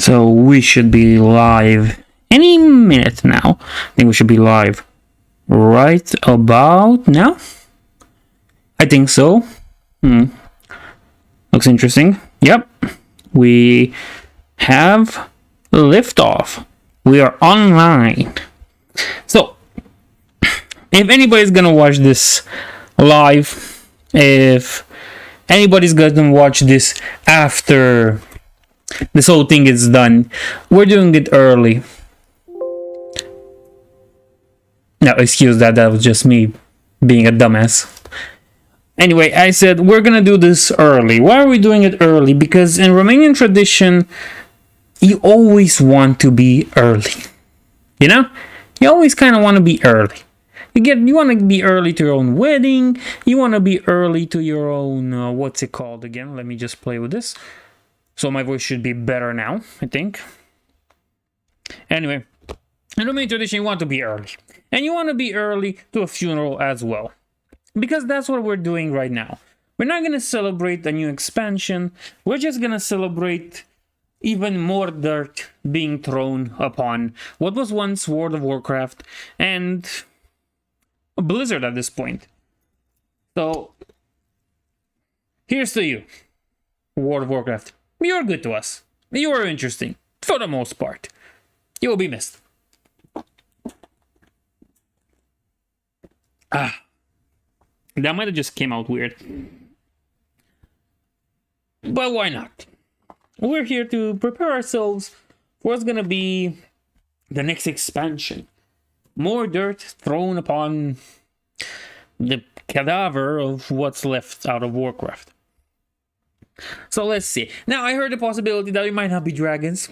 So we should be live any minute now. I think we should be live right about now. I think so. Looks interesting. Yep. We have liftoff. We are online. So, if anybody's gonna watch this live, if anybody's gonna watch this after this whole thing is done, we're doing it early. No, excuse that. That was just me being a dumbass. Anyway, I said we're gonna do this early. Why are we doing it early? Because in Romanian tradition, you always want to be early. You know? You always kind of want to be early. You want to be early to your own wedding. You want to be early to your own, what's it called again? Let me just play with this. So my voice should be better now, I think. Anyway, in Romanian tradition, you want to be early. And you want to be early to a funeral as well. Because that's what we're doing right now. We're not going to celebrate a new expansion. We're just going to celebrate even more dirt being thrown upon what was once World of Warcraft and Blizzard at this point. So, here's to you, World of Warcraft. You're good to us. You are interesting, for the most part. You will be missed. That might have just came out weird. But why not? We're here to prepare ourselves for what's gonna be the next expansion. More dirt thrown upon the cadaver of what's left out of Warcraft. So let's see. Now, I heard the possibility that it might not be dragons.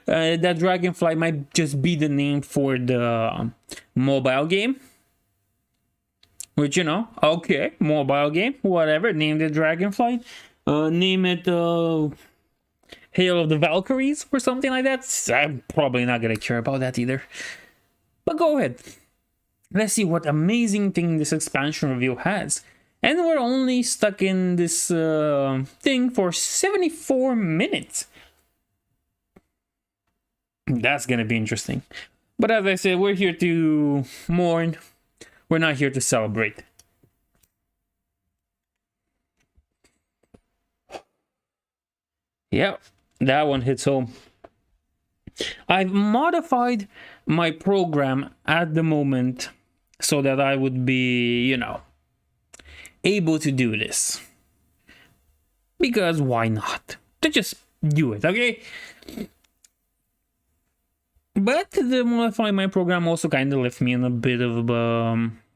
That Dragonfly might just be the name for the mobile game. Which, you know, okay, mobile game, whatever. Name it Dragonfly. Name it Hail of the Valkyries or something like that. I'm probably not gonna care about that either. But go ahead. Let's see what amazing thing this expansion review has. And we're only stuck in this thing for 74 minutes. That's gonna be interesting. But as I said, we're here to mourn. We're not here to celebrate. Yep, that one hits home. I've modified my program at the moment so that I would be, you know, able to do this. Because why not? To just do it, okay? But the modifying my program also kind of left me in a bit of,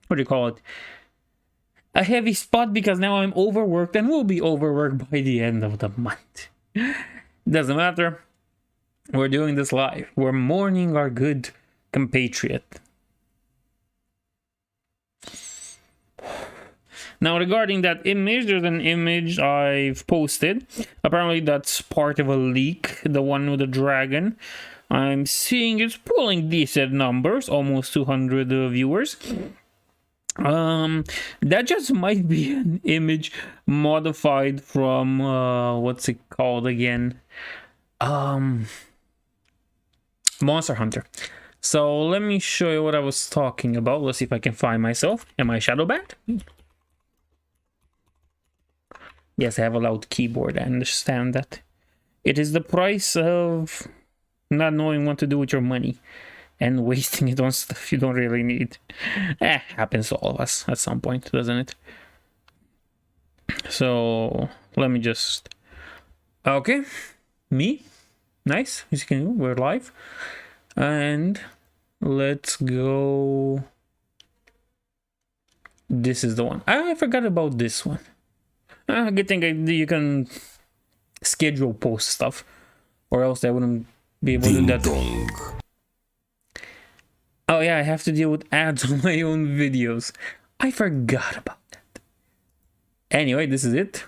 what do you call it? A heavy spot, because now I'm overworked and will be overworked by the end of the month. Doesn't matter. We're doing this live. We're mourning our good compatriot. Now, regarding that image, there's an image I've posted. Apparently, that's part of a leak. The one with the dragon. I'm seeing it's pulling decent numbers, almost 200 viewers. That just might be an image modified from what's it called again? Monster Hunter. So let me show you what I was talking about. Let's see if I can find myself. Am I shadow banned? Yes, I have a loud keyboard. I understand that. It is the price of not knowing what to do with your money and wasting it on stuff you don't really need. Happens to all of us at some point, doesn't it? So let me just, okay, me, nice. As you can see, we're live, and let's go. This is the one. I forgot about this one. Good thing you can schedule post stuff, or else I wouldn't be able to do that. Oh yeah, I have to deal with ads on my own videos. I forgot about that. Anyway, this is it.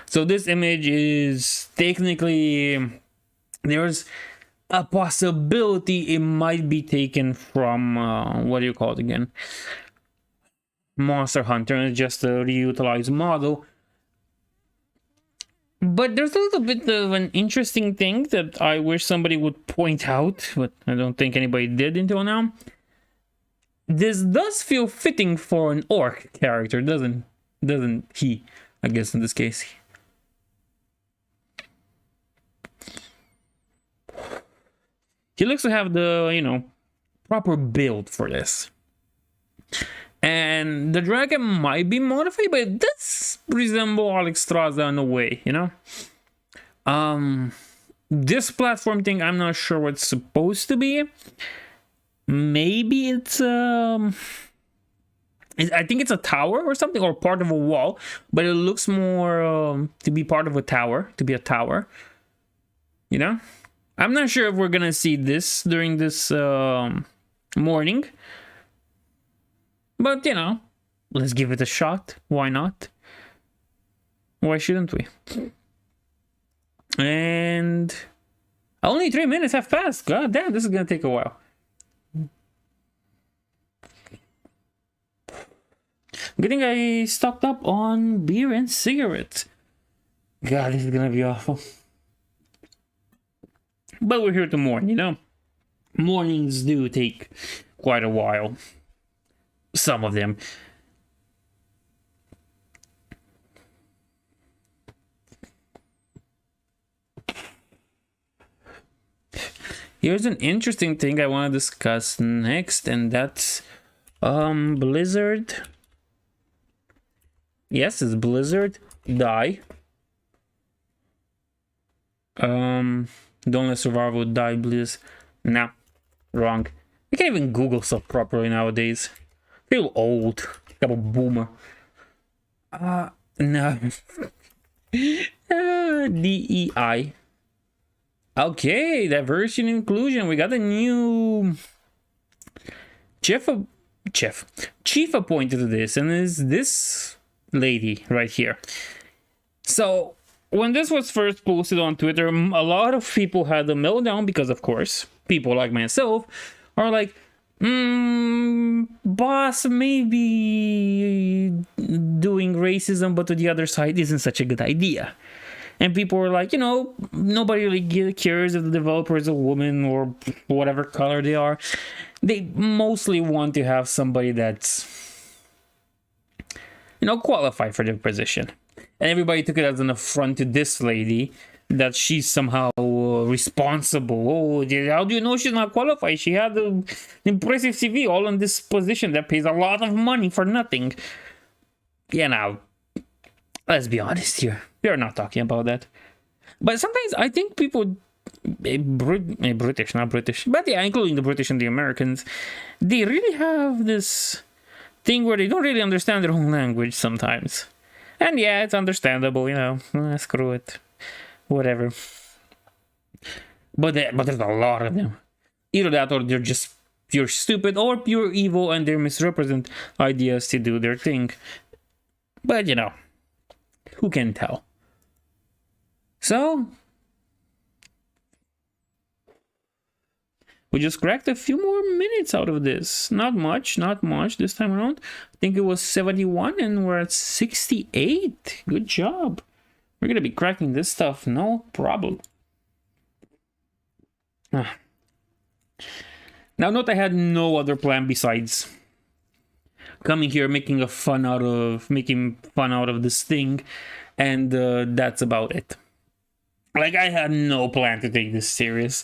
So this image is technically, there's a possibility it might be taken from, what do you call it again? Monster Hunter. It's just a reutilized model. But there's a little bit of an interesting thing that I wish somebody would point out, but I don't think anybody did until now. This does feel fitting for an orc character, doesn't he? I guess in this case. He looks to have the, you know, proper build for this. And the dragon might be modified, but it does resemble Alexstrasza in a way, you know? This platform thing, I'm not sure what it's supposed to be. Maybe it's I think it's a tower or something, or part of a wall, but it looks more to be part of a tower, to be a tower. You know? I'm not sure if we're gonna see this during this morning. But, you know, let's give it a shot. Why not? Why shouldn't we? And only 3 minutes have passed. God damn, this is gonna take a while. Good thing I stocked up on beer and cigarettes. God, this is gonna be awful. But we're here to mourn, you know? Mornings do take quite a while. Some of them. Here's an interesting thing I want to discuss next, and that's Blizzard. Yes, it's Blizzard. Die. Don't let survival die, Blizz. Nah, wrong. I can't even Google stuff properly nowadays. I feel old. I'm a boomer. No. DEI. Okay, diversity and inclusion. We got a new chief appointed to this, and is this lady right here. So when this was first posted on Twitter, a lot of people had a meltdown because, of course, people like myself are like, boss, maybe doing racism but to the other side isn't such a good idea. And people were like, you know, nobody really cares if the developer is a woman or whatever color they are. They mostly want to have somebody that's, you know, qualified for the position. And everybody took it as an affront to this lady, that she's somehow responsible. Oh, how do you know she's not qualified? She had an impressive CV all in this position that pays a lot of money for nothing. Yeah, now, let's be honest here. We are not talking about that. But sometimes I think people, British, not British, but yeah, including the British and the Americans, they really have this thing where they don't really understand their own language sometimes. And yeah, it's understandable, you know, screw it. Whatever. But there's a lot of them. Either that or they're just pure stupid or pure evil and they misrepresent ideas to do their thing. But you know, who can tell? So we just cracked a few more minutes out of this. Not much this time around. I think it was 71 and we're at 68. Good job. We're gonna be cracking this stuff, no problem. Now note I had no other plan besides coming here, making fun out of this thing, and that's about it. Like, I had no plan to take this serious.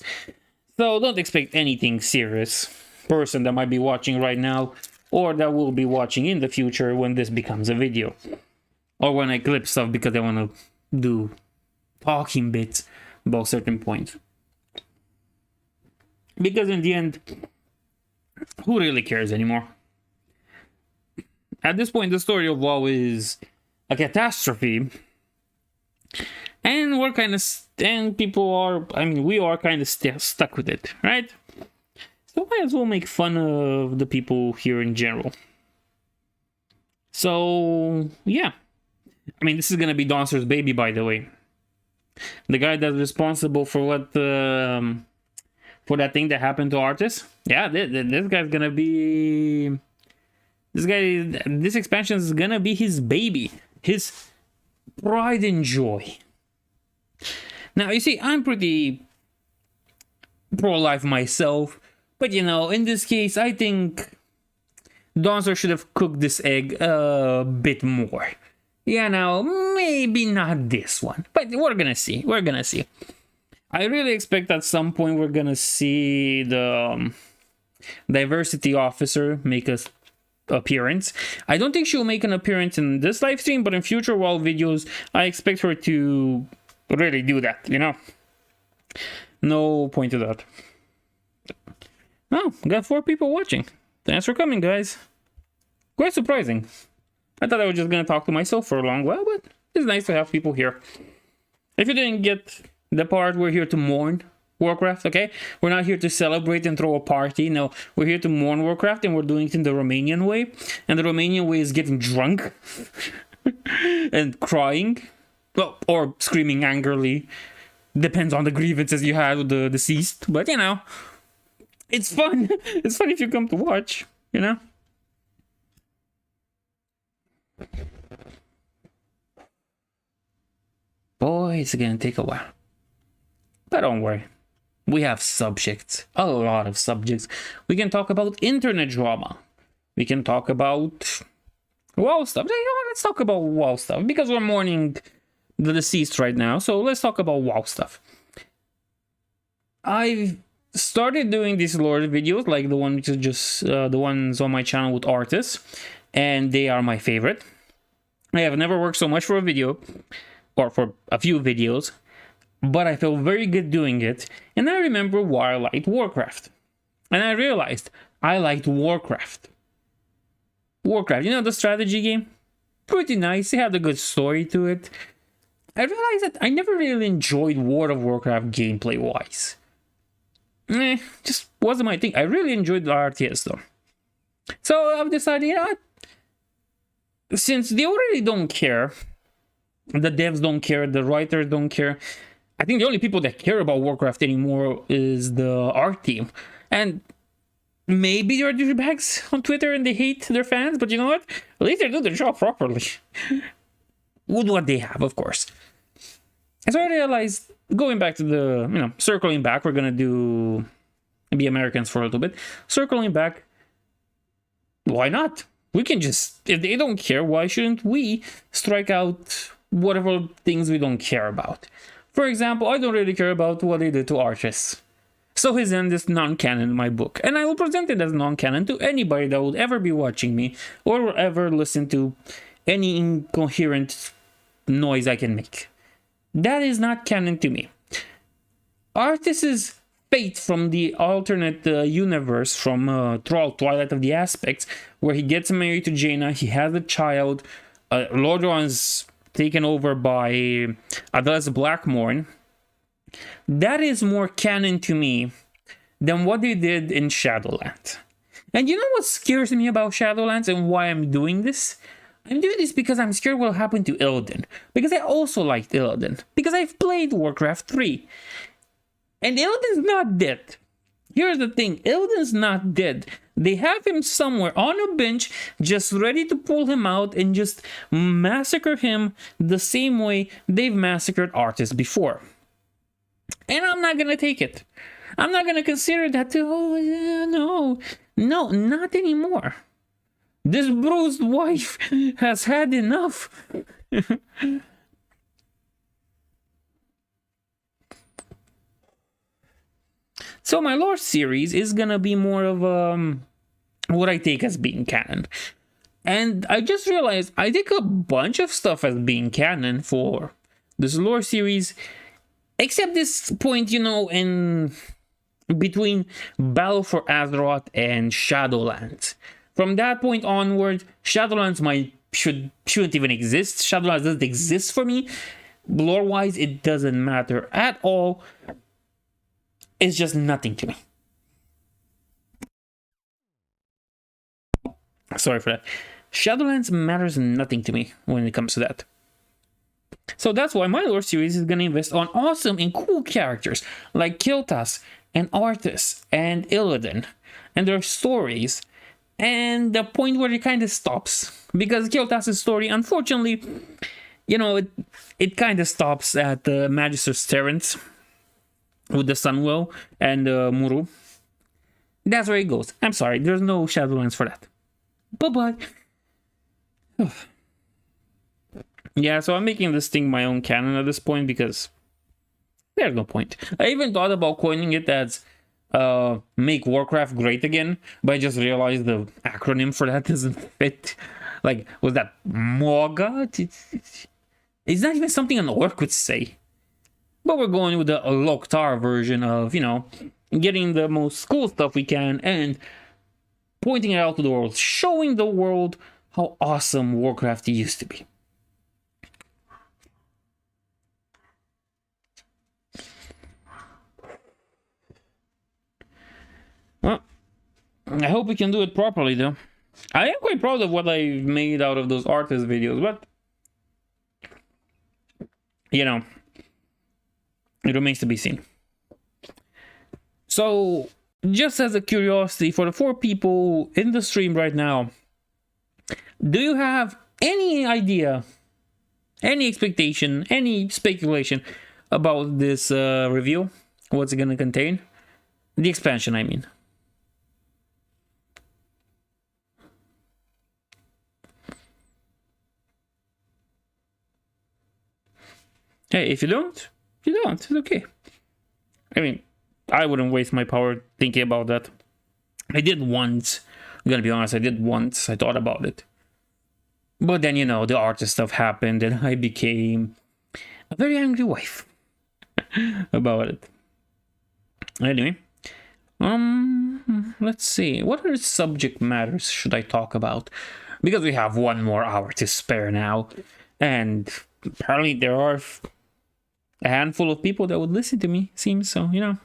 So don't expect anything serious, person that might be watching right now, or that will be watching in the future when this becomes a video. Or when I clip stuff because I want to do talking bits about certain points. Because in the end, who really cares anymore? At this point, the story of WoW is a catastrophe. And we're kind of, and people are, I mean, we are kind of stuck with it, right? So might as well make fun of the people here in general. So, yeah. I mean, this is gonna be Donster's baby, by the way. The guy that's responsible for what, for that thing that happened to Artis. Yeah, this guy's gonna be... This expansion is gonna be his baby. His pride and joy. Now, you see, I'm pretty pro-life myself, but you know, in this case, I think Donster should have cooked this egg a bit more. You know, maybe not this one, but we're gonna see. We're gonna see. I really expect at some point we're gonna see the diversity officer make a appearance. I don't think she'll make an appearance in this live stream, but in future WoW videos, I expect her to really do that, you know? No point to that. Oh, got 4 people watching. Thanks for coming, guys. Quite surprising. I thought I was just gonna talk to myself for a long while, but it's nice to have people here. If you didn't get the part, we're here to mourn Warcraft, okay? We're not here to celebrate and throw a party. No, we're here to mourn Warcraft, and we're doing it in the Romanian way. And the Romanian way is getting drunk and crying. Well, or screaming angrily. Depends on the grievances you had with the deceased. But, you know, it's fun. It's fun if you come to watch, you know? Boy, it's gonna take a while. But don't worry. We have subjects. A lot of subjects. We can talk about internet drama. We can talk about WoW stuff. You know, let's talk about WoW stuff. Because we're mourning the deceased right now. So let's talk about WoW stuff. I've started doing these lore videos. Like the one which is just the ones on my channel with artists. And they are my favorite. I have never worked so much for a video. Or for a few videos. But I felt very good doing it. And I remember why I liked Warcraft. And I realized I liked Warcraft. Warcraft, you know, the strategy game? Pretty nice. It had a good story to it. I realized that I never really enjoyed World of Warcraft gameplay-wise. Just wasn't my thing. I really enjoyed the RTS though. So I've decided, you know what? Since they already don't care, the devs don't care, the writers don't care, I think the only people that care about Warcraft anymore is the art team. And maybe they're douchebags on Twitter and they hate their fans, but you know what? At least they do their job properly. With what they have, of course. And so I realized, going back to the, you know, circling back, we're gonna be Americans for a little bit. Circling back, why not? We can just, if they don't care, why shouldn't we strike out whatever things we don't care about? For example, I don't really care about what they did to Archis. So his end is non-canon in my book. And I will present it as non-canon to anybody that would ever be watching me or will ever listen to any incoherent noise I can make. That is not canon to me. Artis's fate from the alternate universe from Twilight of the Aspects, where he gets married to Jaina, he has a child, Lordaeron's taken over by Adela's Blackmorn. That is more canon to me than what they did in Shadowlands. And you know what scares me about Shadowlands and why I'm doing this? I'm doing this because I'm scared what will happen to Illidan. Because I also liked Illidan. Because I've played Warcraft 3. And Illidan's not dead. Here's the thing, Illidan's not dead. They have him somewhere on a bench, just ready to pull him out and just massacre him the same way they've massacred Artis before. And I'm not gonna take it. I'm not gonna consider that to, no, not anymore. This bruised wife has had enough. So my lore series is gonna be more of what I take as being canon. And I just realized I take a bunch of stuff as being canon for this lore series, except this point, you know, in between Battle for Azeroth and Shadowlands. From that point onward, Shadowlands shouldn't even exist. Shadowlands doesn't exist for me. Lore-wise, it doesn't matter at all. It's just nothing to me. Sorry for that. Shadowlands matters nothing to me when it comes to that. So that's why my lore series is going to invest on awesome and cool characters like Kiltas and Arthas and Illidan and their stories. And the point where it kind of stops, because Kiltas' story, unfortunately, you know, it kind of stops at the Magister's Terrence with the Sunwell and Muru. That's where it goes. I'm sorry, there's no Shadowlands for that. Bye-bye. Yeah, so I'm making this thing my own canon at this point because there's no point. I even thought about coining it as make Warcraft great again, but I just realized the acronym for that doesn't fit. Like, was that MOGA? It's not even something an orc would say. But we're going with the Loktar version of, you know, getting the most cool stuff we can and pointing it out to the world, showing the world how awesome Warcraft used to be. Well, I hope we can do it properly, though. I am quite proud of what I've made out of those artist videos, but, you know, it remains to be seen. So, just as a curiosity, for the 4 people in the stream right now, do you have any idea, any expectation, any speculation about this review? What's it gonna contain? The expansion, I mean. Hey, if you don't, you don't. It's okay. I mean, I wouldn't waste my power thinking about that. I did once. I'm gonna be honest, I did once. I thought about it. But then, you know, the artist stuff happened and I became a very angry wife about it. Anyway, let's see. What other subject matters should I talk about? Because we have 1 more hour to spare now. And apparently there are a handful of people that would listen to me, seems so, you know.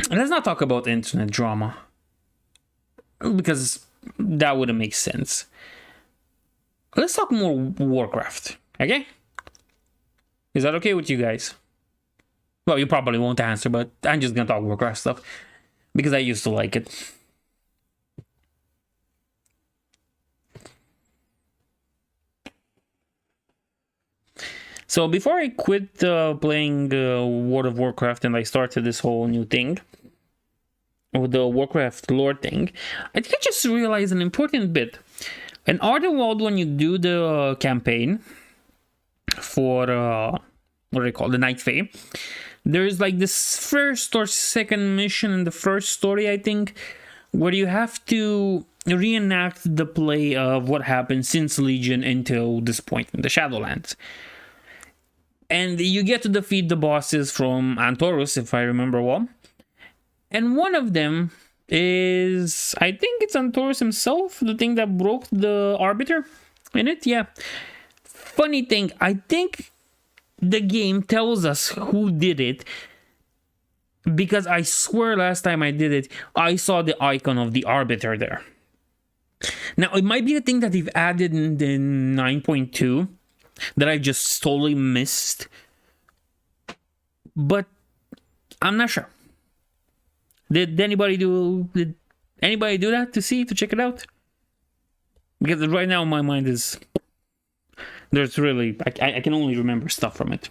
Let's not talk about internet drama, because that wouldn't make sense. Let's talk more Warcraft, okay? Is that okay with you guys? Well, you probably won't answer, but I'm just gonna talk Warcraft stuff, because I used to like it. So before I quit playing World of Warcraft and I started this whole new thing, with the Warcraft lore thing, I think I just realized an important bit. In Ardenwald, when you do the campaign for, what do they call it, the Night Fae, there's like this first or second mission in the first story, I think, where you have to reenact the play of what happened since Legion until this point in the Shadowlands. And you get to defeat the bosses from Antorus, if I remember well. And one of them is, I think it's Antorus himself, the thing that broke the Arbiter in it, yeah. Funny thing, I think the game tells us who did it, because I swear last time I did it, I saw the icon of the Arbiter there. Now, it might be a thing that they've added in the 9.2, that I just totally missed, but I'm not sure. Did anybody do that to check it out? Because right now my mind is, there's really, I can only remember stuff from it.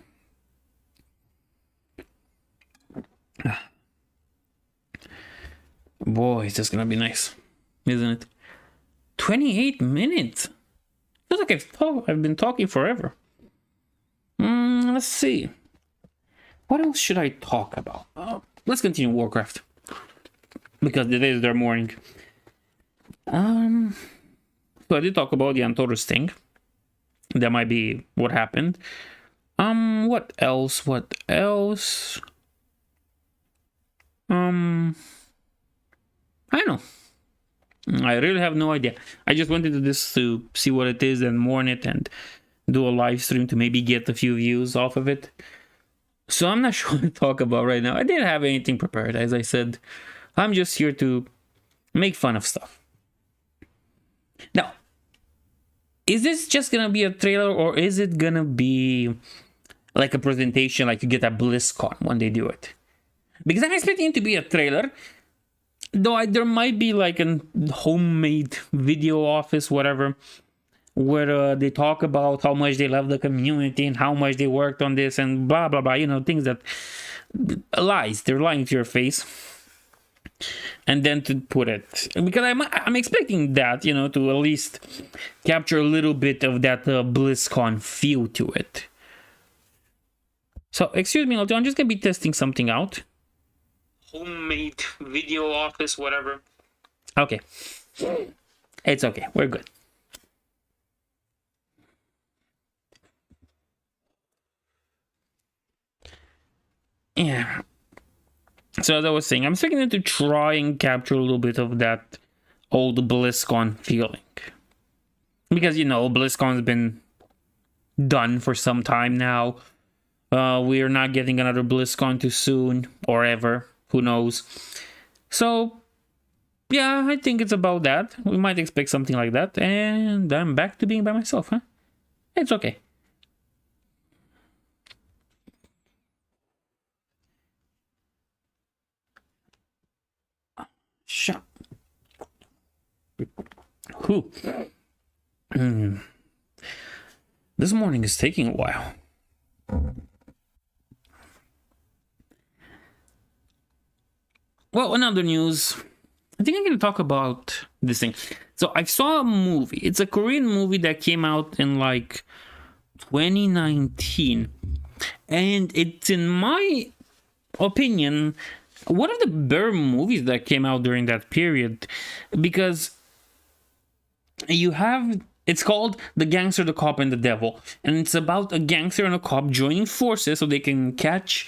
Boy, it's just gonna be nice, isn't it? 28 minutes. Feels like I've been talking forever. Let's see. What else should I talk about? Let's continue Warcraft, because it is their morning. So I did talk about the Antorus thing. That might be what happened. What else? I don't know. I really have no idea. I just wanted to do this to see what it is and mourn it and do a live stream to maybe get a few views off of it. So I'm not sure what to talk about right now. I didn't have anything prepared, as I said. I'm just here to make fun of stuff. Now, is this just gonna be a trailer, or is it gonna be like a presentation like you get at BlizzCon when they do it? Because I'm expecting it to be a trailer. Though there might be like a homemade video office, whatever. where they talk about how much they love the community and how much they worked on this and blah blah blah, you know, things that lies, they're lying to your face. And then to put it, because I'm expecting that, you know, to at least capture a little bit of that BlizzCon feel to it. So excuse me, I'm just gonna be testing something out. Homemade video office, whatever. Okay, it's okay, we're good. Yeah. So as I was saying, I'm expecting to try and capture a little bit of that old BlizzCon feeling. Because, you know, BlizzCon's been done for some time now. We are not getting another BlizzCon too soon, or ever. Who knows? So, yeah, I think it's about that. We might expect something like that. And I'm back to being by myself, huh? It's okay. Shut. Whew. This morning is taking a while. Well, another news. I think I'm going to talk about this thing. So I saw a movie. It's a Korean movie that came out in like 2019. And it's, in my opinion, one of the better movies that came out during that period. Because you have... It's called The Gangster, the Cop, and the Devil. And it's about a gangster and a cop joining forces so they can catch...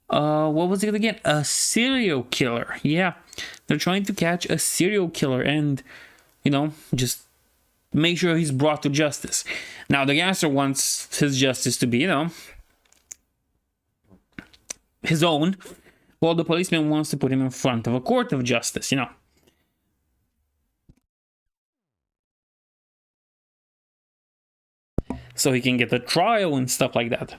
what was it again? A serial killer. Yeah. They're trying to catch a serial killer and, you know, just make sure he's brought to justice. Now, the gangster wants his justice to be, you know, his own, while the policeman wants to put him in front of a court of justice, you know. So he can get a trial and stuff like that.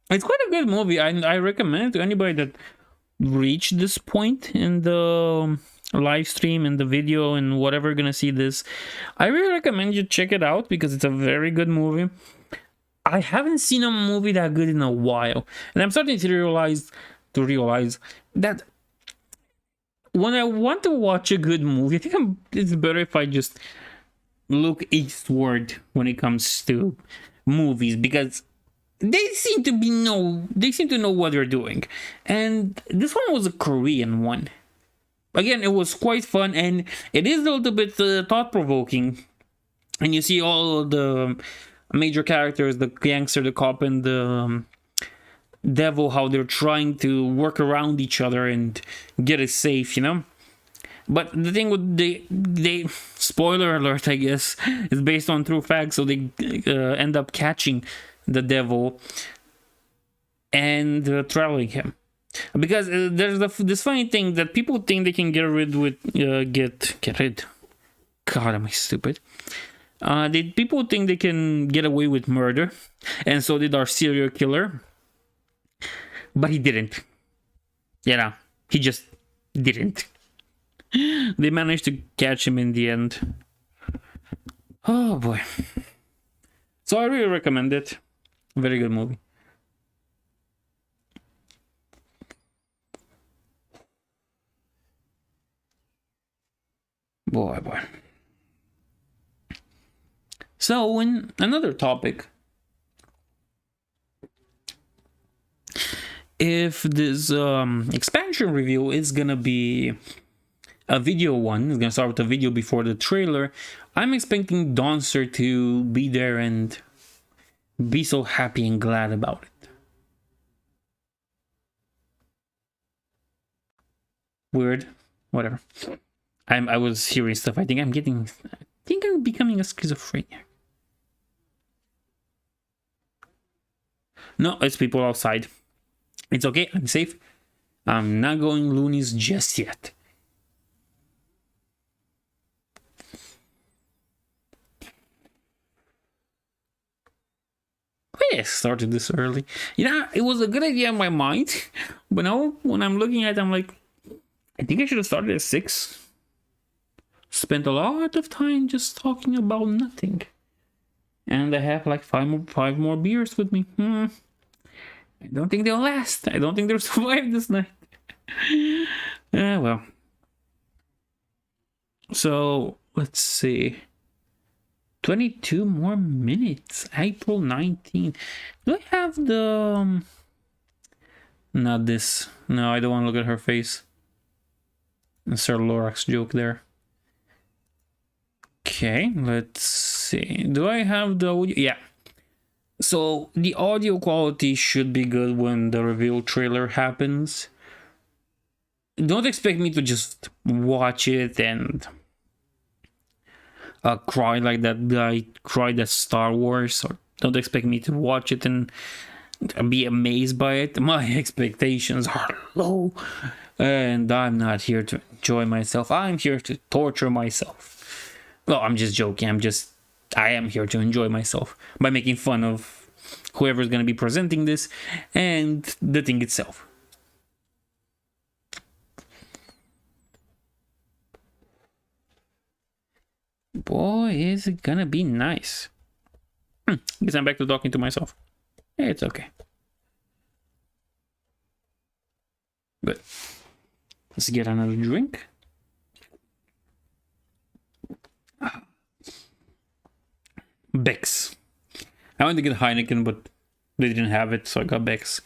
It's quite a good movie. I recommend it to anybody that reached this point in the live stream and the video and whatever gonna see this. I really recommend you check it out because it's a very good movie. I haven't seen a movie that good in a while, and I'm starting to realize that when I want to watch a good movie, I think it's better if I just look eastward when it comes to movies, because they seem to know what they're doing. And this one was a Korean one. Again, it was quite fun, and it is a little bit thought-provoking. And you see all the major characters, the gangster, the cop, and the devil, how they're trying to work around each other and get it safe, you know? But the thing with they spoiler alert, I guess, is based on true facts, so they end up catching the devil and trailing him. Because there's this funny thing that people think they can get rid. God, am I stupid? People think they can get away with murder, and so did our serial killer. But he didn't. Yeah, he just didn't. They managed to catch him in the end. Oh boy. So I really recommend it. Very good movie. Boy. So, in another topic, if this expansion review is gonna be a video one, it's gonna start with a video before the trailer, I'm expecting Donster to be there and be so happy and glad about it. Weird. Whatever. I was hearing stuff. I think I'm becoming a schizophrenic. No, it's people outside. It's okay, I'm safe. I'm not going loonies just yet. I started this early. Yeah, it was a good idea in my mind. But now, when I'm looking at it, I'm like, I think I should have started at 6. Spent a lot of time just talking about nothing. And I have like five more beers with me. I don't think they'll last. I don't think they'll survive this night. Well. So, let's see. 22 more minutes. April 19th. Do I have the... not this. No, I don't want to look at her face. Sir Lorax joke there. Okay, let's see. Do I have the audio? Yeah. So, the audio quality should be good when the reveal trailer happens. Don't expect me to just watch it and cry like that guy cried at Star Wars. Or don't expect me to watch it and be amazed by it. My expectations are low, and I'm not here to enjoy myself. I'm here to torture myself. Well, I'm just joking. I am here to enjoy myself by making fun of whoever's going to be presenting this and the thing itself. Boy, is it gonna be nice. Guess I'm back to talking to myself. It's okay. Good. Let's get another drink. Beck's. I wanted to get Heineken, but they didn't have it, so I got Beck's.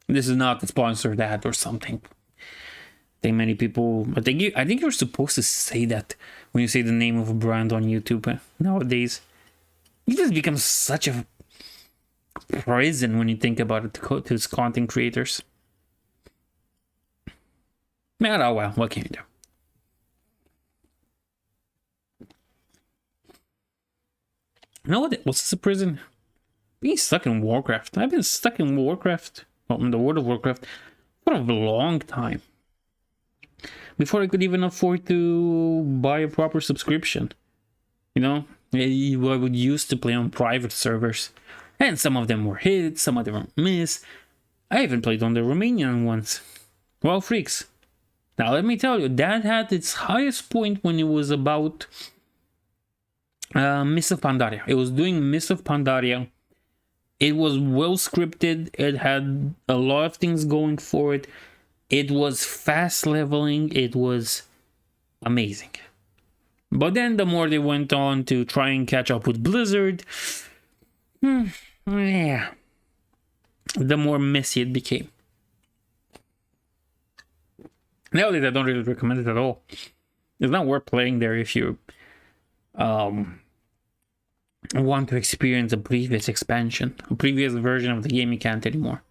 This is not a sponsored ad or something. I think many people... I think you're supposed to say that when you say the name of a brand on YouTube nowadays. It just becomes such a prison when you think about it to its content creators. Oh well, what can you do? You know what? What's this a prison? Being stuck in Warcraft. I've been stuck in Warcraft, well, in the World of Warcraft, for a long time. Before I could even afford to buy a proper subscription. You know, I would used to play on private servers. And some of them were hits, some of them were missed. I even played on the Romanian ones. Well, freaks. Now let me tell you, that had its highest point when it was about Mists of Pandaria. It was doing Mists of Pandaria. It was well scripted. It had a lot of things going for it. It was fast leveling. It was amazing. But then the more they went on to try and catch up with Blizzard, yeah, the more messy it became. Nowadays, I don't really recommend it at all. It's not worth playing there if you want to experience a previous expansion, a previous version of the game. You can't anymore.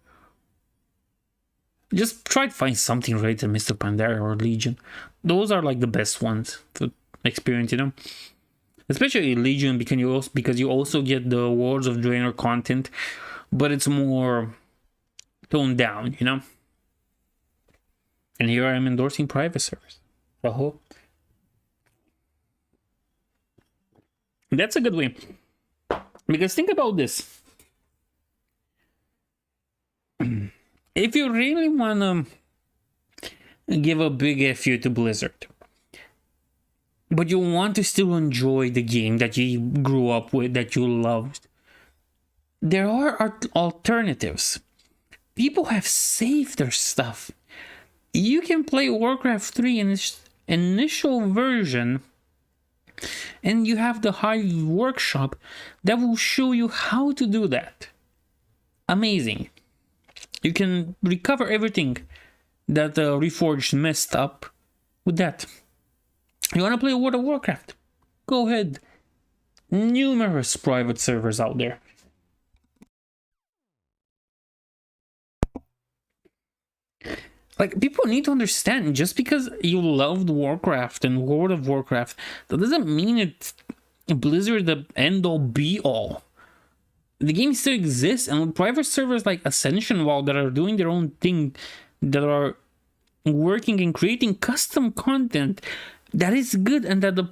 Just try to find something related to Mr. Pandaria or Legion. Those are like the best ones to experience, you know. Especially Legion because you also get the Worlds of Draenor content, but it's more toned down, you know. And here I am endorsing private servers. Oh, that's a good way. Because think about this. If you really want to give a big FU to Blizzard, but you want to still enjoy the game that you grew up with, that you loved, there are alternatives. People have saved their stuff. You can play Warcraft 3 in its initial version, and you have the Hive workshop that will show you how to do that. Amazing. You can recover everything that Reforged messed up with that. You want to play World of Warcraft? Go ahead. Numerous private servers out there. Like, people need to understand, just because you loved Warcraft and World of Warcraft, that doesn't mean it's Blizzard the end-all be-all. The game still exists, and with private servers like Ascension WoW that are doing their own thing, that are working and creating custom content that is good and that the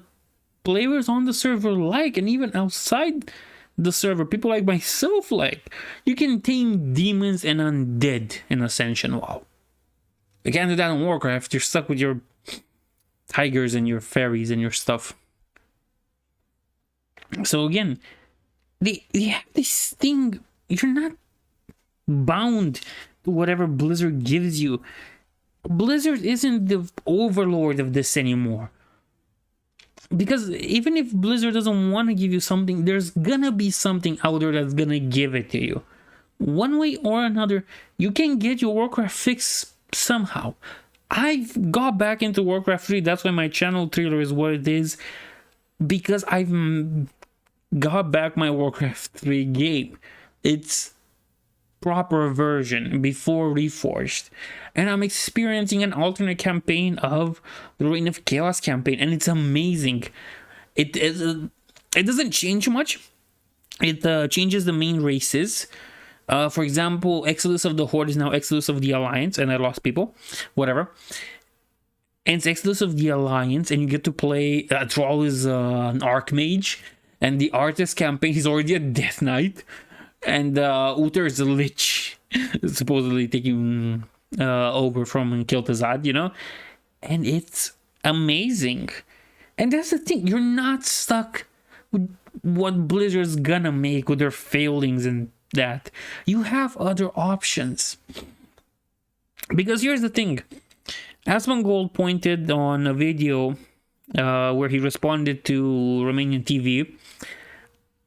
players on the server like, and even outside the server, people like myself like, you can tame demons and undead in Ascension WoW. You can't do that in Warcraft. You're stuck with your tigers and your fairies and your stuff. So again, they have this thing. You're not bound to whatever Blizzard gives you. Blizzard isn't the overlord of this anymore. Because even if Blizzard doesn't want to give you something, there's gonna be something out there that's gonna give it to you. One way or another, you can get your Warcraft fix somehow. I've got back into Warcraft 3, that's why my channel trailer is what it is. Because I've got back my Warcraft 3 game. It's proper version before Reforged, and I'm experiencing an alternate campaign of the Reign of Chaos campaign, and it's amazing. It doesn't change much. It changes the main races. For example, Exodus of the Horde is now Exodus of the Alliance, and I lost people, whatever. And it's Exodus of the Alliance, and you get to play. Thrall is an Archmage, and the Artist campaign, he's already a Death Knight. And Uther is a Lich, supposedly taking over from Kil'Thuzad, you know? And it's amazing. And that's the thing, you're not stuck with what Blizzard's gonna make with their failings and that. You have other options. Because here's the thing, Asmongold pointed on a video where he responded to Romanian TV.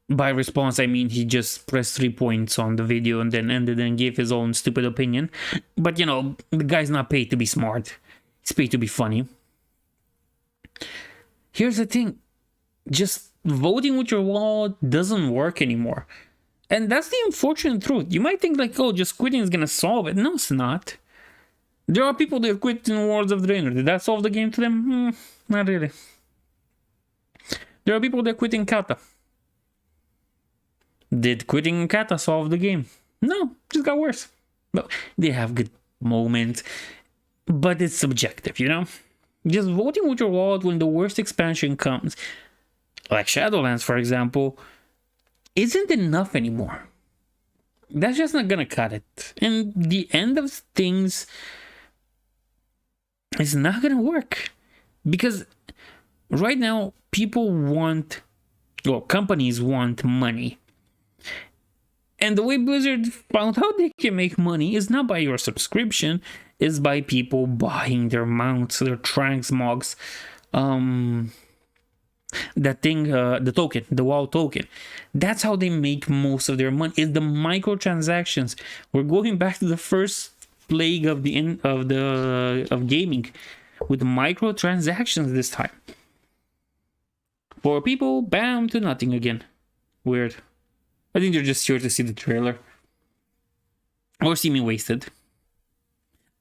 By response, I mean he just pressed 3 points on the video and then ended and gave his own stupid opinion. But, you know, the guy's not paid to be smart. He's paid to be funny. Here's the thing. Just voting with your wallet doesn't work anymore. And that's the unfortunate truth. You might think like, oh, just quitting is going to solve it. No, it's not. There are people that quit in Worlds of Draenor. Did that solve the game to them? Not really. There are people that quit in Kata. Did quitting Kata solve the game? No, just got worse. But they have good moments, but it's subjective, you know? Just voting with your wallet when the worst expansion comes, like Shadowlands, for example, isn't enough anymore. That's just not gonna cut it. And the end of things is not gonna work. Because right now, companies want money. And the way Blizzard found out they can make money is not by your subscription, is by people buying their mounts, their transmogs, that thing, the token, the WoW token. That's how they make most of their money, is the microtransactions. We're going back to the first plague of gaming, with microtransactions this time. For people, bam, to nothing again. Weird. I think they're just here to see the trailer. Or see me wasted.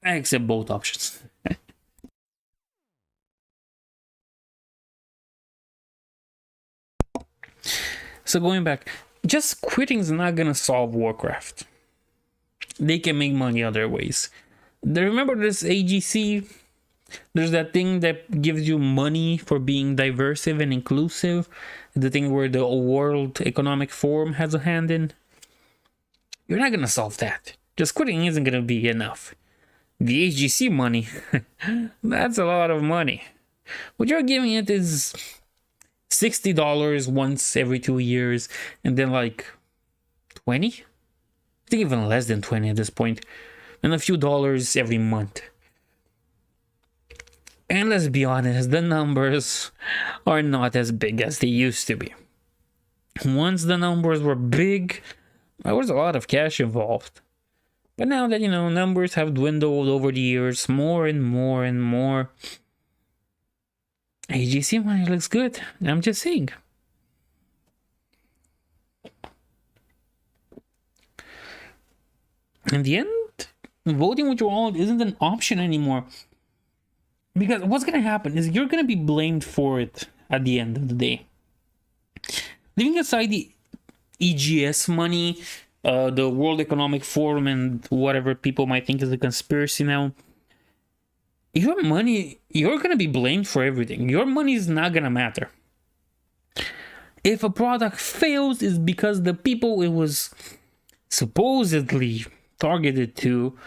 I accept both options. So going back, just quitting is not gonna solve Warcraft. They can make money other ways. Remember this AGC? There's that thing that gives you money for being diverse and inclusive. The thing where the World Economic Forum has a hand in. You're not gonna solve that. Just quitting isn't gonna be enough. The HGC money, that's a lot of money. What you're giving it is $60 once every 2 years, and then like 20? I think even less than 20 at this point. And a few dollars every month. And let's be honest, the numbers are not as big as they used to be. Once the numbers were big, there was a lot of cash involved. But now that, numbers have dwindled over the years, more and more and more, AGC money looks good. I'm just saying. In the end, voting with your wallet isn't an option anymore. Because what's going to happen is you're going to be blamed for it at the end of the day. Leaving aside the EGS money, the World Economic Forum, and whatever people might think is a conspiracy now, your money, you're going to be blamed for everything. Your money is not going to matter. If a product fails, it's because the people it was supposedly targeted to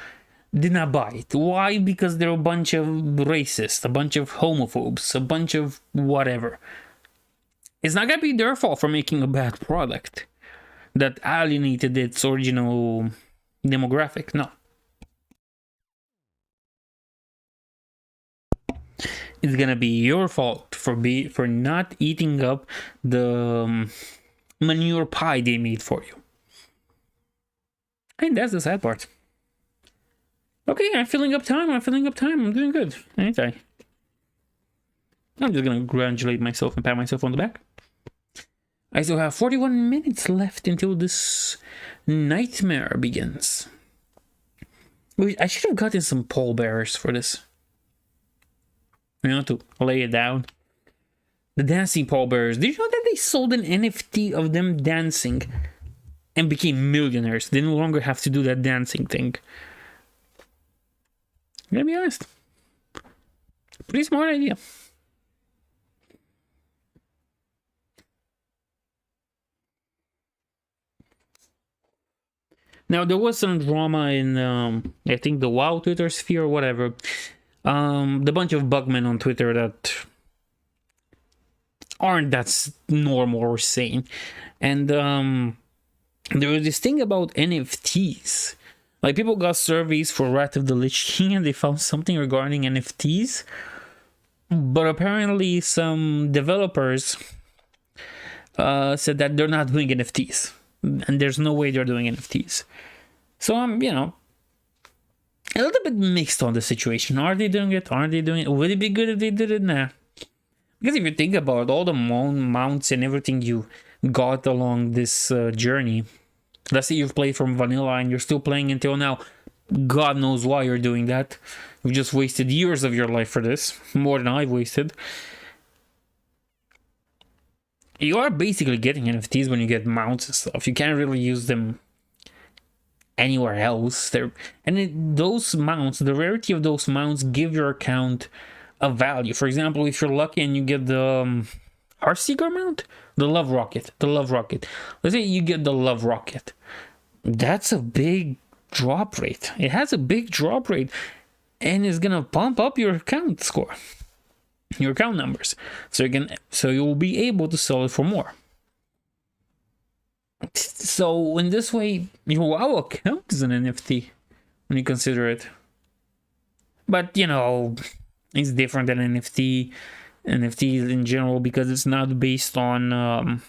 did not buy it. Why? Because they're a bunch of racists, a bunch of homophobes, a bunch of whatever. It's not gonna be their fault for making a bad product that alienated its original demographic. No. It's gonna be your fault for not eating up the manure pie they made for you. And that's the sad part. Okay, I'm filling up time. I'm doing good. Anytime. I'm just gonna congratulate myself and pat myself on the back. I still have 41 minutes left until this nightmare begins. Wait, I should have gotten some pallbearers for this. You know, to lay it down. The dancing pallbearers. Did you know that they sold an NFT of them dancing and became millionaires? They no longer have to do that dancing thing. I'm gonna be honest. Pretty smart idea. Now, there was some drama in, I think, the WoW Twitter sphere or whatever. The bunch of bugmen on Twitter that aren't that normal or sane. And there was this thing about NFTs. Like, people got surveys for Wrath of the Lich King and they found something regarding NFTs. But apparently some developers said that they're not doing NFTs. And there's no way they're doing NFTs. So I'm, you know, a little bit mixed on the situation. Are they doing it? Aren't they doing it? Would it be good if they did it? Nah. Because if you think about all the mounts and everything you got along this journey, let's say you've played from vanilla and you're still playing until now, God knows why you're doing that. You've just wasted years of your life for this, more than I've wasted. You are basically getting NFTs when you get mounts and stuff. You can't really use them anywhere else. Those mounts, the rarity of those mounts give your account a value. For example, if you're lucky and you get the Heartseeker mount, the Love Rocket. Let's say you get the Love Rocket. That's a big drop rate. It has a big drop rate, and it's gonna pump up your account score, your account numbers, so you'll be able to sell it for more. So in this way, your WoW account is an NFT when you consider it. But you know, it's different than NFTs in general because it's not based on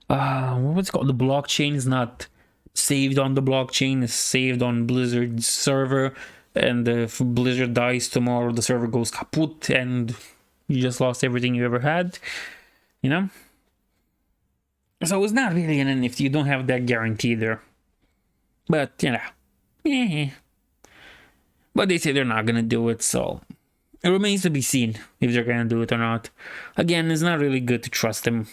what's it called? The blockchain is not saved on the blockchain. It's saved on Blizzard's server. And if Blizzard dies tomorrow, the server goes kaput and you just lost everything you ever had, you know? So it's not really an NFT. You don't have that guarantee there. But, you know. But they say they're not going to do it, so it remains to be seen if they're going to do it or not. Again, it's not really good to trust them.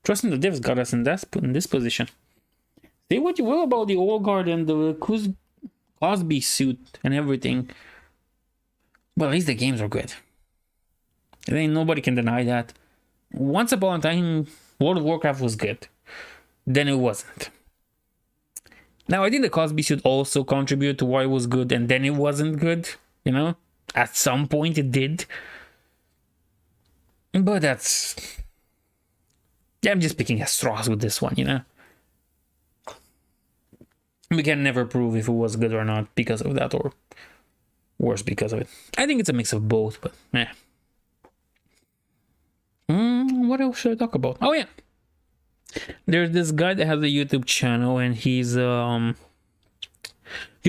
Trusting the devs got us in this position. Say what you will about the old guard and the Cosby suit and everything. But at least the games are good. I think nobody can deny that. Once upon a time, World of Warcraft was good. Then it wasn't. Now, I think the Cosby suit also contributed to why it was good and then it wasn't good. You know? At some point it did. But that's... I'm just picking at straws with this one, you know? We can never prove if it was good or not because of that, or worse because of it. I think it's a mix of both, but yeah. What else should I talk about? Oh yeah, there's this guy that has a YouTube channel, and he's he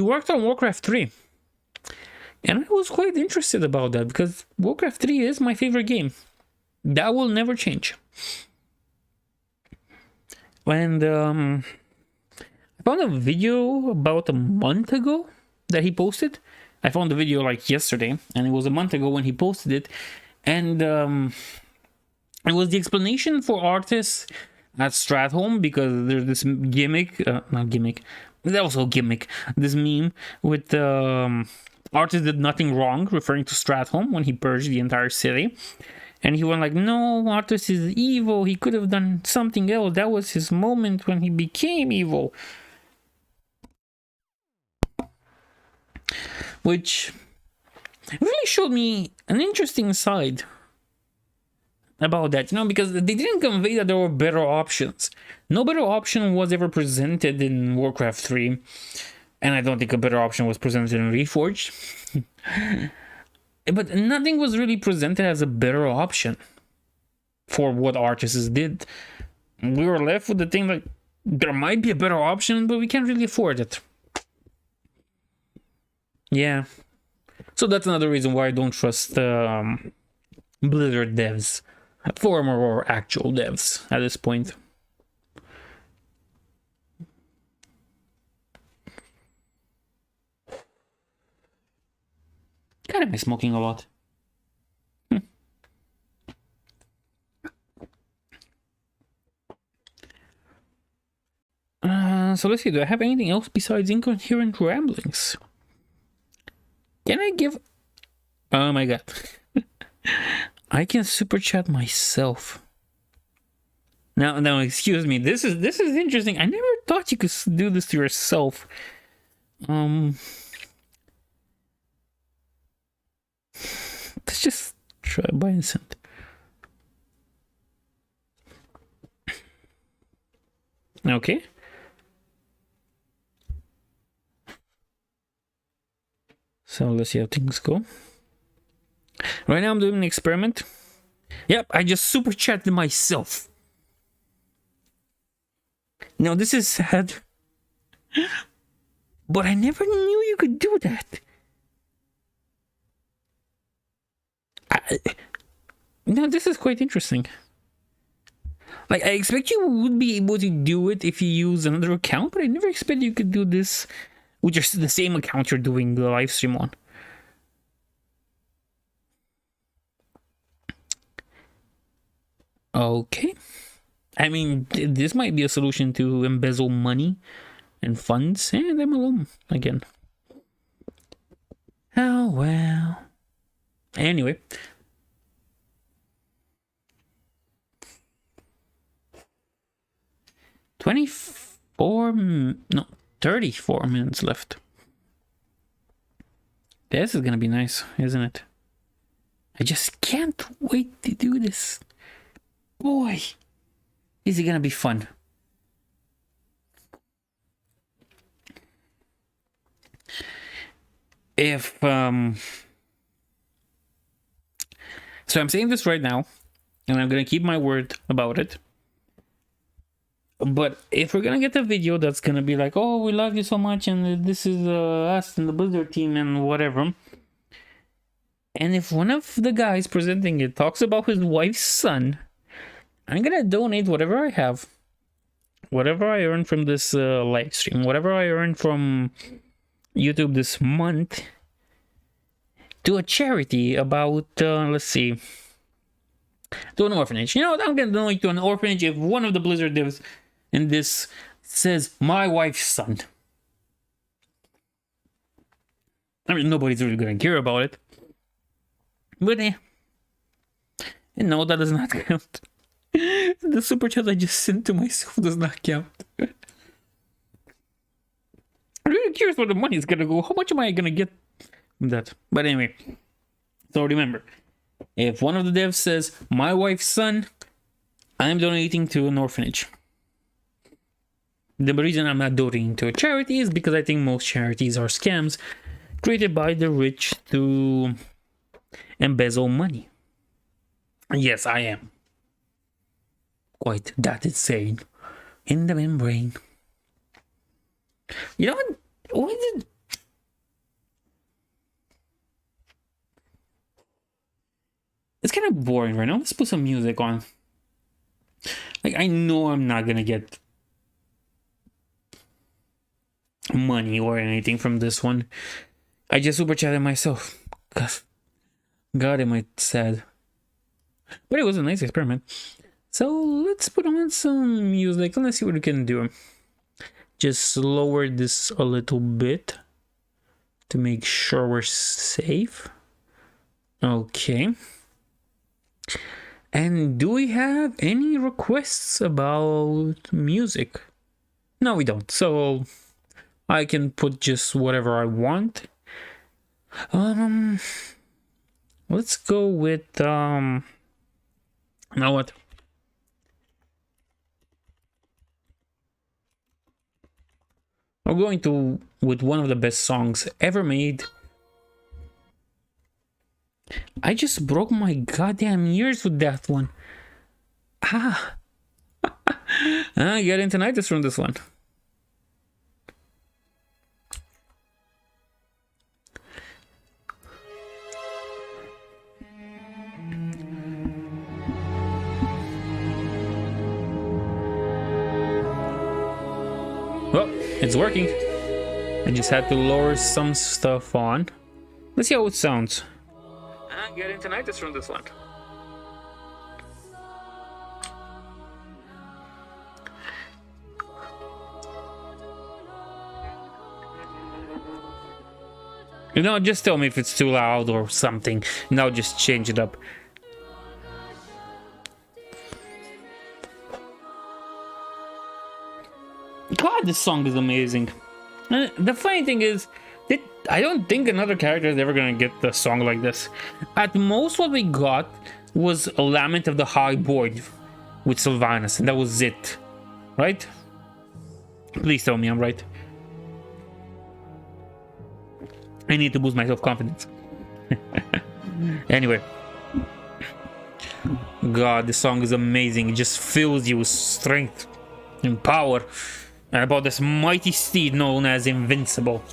worked on Warcraft 3, and I was quite interested about that because Warcraft 3 is my favorite game. That will never change. And I found a video about a month ago that he posted. I found the video like yesterday, and it was a month ago when he posted it. And it was the explanation for artists at Stratholme, because there's this gimmick, not gimmick, that was a gimmick, this meme with artist did nothing wrong, referring to Stratholme when he purged the entire city. And he went like, no, Arthas is evil. He could have done something else. That was his moment when he became evil. which really showed me an interesting side about that, because they didn't convey that there were better options. No better option was ever presented in Warcraft 3, and I don't think a better option was presented in Reforged. But nothing was really presented as a better option for what artists did. We were left with the thing like, there might be a better option, but we can't really afford it. Yeah. So that's another reason why I don't trust Blizzard devs, former or actual devs at this point. God, am I smoking a lot? So let's see, do I have anything else besides incoherent ramblings? Can I give... Oh my god. I can super chat myself. Now, excuse me. This is interesting. I never thought you could do this to yourself. Let's just try by and send. Okay. So let's see how things go. Right now I'm doing an experiment. Yep, I just super chatted myself. Now this is sad. But I never knew you could do that. Now this is quite interesting. Like, I expect you would be able to do it if you use another account, but I never expected you could do this with the same account you're doing the live stream on. Okay. I mean, this might be a solution to embezzle money and funds, and I'm alone again. Oh, well. Anyway. No, 34 minutes left. This is gonna be nice, isn't it? I just can't wait to do this. Boy, is it gonna be fun. So I'm saying this right now, and I'm gonna keep my word about it. But if we're gonna get a video that's gonna be like, oh, we love you so much, and this is us and the Blizzard team and whatever, and if one of the guys presenting it talks about his wife's son, I'm gonna donate whatever I have, whatever I earn from this live stream, whatever I earn from YouTube this month, to a charity about, let's see, to an orphanage. You know what? I'm gonna donate to an orphanage if one of the Blizzard devs in this says my wife's son. I mean, nobody's really gonna care about it. But no, that does not count. The super chat I just sent to myself does not count. I'm really curious where the money is gonna go. How much am I gonna get from that? But anyway, so remember, if one of the devs says my wife's son, I'm donating to an orphanage. The reason I'm not donating to a charity is because I think most charities are scams created by the rich to embezzle money. Yes, I am quite that insane in the membrane. You know what? Why did... It's kind of boring right now. Let's put some music on. Like, I know I'm not gonna get money or anything from this one. I just super chatted myself. God, am I sad. But it was a nice experiment. So let's put on some music and let's see what we can do. Just lower this a little bit to make sure we're safe. Okay. And do we have any requests about music? No, we don't. So I can put just whatever I want. Um, let's go with now what? We're going to with one of the best songs ever made. I just broke my goddamn ears with that one. I get tinnitus from this one. Well, it's working. I just had to lower some stuff on. Let's see how it sounds. I'm getting tinnitus from this one. You know, just tell me if it's too loud or something, and I'll just change it up. God, this song is amazing. And the funny thing is, I don't think another character is ever gonna get a song like this. At most, what we got was a Lament of the High Board with Sylvanas, and that was it. Right? Please tell me I'm right. I need to boost my self-confidence. Anyway. God, this song is amazing. It just fills you with strength and power. And about this mighty steed known as Invincible.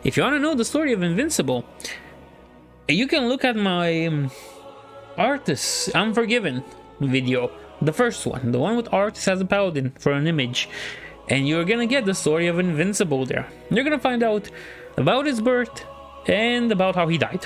If you want to know the story of Invincible, you can look at my Artis Unforgiven video. The first one. The one with Artis as a paladin for an image. And you're gonna get the story of Invincible there. You're gonna find out about his birth and about how he died.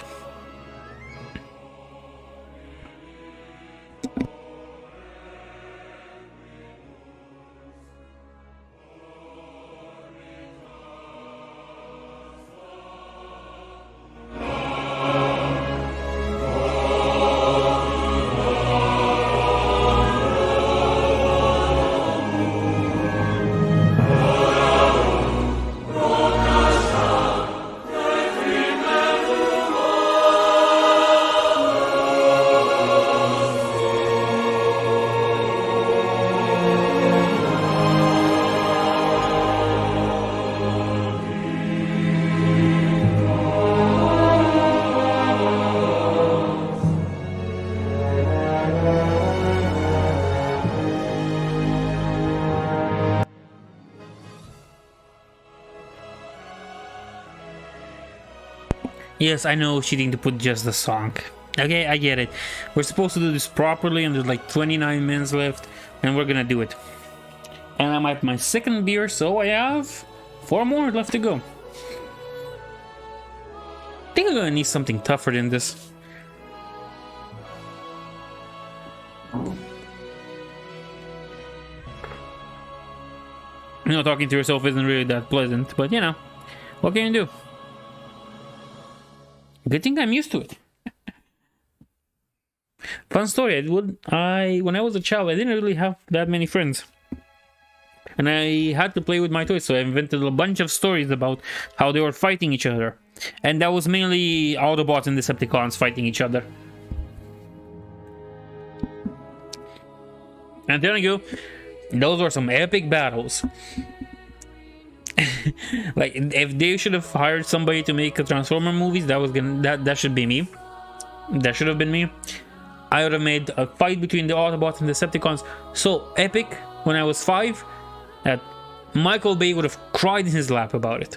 Yes, I know cheating to put just the song. Okay, I get it. We're supposed to do this properly and there's like 29 minutes left and we're gonna do it. And I'm at my second beer, so I have 4 more left to go. I think I'm gonna need something tougher than this. You know, talking to yourself isn't really that pleasant, but you know, what can you do? Good thing I'm used to it. Fun story. When I was a child, I didn't really have that many friends, and I had to play with my toys. So I invented a bunch of stories about how they were fighting each other, and that was mainly Autobots and Decepticons fighting each other. And there you go. Those were some epic battles. Like, if they should have hired somebody to make a Transformer movies, that should be me. That should have been me. I would have made a fight between the Autobots and the Decepticons so epic when I was 5 that Michael Bay would have cried in his lap about it.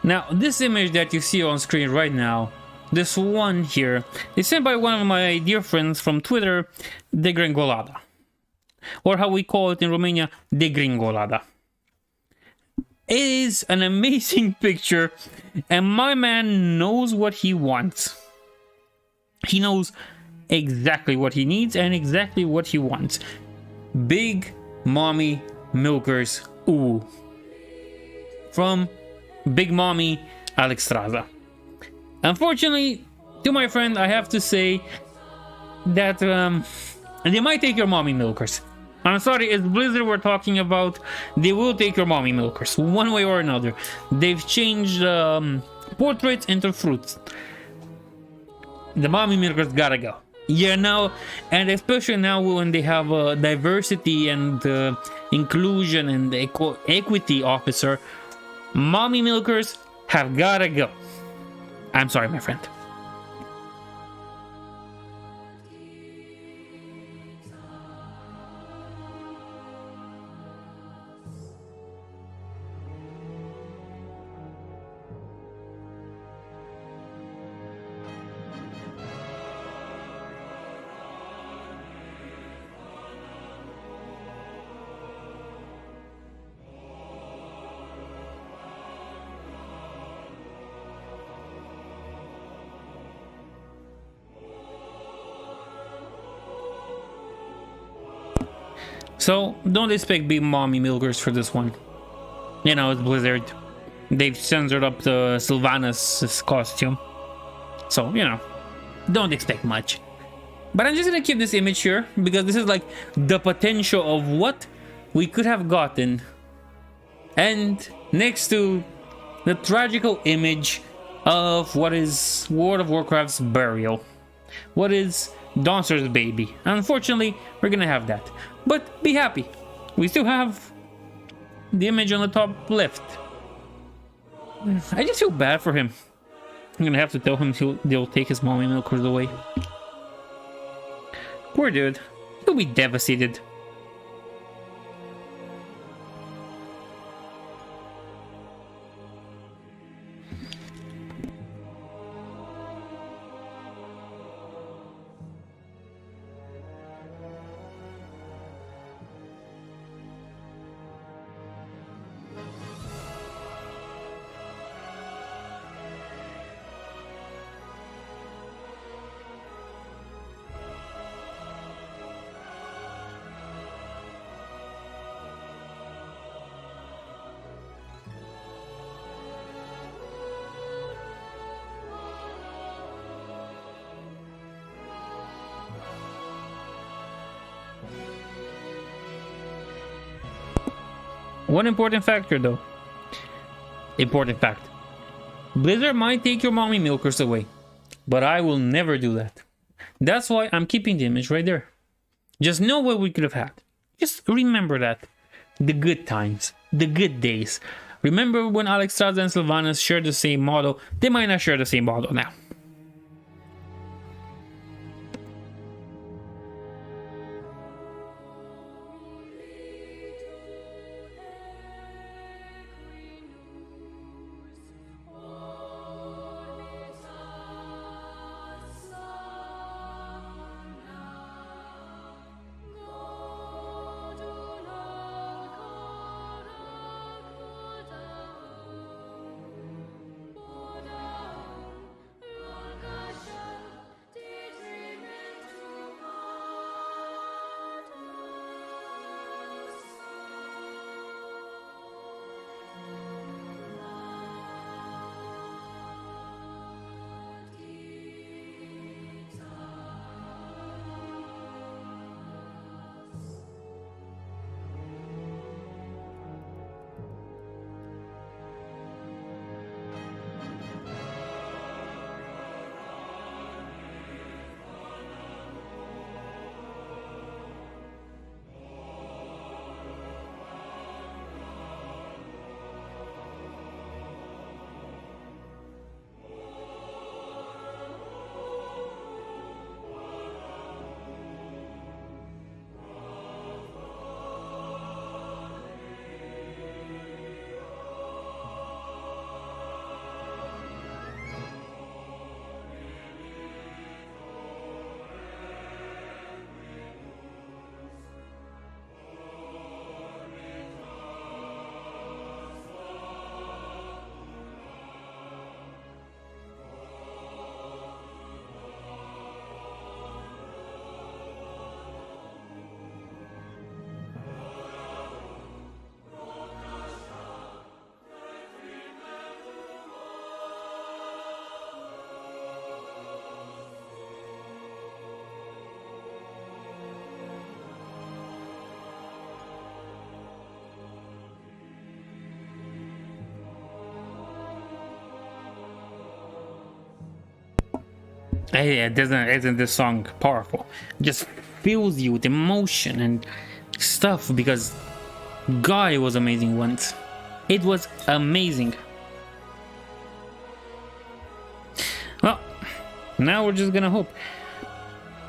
Now, this image that you see on screen right now, this one here, is sent by one of my dear friends from Twitter, Degringolada. Or how we call it in Romania, Degringolada. It is an amazing picture, and my man knows what he wants. He knows exactly what he needs and exactly what he wants. Big Mommy Milkers, ooh. From Big Mommy Alexstrasza. Unfortunately, to my friend, I have to say that they might take your Mommy Milkers. I'm sorry, it's Blizzard we're talking about. They will take your Mommy Milkers, one way or another. They've changed portraits into fruits. The Mommy Milkers gotta go. Yeah, now, and especially now when they have a diversity and inclusion and equity officer, Mommy Milkers have gotta go. I'm sorry, my friend. So, don't expect big Mommy Milkers for this one. You know, it's Blizzard. They've censored up the Sylvanas' costume. So, you know, don't expect much. But I'm just gonna keep this image here, because this is like the potential of what we could have gotten. And next to the tragical image of what is World of Warcraft's burial. What is Dawnsor's baby. Unfortunately, we're gonna have that. But be happy. We still have the image on the top left. I just feel bad for him. I'm gonna have to tell him they'll take his Mommy Milkers away. Poor dude. He'll be devastated. One important factor though. Important fact. Blizzard might take your Mommy Milkers away, but I will never do that. That's why I'm keeping the image right there. Just know what we could have had. Just remember that. The good times. The good days. Remember when Alexstrasza and Sylvanas shared the same model? They might not share the same model now. Isn't this song powerful? It just fills you with emotion and stuff because God, it was amazing once. It was amazing. Well, now we're just gonna hope.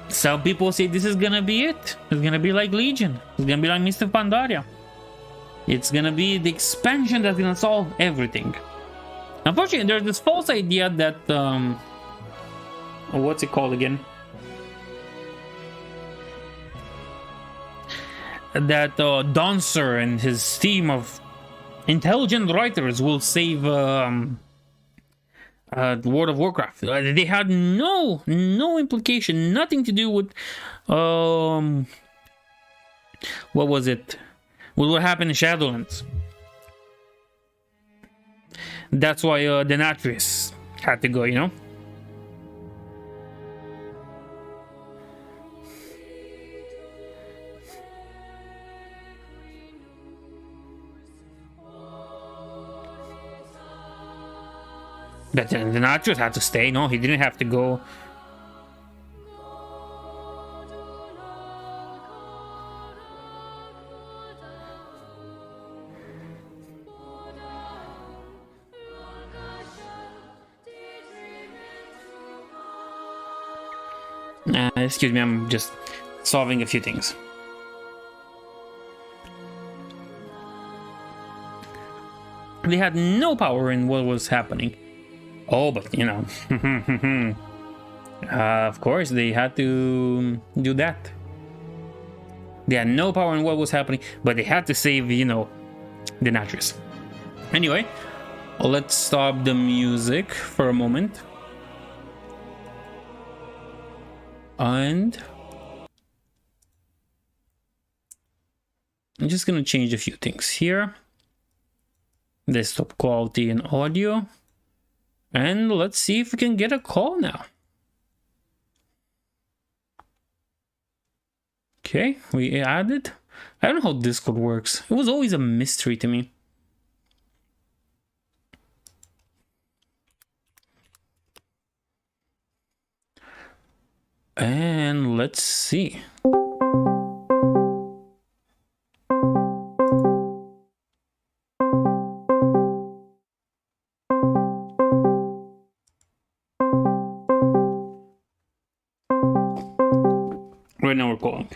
Some people say this is gonna be it. It's gonna be like Legion. It's gonna be like Mist of Pandaria. It's gonna be the expansion that's gonna solve everything. Unfortunately, there's this false idea that what's it called again? That Dancer and his team of intelligent writers will save World of Warcraft. They had no implication, nothing to do with what was it? What happened in Shadowlands? That's why Denatrius had to go, you know. But then Denatrius had to stay. No, he didn't have to go. Excuse me, I'm just solving a few things. They had no power in what was happening. Oh, but you know, of course they had to do that. They had no power in what was happening, but they had to save, you know, Denatrius. Anyway, let's stop the music for a moment. And I'm just gonna change a few things here. Desktop quality and audio. And let's see if we can get a call now. Okay, we added. I don't know how Discord works. It was always a mystery to me. And let's see. Right now we're calling.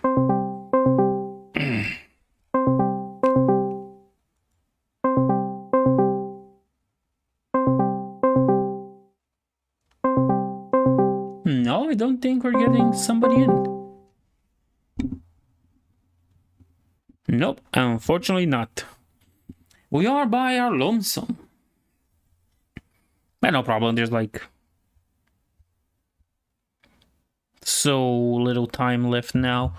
No, I don't think we're getting somebody in. Nope, unfortunately not. We are by our lonesome. But no problem, there's like so little time left now.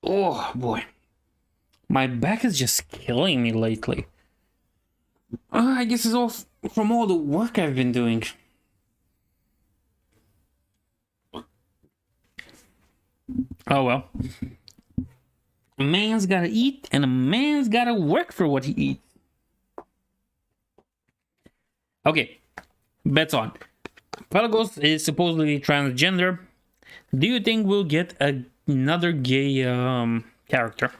Oh boy, my back is just killing me lately. I guess it's all from all the work I've been doing. Oh well. A man's gotta eat and a man's gotta work for what he eats. Okay, bets on. Pelagos is supposedly transgender. Do you think we'll get another gay character?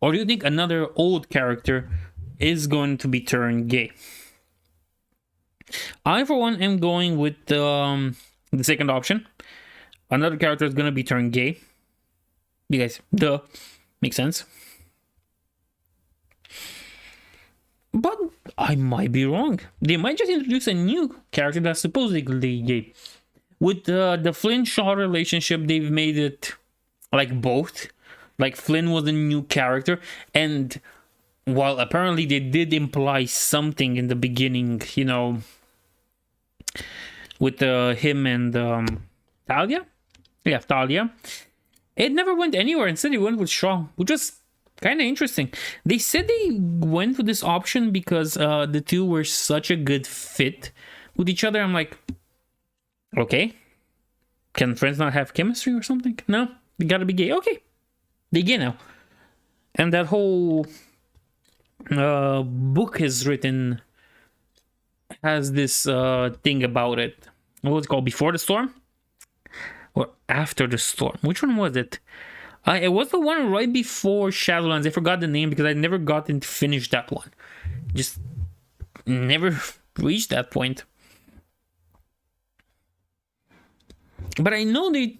Or do you think another old character is going to be turned gay? I, for one, am going with the second option. Another character is going to be turned gay. Because, duh, makes sense. But I might be wrong. They might just introduce a new character that's supposedly gay. With the Flynn-Shaw relationship, they've made it like both. Like Flynn was a new character, and while apparently they did imply something in the beginning, you know, with him and Talia? Yeah, Talia. It never went anywhere. Instead, it went with Shaw, which was kind of interesting. They said they went with this option because the two were such a good fit with each other. I'm like, okay. Can friends not have chemistry or something? No, they gotta be gay. Okay. They gay now. And that whole book is written has this thing about it. What was it called? Before the Storm or After the Storm? Which one was it? It was the one right before Shadowlands. I forgot the name because I never got to finish that one. Just never reached that point. But I know they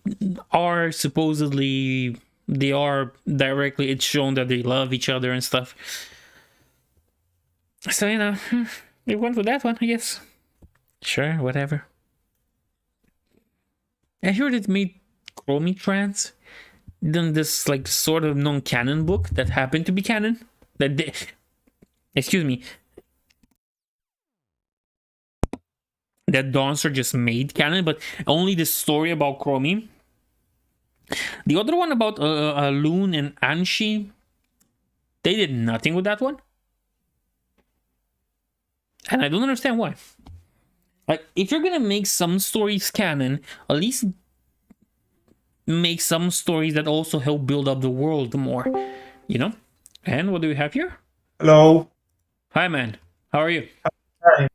are supposedly, they are directly, it's shown that they love each other and stuff. So, you know, they went with that one, I guess. Sure, whatever. I heard it made Chromie trans. Then this, like, sort of non-canon book that happened to be canon. That they, excuse me. That Dawnster just made canon, but only the story about Chromie. The other one about Loon and Anshi, they did nothing with that one. And I don't understand why. Like, if you're gonna make some stories canon, at least make some stories that also help build up the world more, you know? And what do we have here? Hello. Hi, man. How are you? Hi.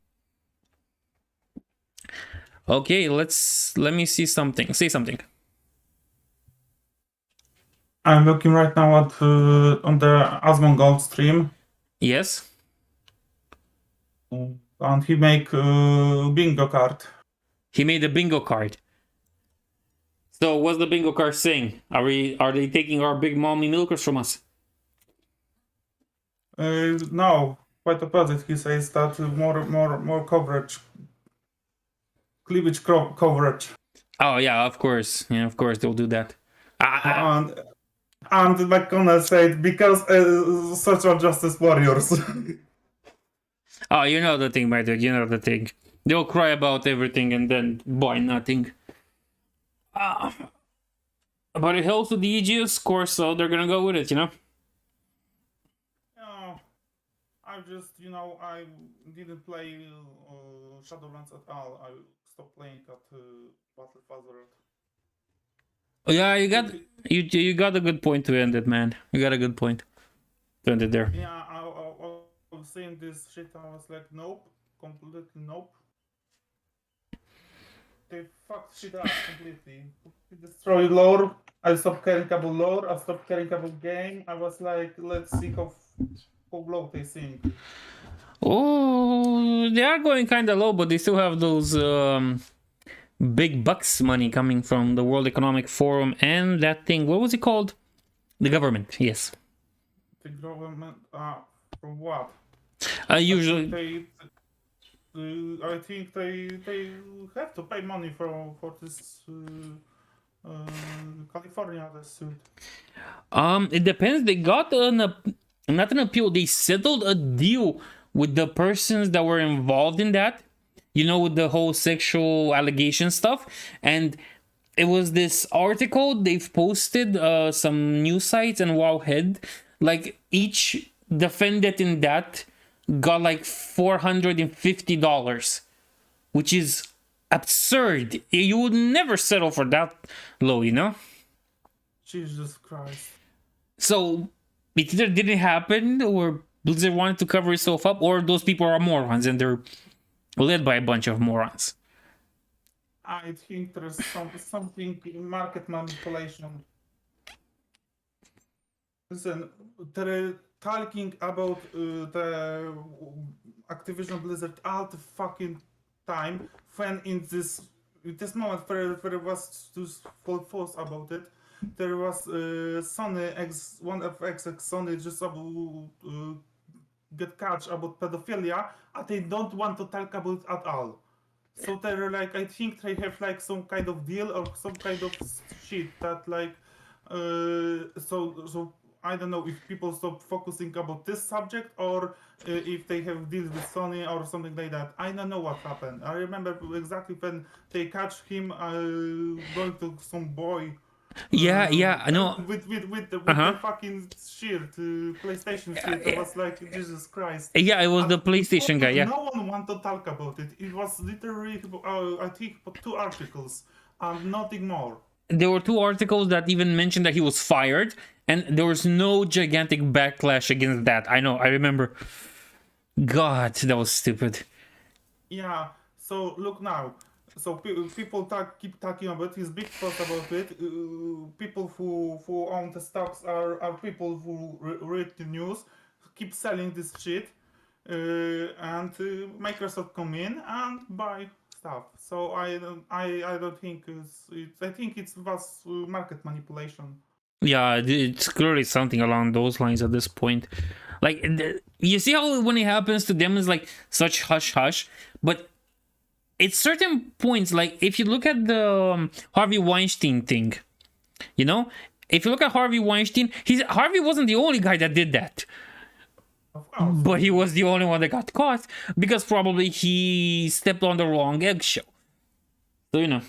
Okay, let me see something. Say something. I'm looking right now at on the Asmongold stream, Yes? and he make bingo card. He made a bingo card. So what's the bingo card saying? Are they taking our big mommy milkers from us? No, quite opposite. He says that more coverage, cleavage coverage, Oh yeah, of course. Yeah, of course they'll do that. and McConnell said because social justice warriors. Oh, you know the thing, my dude. You know the thing. They'll cry about everything and then buy nothing. But it helps with the Aegis course, so they're gonna go with it, you know? No, I just I didn't play Shadowlands at all. I stopped playing at Battle World. Oh, yeah, you got a good point to end it, man. You got a good point to end it there. Yeah, I was seeing this shit. I was like, nope, completely nope. They fucked shit up completely. Destroyed lore. I stopped caring about lore. I stopped caring about game. I was like, let's see how low they sink. Oh, they are going kind of low, but they still have those big bucks money coming from the World Economic Forum and that thing. What was it called? The government. Yes. The government. From what? Usually. I think they have to pay money for this California suit. It depends. They got not an appeal. They settled a deal with the persons that were involved in that. You know, with the whole sexual allegation stuff. And it was this article they've posted some news sites and Wowhead. Like each defendant in that got like $450, which is absurd. You would never settle for that low, you know? Jesus Christ. So it either didn't happen, or Blizzard wanted to cover itself up, or those people are morons and they're led by a bunch of morons. I think there's something in market manipulation. Listen, they're talking about the Activision Blizzard all the fucking time. When in this moment where was this full force about it, there was Sony one of Sony just about get catch about pedophilia, and they don't want to talk about it at all. So they're like, I think they have like some kind of deal or some kind of shit that like, so I don't know if people stop focusing about this subject or if they have deals with Sony or something like that. I don't know what happened. I remember exactly when they catch him going to some boy. Yeah, I know. With the fucking shield, PlayStation shield. It was like, Jesus Christ. Yeah, it was the PlayStation guy, yeah. No one wanted to talk about it. It was literally, I think, 2 articles and nothing more. there were 2 articles that even mentioned that he was fired, and there was no gigantic backlash against that. I know, I remember. God, that was stupid. Yeah. So look now. So people keep talking about his big fuss about it. People who own the stocks are people who read the news, keep selling this shit, and Microsoft come in and buy stuff. So I don't think I think it was market manipulation. Yeah, it's clearly something along those lines at this point. Like, you see how when it happens to them is like such hush hush, but it's certain points. Like, if you look at the Harvey Weinstein thing, you know, if you look at Harvey Weinstein, Harvey wasn't the only guy that did that, Of course. but he was the only one that got caught because probably he stepped on the wrong eggshell. So, you know,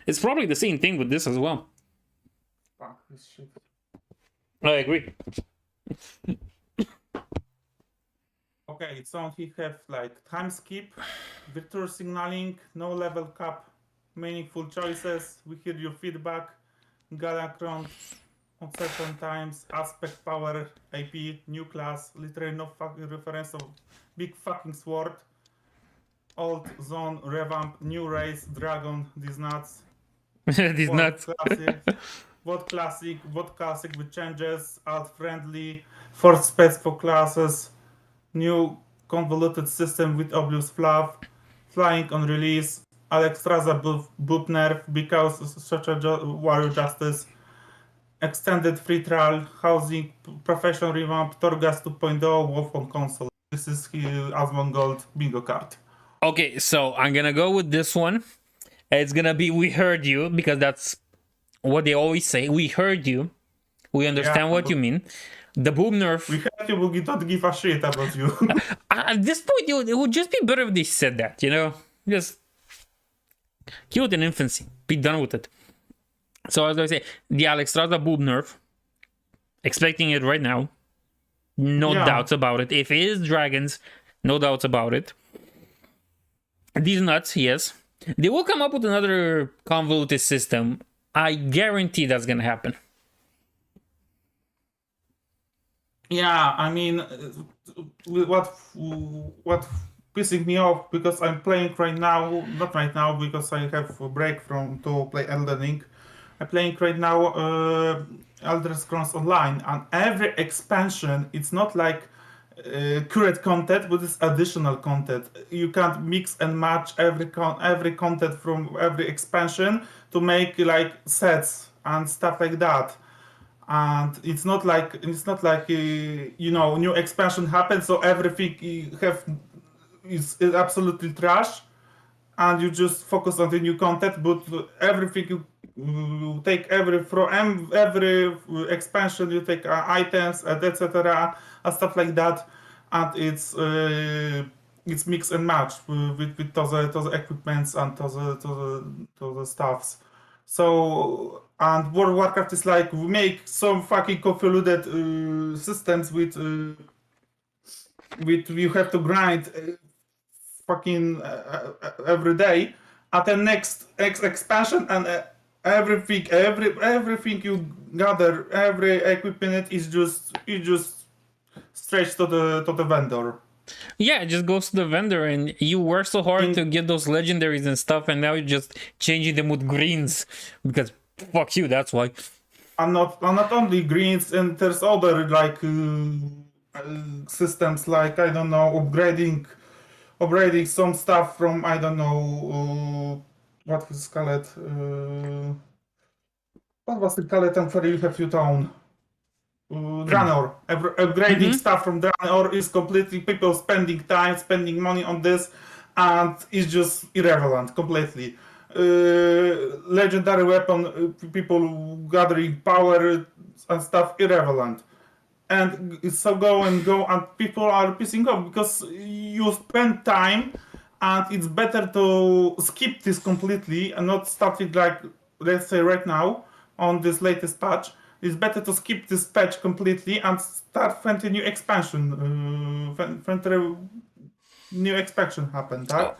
it's probably the same thing with this as well. Fuck this shit. I agree. Okay, so he have like time skip, virtual signaling, no level cap, meaningful choices. We hear your feedback, Galacron on certain times, aspect power, AP, new class, literally no fucking reference of big fucking sword, old zone, revamp, new race, dragon, these nuts. These What nuts. classic, what classic with changes, alt friendly, force specs for classes, new convoluted system with obvious fluff, flying on release, Alexstrasza boop nerf because such a warrior justice, extended free trial, housing, professional revamp, Torgas 2.0, Wolf on console. This is Asmongold bingo card. Okay, so I'm gonna go with this one. It's gonna be "We heard you" because that's what they always say. We heard you. We understand what you mean. The boom nerf. We heard you, but we don't give a shit about you. At this point, it would just be better if they said that, you know? Just kill it in infancy. Be done with it. So, as I say, the Alexstrasza boob nerf. Expecting it right now. No doubts about it. If it is dragons, no doubts about it. These nuts, yes. They will come up with another convoluted system. I guarantee that's gonna happen. Yeah, I mean, what pissing me off because I'm playing right now, not right now because I have a break from to play Elden Ring. I'm playing right now Elder Scrolls Online, and every expansion, it's not like current content, but it's additional content. You can't mix and match every content from every expansion to make like sets and stuff like that. And it's not like you know, new expansion happens, so everything is absolutely trash, and you just focus on the new content. But everything you take from every expansion, you take items and etc. and stuff like that, and it's mix and match with those equipments and those stuffs. So, and World of Warcraft is like, we make some fucking convoluted systems with you have to grind fucking every day. At the next expansion, and everything you gather, every equipment is just straight to the vendor. Yeah, it just goes to the vendor, and you work so hard to get those legendaries and stuff, and now you're just changing them with greens because fuck you. That's why. And not only greens, and there's other like systems, like I don't know, upgrading some stuff from I don't know what was called. What was the skeleton for you have your town? Draenor. Upgrading stuff from Draenor is completely people spending time, spending money on this, and it's just irrelevant completely. Legendary weapon, people gathering power and stuff, irrelevant. And so go, and people are pissing off because you spend time, and it's better to skip this completely and not start it like, let's say right now on this latest patch. It's better to skip this patch completely and start when the new expansion, when the new expansion happened, right?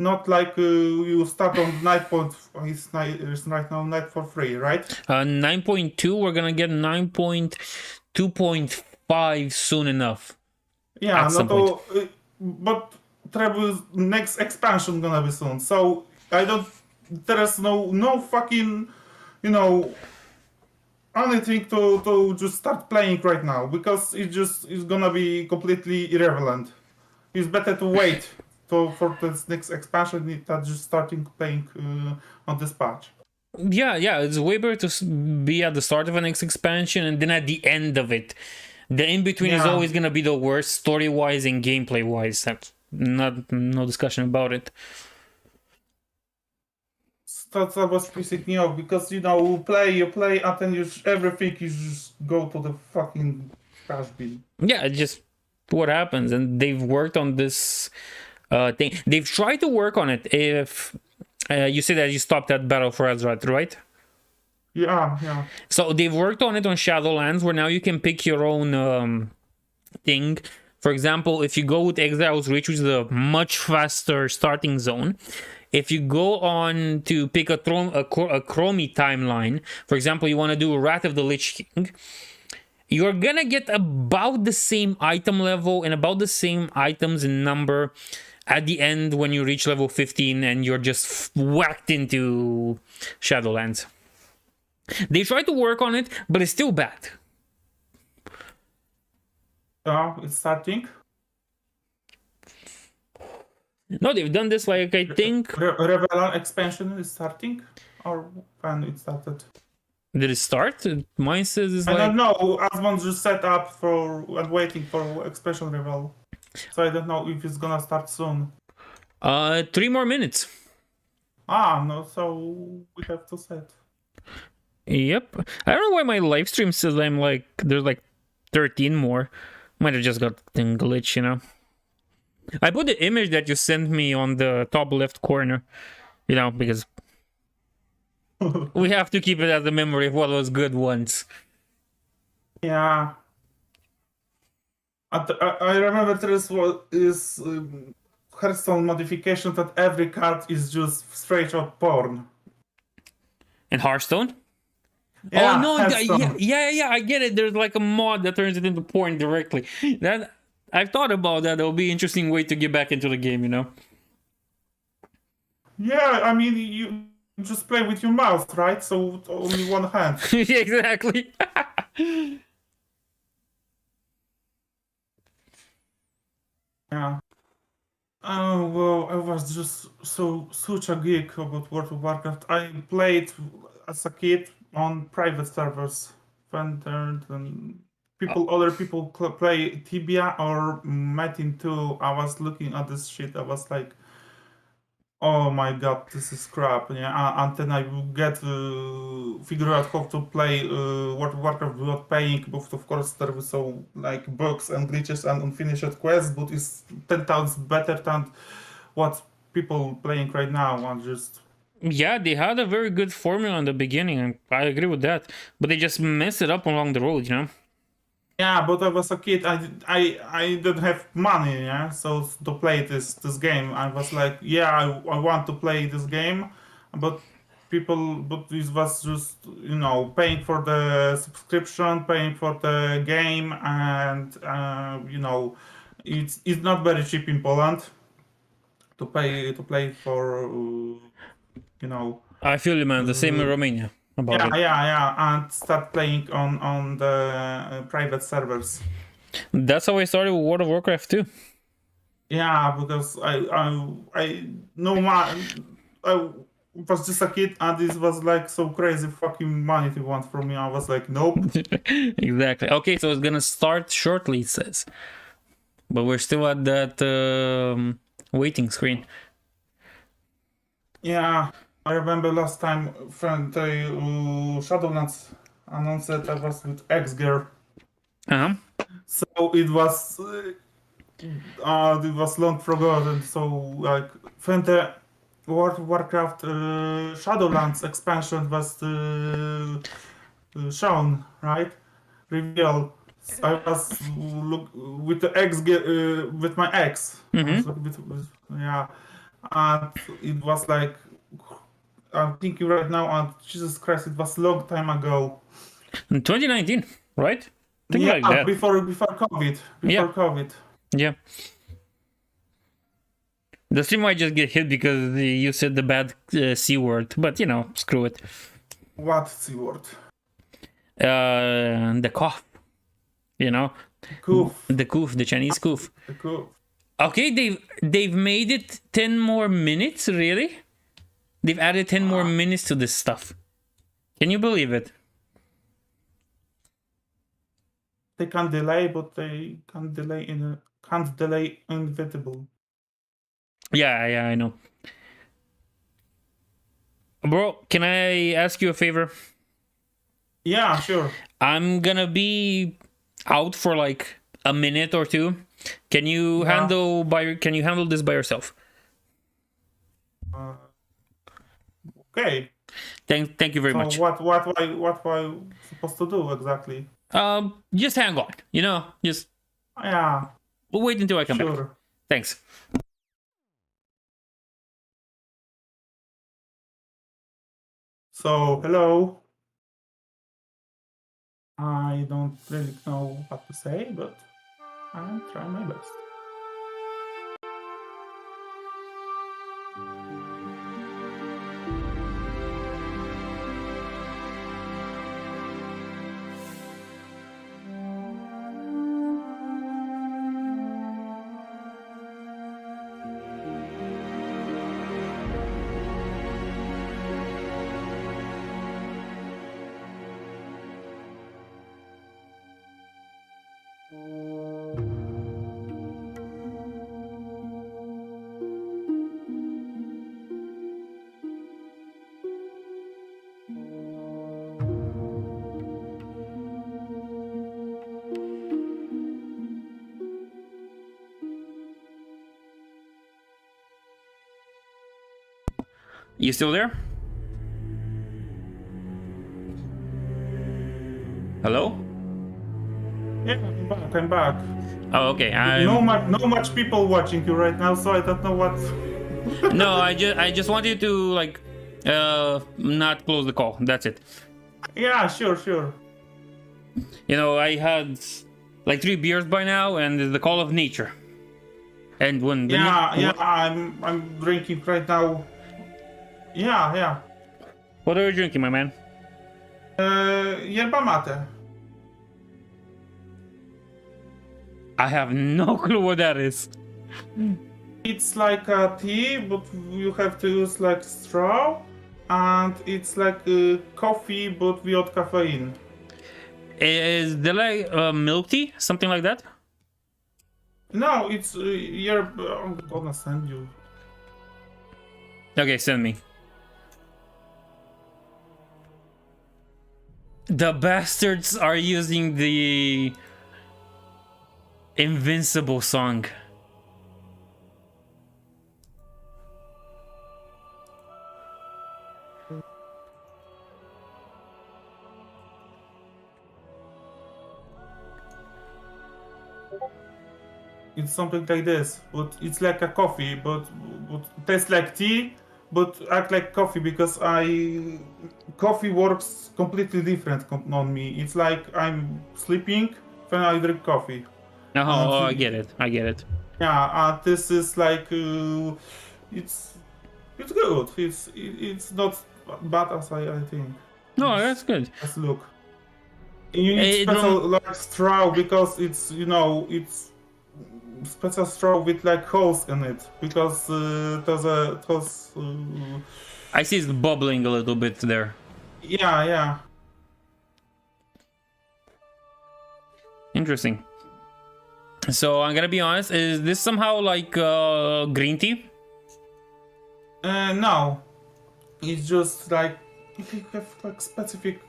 Not like you start on night point. It's right now night for free, right? 9.2, we're gonna get 9.2.5 soon enough. Yeah, At no some point. but Trevor's next expansion gonna be soon. So I don't. There is no fucking, you know, anything to just start playing right now because it just is gonna be completely irrelevant. It's better to wait for this next expansion than just starting playing on this patch. Yeah, it's way better to be at the start of a next expansion and then at the end of it. The in between is Yeah. always gonna be the worst, story wise and gameplay wise. That's no discussion about it. That was pissing me off because you play and then everything you just go to the fucking trash bin. Yeah, it's just what happens, and they've worked on this thing. They've tried to work on it. If you say that you stopped at Battle for Azeroth, right? Yeah. So they've worked on it on Shadowlands, where now you can pick your own thing. For example, if you go with Exile's Reach, which is a much faster starting zone, if you go on to pick a Chromie timeline, for example, you want to do Wrath of the Lich King, you're gonna get about the same item level and about the same items in number at the end when you reach level 15 and you're just whacked into Shadowlands. They tried to work on it, but it's still bad. It's starting. No, they've done this like I think. Revelan expansion is starting, or when it started? Did it start? Mine says it's I like. don't know. Asmon's just set up for and waiting for expansion reveal, so I don't know if it's gonna start soon. 3 more minutes. No, so we have to set. Yep. I don't know why my live stream says I'm like there's like 13 more. Might have just got a glitch, you know. I put the image that you sent me on the top left corner, you know, because we have to keep it as a memory of what was good once. Yeah. I remember there is Hearthstone modification that every card is just straight up porn. And Hearthstone? Yeah, oh no, Hearthstone. yeah, I get it. There's like a mod that turns it into porn directly. That I've thought about that. It'll be an interesting way to get back into the game, you know. Yeah, I mean you just play with your mouth, right? So only one hand. Yeah, exactly. Yeah. Oh well, I was just such a geek about World of Warcraft. I played as a kid on private servers when other people play Tibia or Metin 2. I was looking at this shit. I was like, oh my god, this is crap. Yeah, and then I will figure out how to play World of Warcraft without paying. But of course, there was so like bugs and glitches and unfinished quests, but it's 10 times better than what people playing right now. And just Yeah, they had a very good formula in the beginning, and I agree with that. But they just messed it up along the road, you know. yeah, but I was a kid. I didn't have money, yeah. So to play this game, I was like, yeah, I want to play this game, but it was just paying for the subscription, paying for the game, and it's not very cheap in Poland to play for I feel you, man. The same in Romania about it. yeah, and start playing on the private servers. That's how I started with World of Warcraft too. Yeah, because I know I was just a kid and this was like so crazy fucking money they want from me. I was like, nope. Exactly. Okay, so it's gonna start shortly, it says, but we're still at that waiting screen. Yeah, I remember last time friend Shadowlands announced that I was with X Gear, Uh-huh. so it was long forgotten. So like when the World of Warcraft Shadowlands expansion was shown, right? Revealed. I was with the with my ex. I was Mm-hmm. yeah, and it was like, I'm thinking right now, and Jesus Christ, it was long time ago. In 2019, right? Think Yeah, like that. before COVID. Yeah. COVID. Yeah. The stream might just get hit because you said the bad C word, but you know, screw it. What C word? The cough. You know, Coof. the coof, the Chinese coof. The coof. Okay, they've made it 10 more minutes, really? They've added 10 more minutes to this stuff. Can you believe it? They can delay, but they can't delay inevitable. Yeah, I know. Bro, can I ask you a favor? Yeah, sure. I'm gonna be out for like a minute or two. Can you handle this by yourself? Okay. Thank you very much. What I supposed to do exactly? Just hang on. You know, just Yeah. we'll wait until I come back. Sure. Thanks. So hello. I don't really know what to say, but I'm trying my best. You still there? Hello? Yeah, I'm back. Oh, okay. No much people watching you right now, so I don't know what. No, I just want you to like not close the call. That's it. Yeah, sure. You know, I had like 3 beers by now, and it's the call of nature. And when the I'm drinking right now. Yeah. What are you drinking, my man? Yerba mate. I have no clue what that is. It's like a tea, but you have to use like straw, and it's like coffee, but without caffeine. Is there like milk tea, something like that? No, it's yerba. I'm gonna send you. Okay, send me. The bastards are using the Invincible song. It's something like this, but it's like a coffee, but it tastes like tea, but act like coffee because coffee works completely different on me. It's like I'm sleeping when I drink coffee. Oh, I get it. Yeah, this is like it's good. It's not bad as I think. No, that's good. Let's look. You need special like straw because it's it's special straw with like holes in it because I see it's bubbling a little bit there. Yeah. Interesting. So I'm gonna be honest, is this somehow like green tea? No, it's just like if you have like specific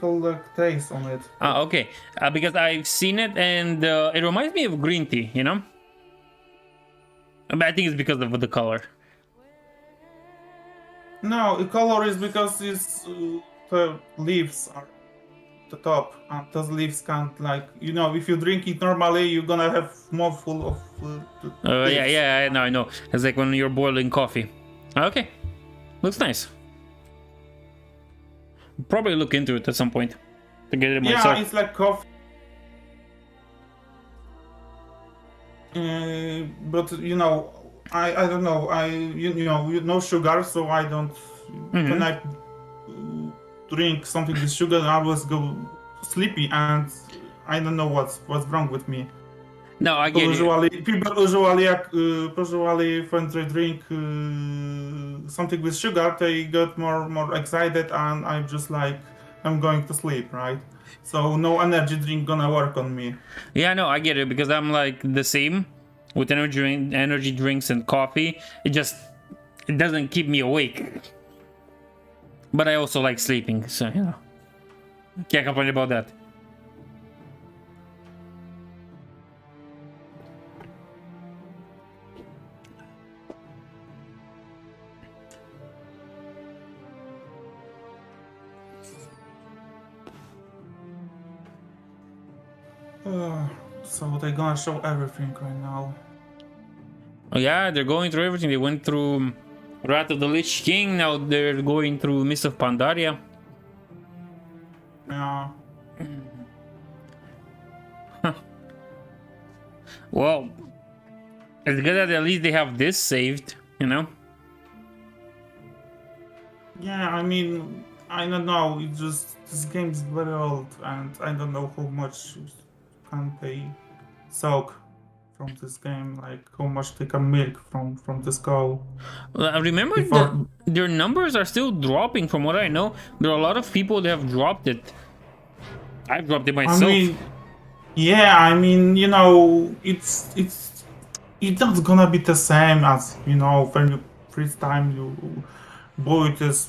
like taste on it. Okay, because I've seen it and it reminds me of green tea, you know? But I think it's because of the color. No, the color is because it's the leaves are the top, and those leaves can't, like, you know, if you drink it normally, you're gonna have more full of leaves. Yeah, I know. It's like when you're boiling coffee. Okay, looks nice. Probably look into it at some point to get it myself. Yeah, it's like coffee. But you know, I don't know. You know, no sugar, so I don't. When I drink something with sugar, I always go sleepy, and I don't know what's wrong with me. No, I get it. People usually when they drink something with sugar, they get more excited, and I'm going to sleep, right? So no energy drink gonna work on me. Yeah, no, I get it, because I'm like the same with energy drinks and coffee. It doesn't keep me awake. But I also like sleeping, so you know, can't complain about that. So they're gonna show everything right now. Oh yeah, they're going through everything. They went through Wrath of the Lich King, now they're going through Mist of Pandaria. Yeah. Well, it's good that at least they have this saved, you know? Yeah, I mean, I don't know, this game is very old, and I don't know how much can they soak from this game, like how much they can milk from this goal. Well, I remember that their numbers are still dropping from what I know. There are a lot of people that have dropped it. I've dropped it myself. I mean, yeah, I mean, you know, it's not gonna be the same as, you know, when you first time you boot this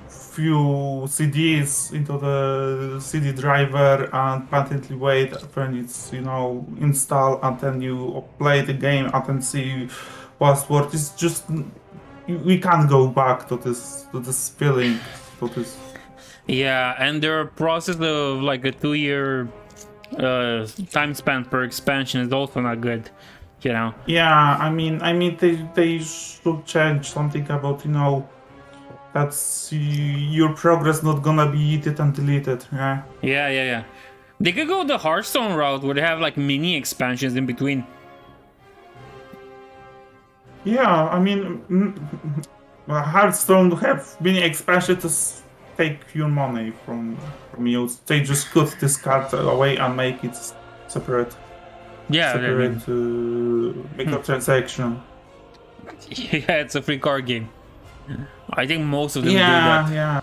few CDs into the CD driver and patiently wait when it's, you know, installed, and then you play the game and then see password. It's just, we can't go back to this feeling, to this. Yeah, and their process of like a 2-year time span per expansion is also not good, you know. Yeah, I mean they should change something about, you know, that's your progress not gonna be eaten and deleted. Yeah. They could go the Hearthstone route where they have like mini expansions in between. Yeah, I mean, Hearthstone have mini expansions to take your money from you. They just put this card away and make it separate. Yeah, separate microtransaction. Yeah, it's a free card game. I think most of them do that. Yeah.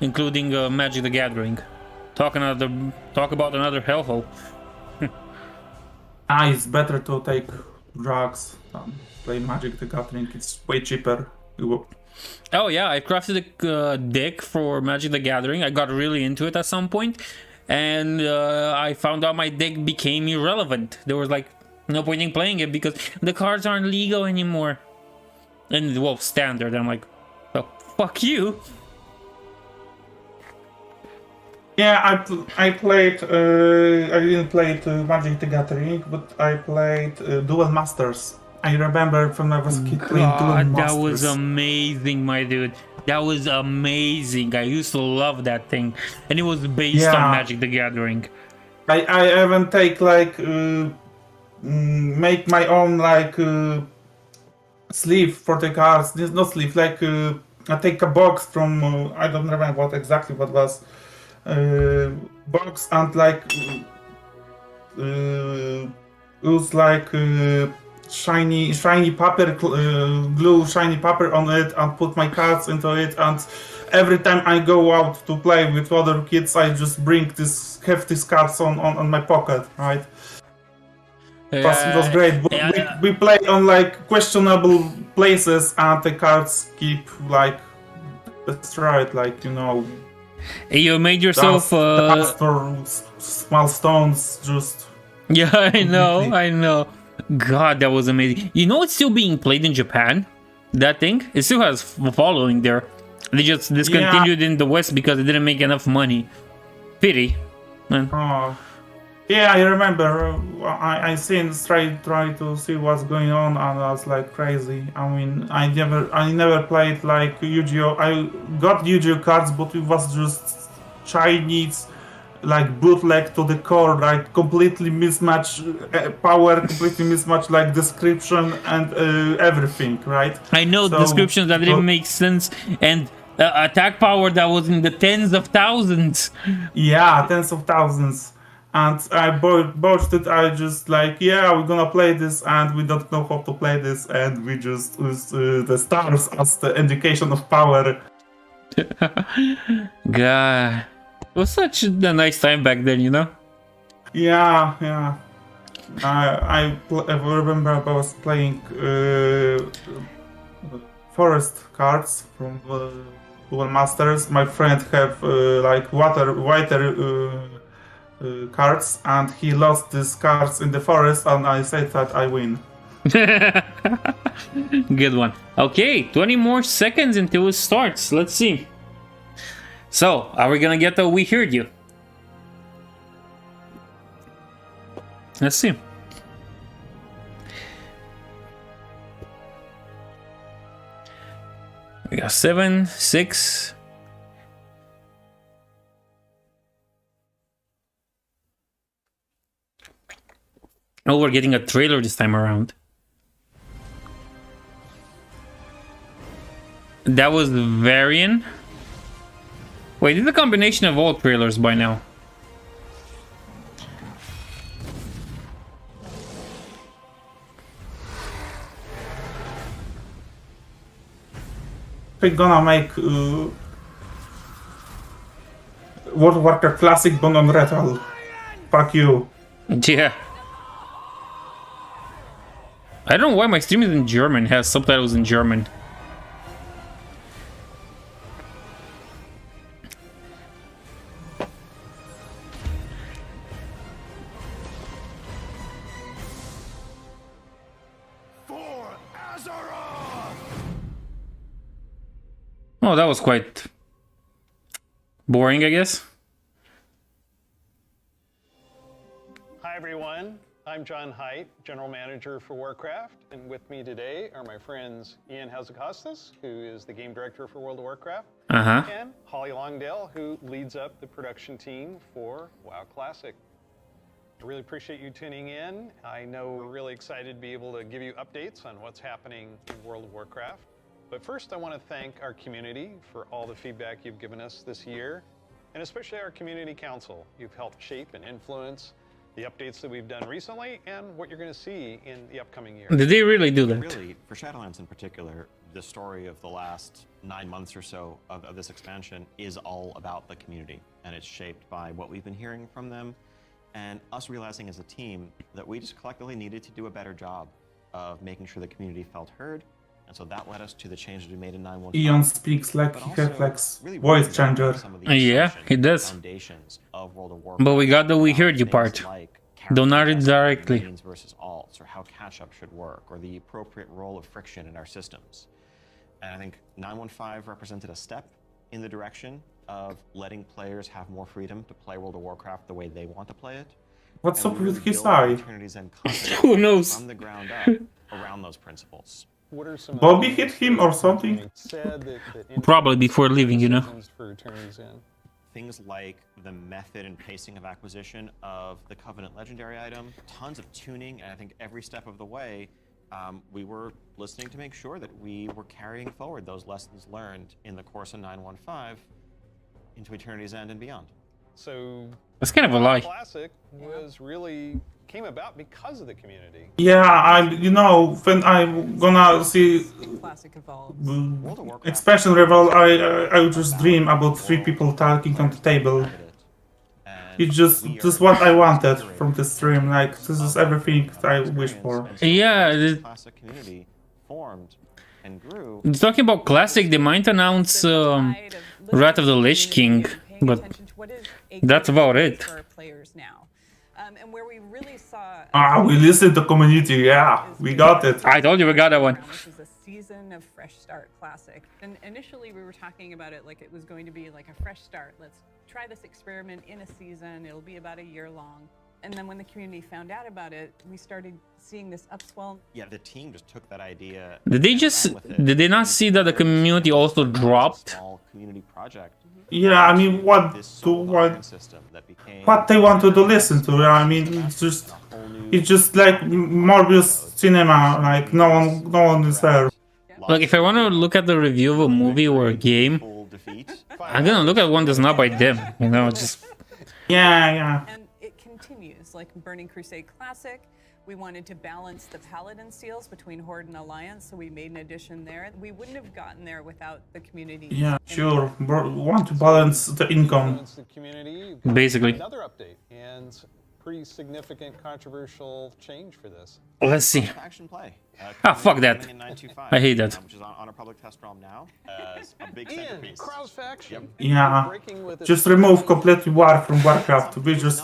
Including Magic the Gathering. Talk about another hellhole. It's better to take drugs than play Magic the Gathering. It's way cheaper. Oh yeah, I crafted a deck for Magic the Gathering. I got really into it at some point, and I found out my deck became irrelevant. There was like no point in playing it because the cards aren't legal anymore. And well, standard. I'm like, oh, fuck you. Yeah, I played. I didn't play Magic the Gathering, but I played Duel Masters. I remember when I was a kid playing Duel Masters. That was amazing, my dude. That was amazing. I used to love that thing, and it was based on Magic the Gathering. I even take like make my own like sleeve for the cards. This not sleeve, like I take a box from I don't remember what exactly what was box, and like use like shiny paper, glue shiny paper on it and put my cards into it, and every time I go out to play with other kids I just bring this hefty cards on my pocket, right? It was great. We play on like questionable places and the cards keep like destroyed, like, you know. You made yourself dust or small stones, just. Yeah, I know. God, that was amazing. You know, it's still being played in Japan. That thing, it still has a following there. They just discontinued in the West because it didn't make enough money. Pity. Oh, yeah, I remember. I seen straight try to see what's going on, and I was like crazy. I mean, I never played like Yu-Gi-Oh. I got Yu-Gi-Oh cards, but it was just Chinese, like bootleg to the core, like completely mismatched power, completely mismatched like description and everything, right? I know So, descriptions that didn't but- make sense, and attack power that was in the tens of thousands. Yeah, tens of thousands. And I botched it. I just like, yeah, we're gonna play this, and we don't know how to play this, and we just use the stars as the indication of power. God, it was such a nice time back then, you know. Yeah, yeah. I remember I was playing forest cards from Duel Masters. My friend have like water cards, and he lost these cards in the forest, and I said that I win. Good one. Okay, 20 more seconds until it starts. Let's see. So, are we gonna get the "We Heard You"? Let's see. We got 7, 6. Oh, we're getting a trailer this time around. That was Varian. Wait, this is a combination of all trailers by now. We're gonna make World of Warcraft Classic Bone on Metal. Fuck you. Yeah. I don't know why my stream is in German, has subtitles in German. Oh, that was quite boring, I guess. Hi, everyone. I'm John Haidt, General Manager for Warcraft, and with me today are my friends Ian Hazacostas, who is the Game Director for World of Warcraft, and Holly Longdale, who leads up the production team for WoW Classic. I really appreciate you tuning in. I know we're really excited to be able to give you updates on what's happening in World of Warcraft. But first, I want to thank our community for all the feedback you've given us this year, and especially our community council. You've helped shape and influence the updates that we've done recently and what you're going to see in the upcoming year. Did they really do that? Really, for Shadowlands in particular, the story of the last 9 months or so of this expansion is all about the community, and it's shaped by what we've been hearing from them, and us realizing as a team that we just collectively needed to do a better job of making sure the community felt heard. And so that led us to the changes we made in 9.1.5. Ian speaks like he has like really voice changer. Yeah, he does. Foundations of World of Warcraft. But we got the "We Heard You" part. Like Don't not it directly. Minions versus alts, or how catch-up should work, or the appropriate role of friction in our systems. And I think 9.1.5 represented a step in the direction of letting players have more freedom to play World of Warcraft the way they want to play it. What's And up we with really his built eye? Eternity's End content Who knows? from the ground up around those principles. What are some Bobby of the hit him or something? said that Probably before leaving, you know. decisions for Eternity's End? Things like the method and pacing of acquisition of the Covenant Legendary item, tons of tuning, and I think every step of the way, we were listening to make sure that we were carrying forward those lessons learned in the course of 9.1.5 into Eternity's End and beyond. So That's kind of a lie. Classic was really came about because of the community. Yeah, when I'm gonna see Classic evolves. World of Warcraft expansion level, I would just dream about 3 people talking on the table. And It's just we this is are what I wanted from this stream. Like this is everything I wish for. And so Yeah, this it- classic community formed and grew. Talking about Classic, they might announce Wrath of the Lich King, but that's about it. For our players now. And where we really saw We listened to community. Yeah, we got it. I told you we got that one. This is a season of fresh start classic. And initially we were talking about it like it was going to be like a fresh start. Let's try this experiment in a season. It'll be about a year long. And then when the community found out about it, we started seeing this upswell. Yeah, the team just took that idea. Did they not see that the community also dropped? Small community project. Yeah, I mean, what they wanted to listen to? I mean, it's just like Morbius cinema. Like no one is there. Like if I want to look at the review of a movie or a game, I'm gonna look at one that's not by them. You know, just yeah. And it continues like Burning Crusade Classic. We wanted to balance the Paladin seals between Horde and Alliance, so we made an addition there. We wouldn't have gotten there without the community. Yeah, sure. Want to balance the income. basically. Another update and pretty significant controversial change for this. Let's see. Action play. Ah, fuck that. I hate that. Which is on our public test realm now as a big Ian, centerpiece. Cross Faction. Yeah, just remove completely war from Warcraft. We just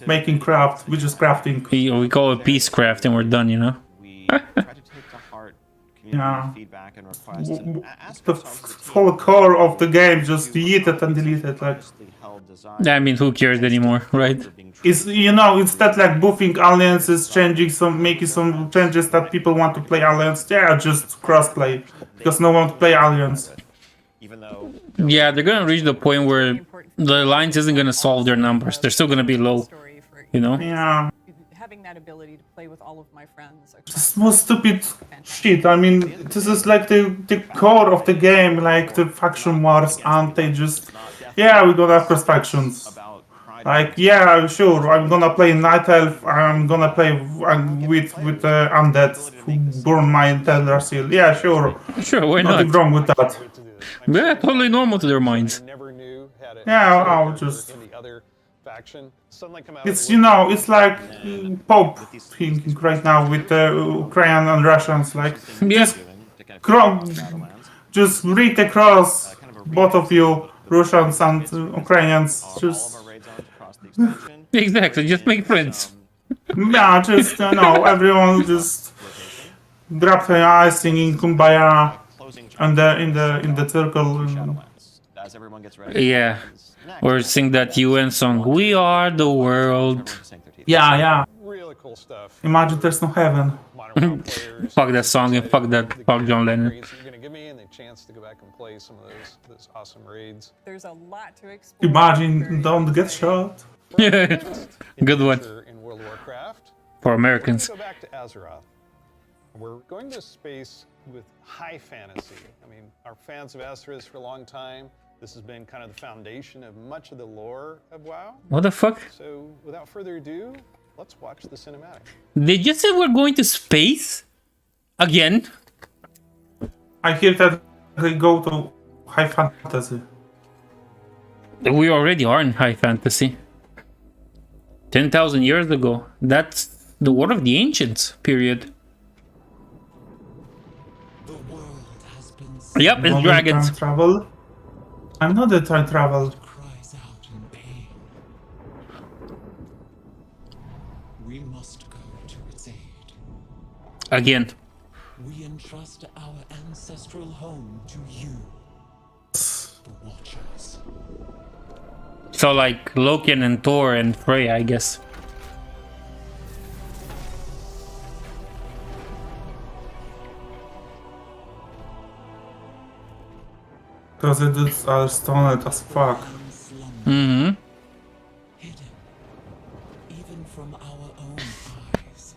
making craft. We just crafting. We call it peace craft and we're done. You know. We try to take to heart community feedback and requests and ask The ourselves whole core of the game just delete it and delete it. Like I mean, who cares anymore, right? it's instead like buffing alliances, making some changes that people want to play alliance. Yeah, just crossplay because no one to play alliance. even though Yeah, they're gonna reach the point where the alliance isn't gonna solve their numbers. They're still gonna be low. You know. Yeah. Having that ability to play with all of my friends. This most stupid shit. I mean, this is like the core of the game, like the faction wars, and they just, yeah, we're gonna have cross factions. Like, yeah, sure, I'm gonna play Night Elf, I'm gonna play with undead who burn my Tellar Seal. Yeah, sure. Sure, why not? Nothing wrong with that. Yeah, totally normal to their minds. Yeah, I'll just. Faction suddenly come out It's it's like Pope thinking right now with the Ukrainian and Russians. Like, Yes. just read across both of you, Russians and Ukrainians. Just Exactly. Just make friends. yeah, just everyone just grab their eyes singing Kumbaya, and in the circle. as everyone gets ready. Yeah. Or sing that UN song. We are the world. Yeah. really cool stuff. Imagine there's no heaven. Fuck that song and fuck John Lennon. You're gonna give me and the chance to go back and play some of those awesome raids. There's a lot to explore. Imagine don't get shot. Good one. In World of Warcraft. For Americans. We're gonna go back to Azeroth. We're going to a space with high fantasy. I mean, our fans of Azeroth for a long time. This has been kind of the foundation of much of the lore of WoW. What the fuck? So, without further ado, let's watch the cinematic. They just said we're going to space? Again? I hear that they go to high fantasy. We already are in high fantasy. 10,000 years ago. That's the War of the Ancients period. Yep, it's dragons. Time travel. I'm not a time travel. Cries out in pain. We must go to its aid. Again. We entrust our ancestral home to you, the Watchers. So like Loki and Thor and Freya, I guess. Because it is stoned as fuck. Mm-hmm. Hidden, even from our own eyes.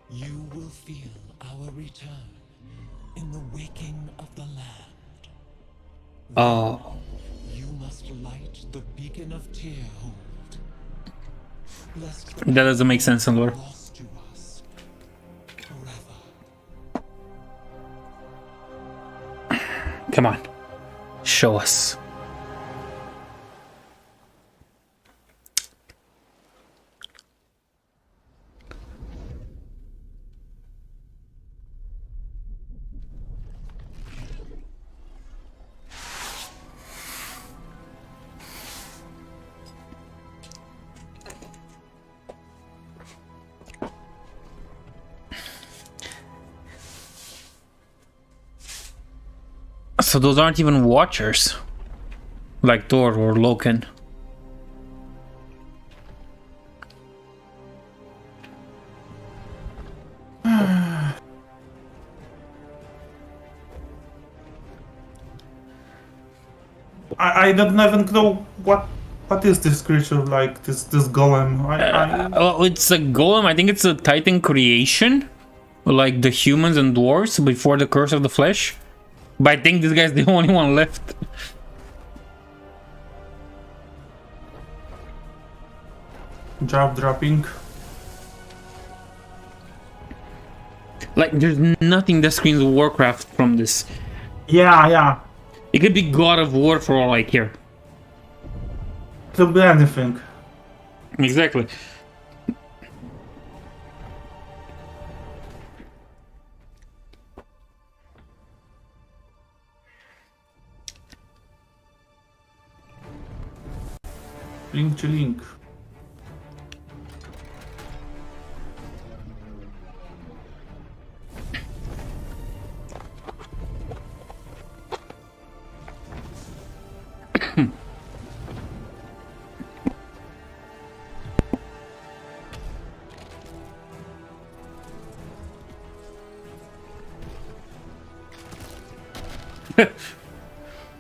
You will feel our return in the waking of the land. Oh. You must light the beacon of Tearhold. Lest That doesn't make sense in lore. lost to us forever. Come on. Show us. So those aren't even Watchers, like Thor or Loken. I don't even know what is this creature like, this golem. Oh, it's a golem. I think it's a Titan creation, like the humans and dwarves before the curse of the flesh. But I think this guy's the only one left. Job dropping. Like, there's nothing that screams Warcraft from this. Yeah. It could be God of War for all I care. Could be anything. Exactly. Link to link.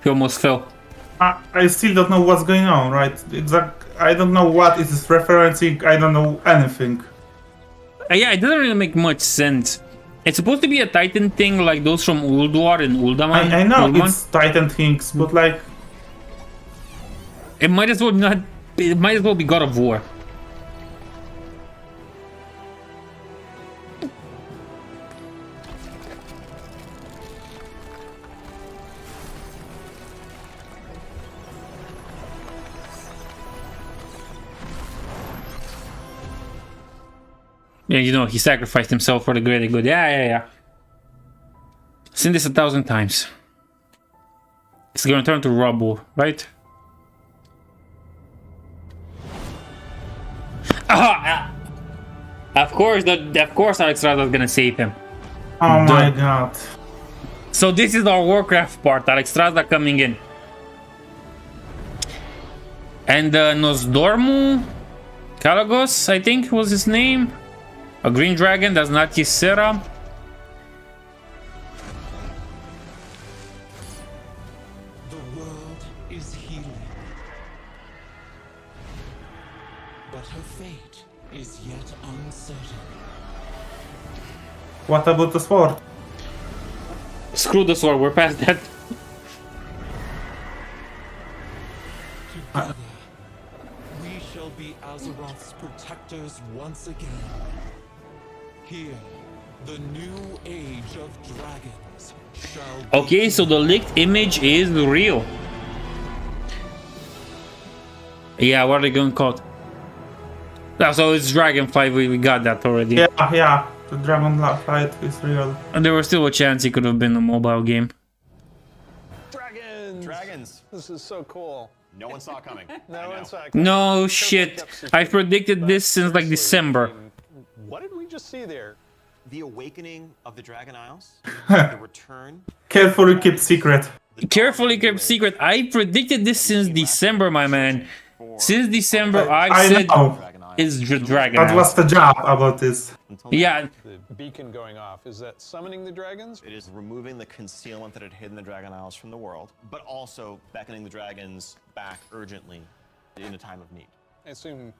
He almost fell. I still don't know what's going on, right? It's like, I don't know what it is referencing, I don't know anything. Yeah, it doesn't really make much sense. It's supposed to be a Titan thing like those from Ulduar and Uldaman. I know Uldaman. it's Titan things, but like... It might as well not. It might as well be God of War. Yeah, you know, he sacrificed himself for the greater good. Yeah. Seen this 1,000 times. It's gonna turn to rubble, right? Of course, Alexstrada's gonna save him. Oh my god. So this is our Warcraft part, Alexstrada coming in. And Nosdormu Kalagos, I think was his name. A green dragon, that's not Ysera. The world is healing, but her fate is yet uncertain. What about the sword? Screw the sword, we're past that. Together, we shall be Azeroth's protectors once again. Here, the new age of dragons shall be. Okay, so the leaked image is real. Yeah, what are they going to call it? Oh, so it's Dragonfly, we got that already. Yeah, the Dragonflight is real. And there was still a chance it could have been a mobile game. Dragons! This is so cool. No one saw it coming. No one saw it coming. No shit. I predicted this since like December. What did we just see there? The awakening of the Dragon Isles, the return. Carefully kept secret. Carefully kept secret. I predicted this since December, my man. Since December, I said know. it's Dragon. That was the job about this. Yeah. The beacon going off, is that summoning the dragons? It is removing the concealment that had hidden the Dragon Isles from the world, but also beckoning the dragons back urgently in a time of need. I assume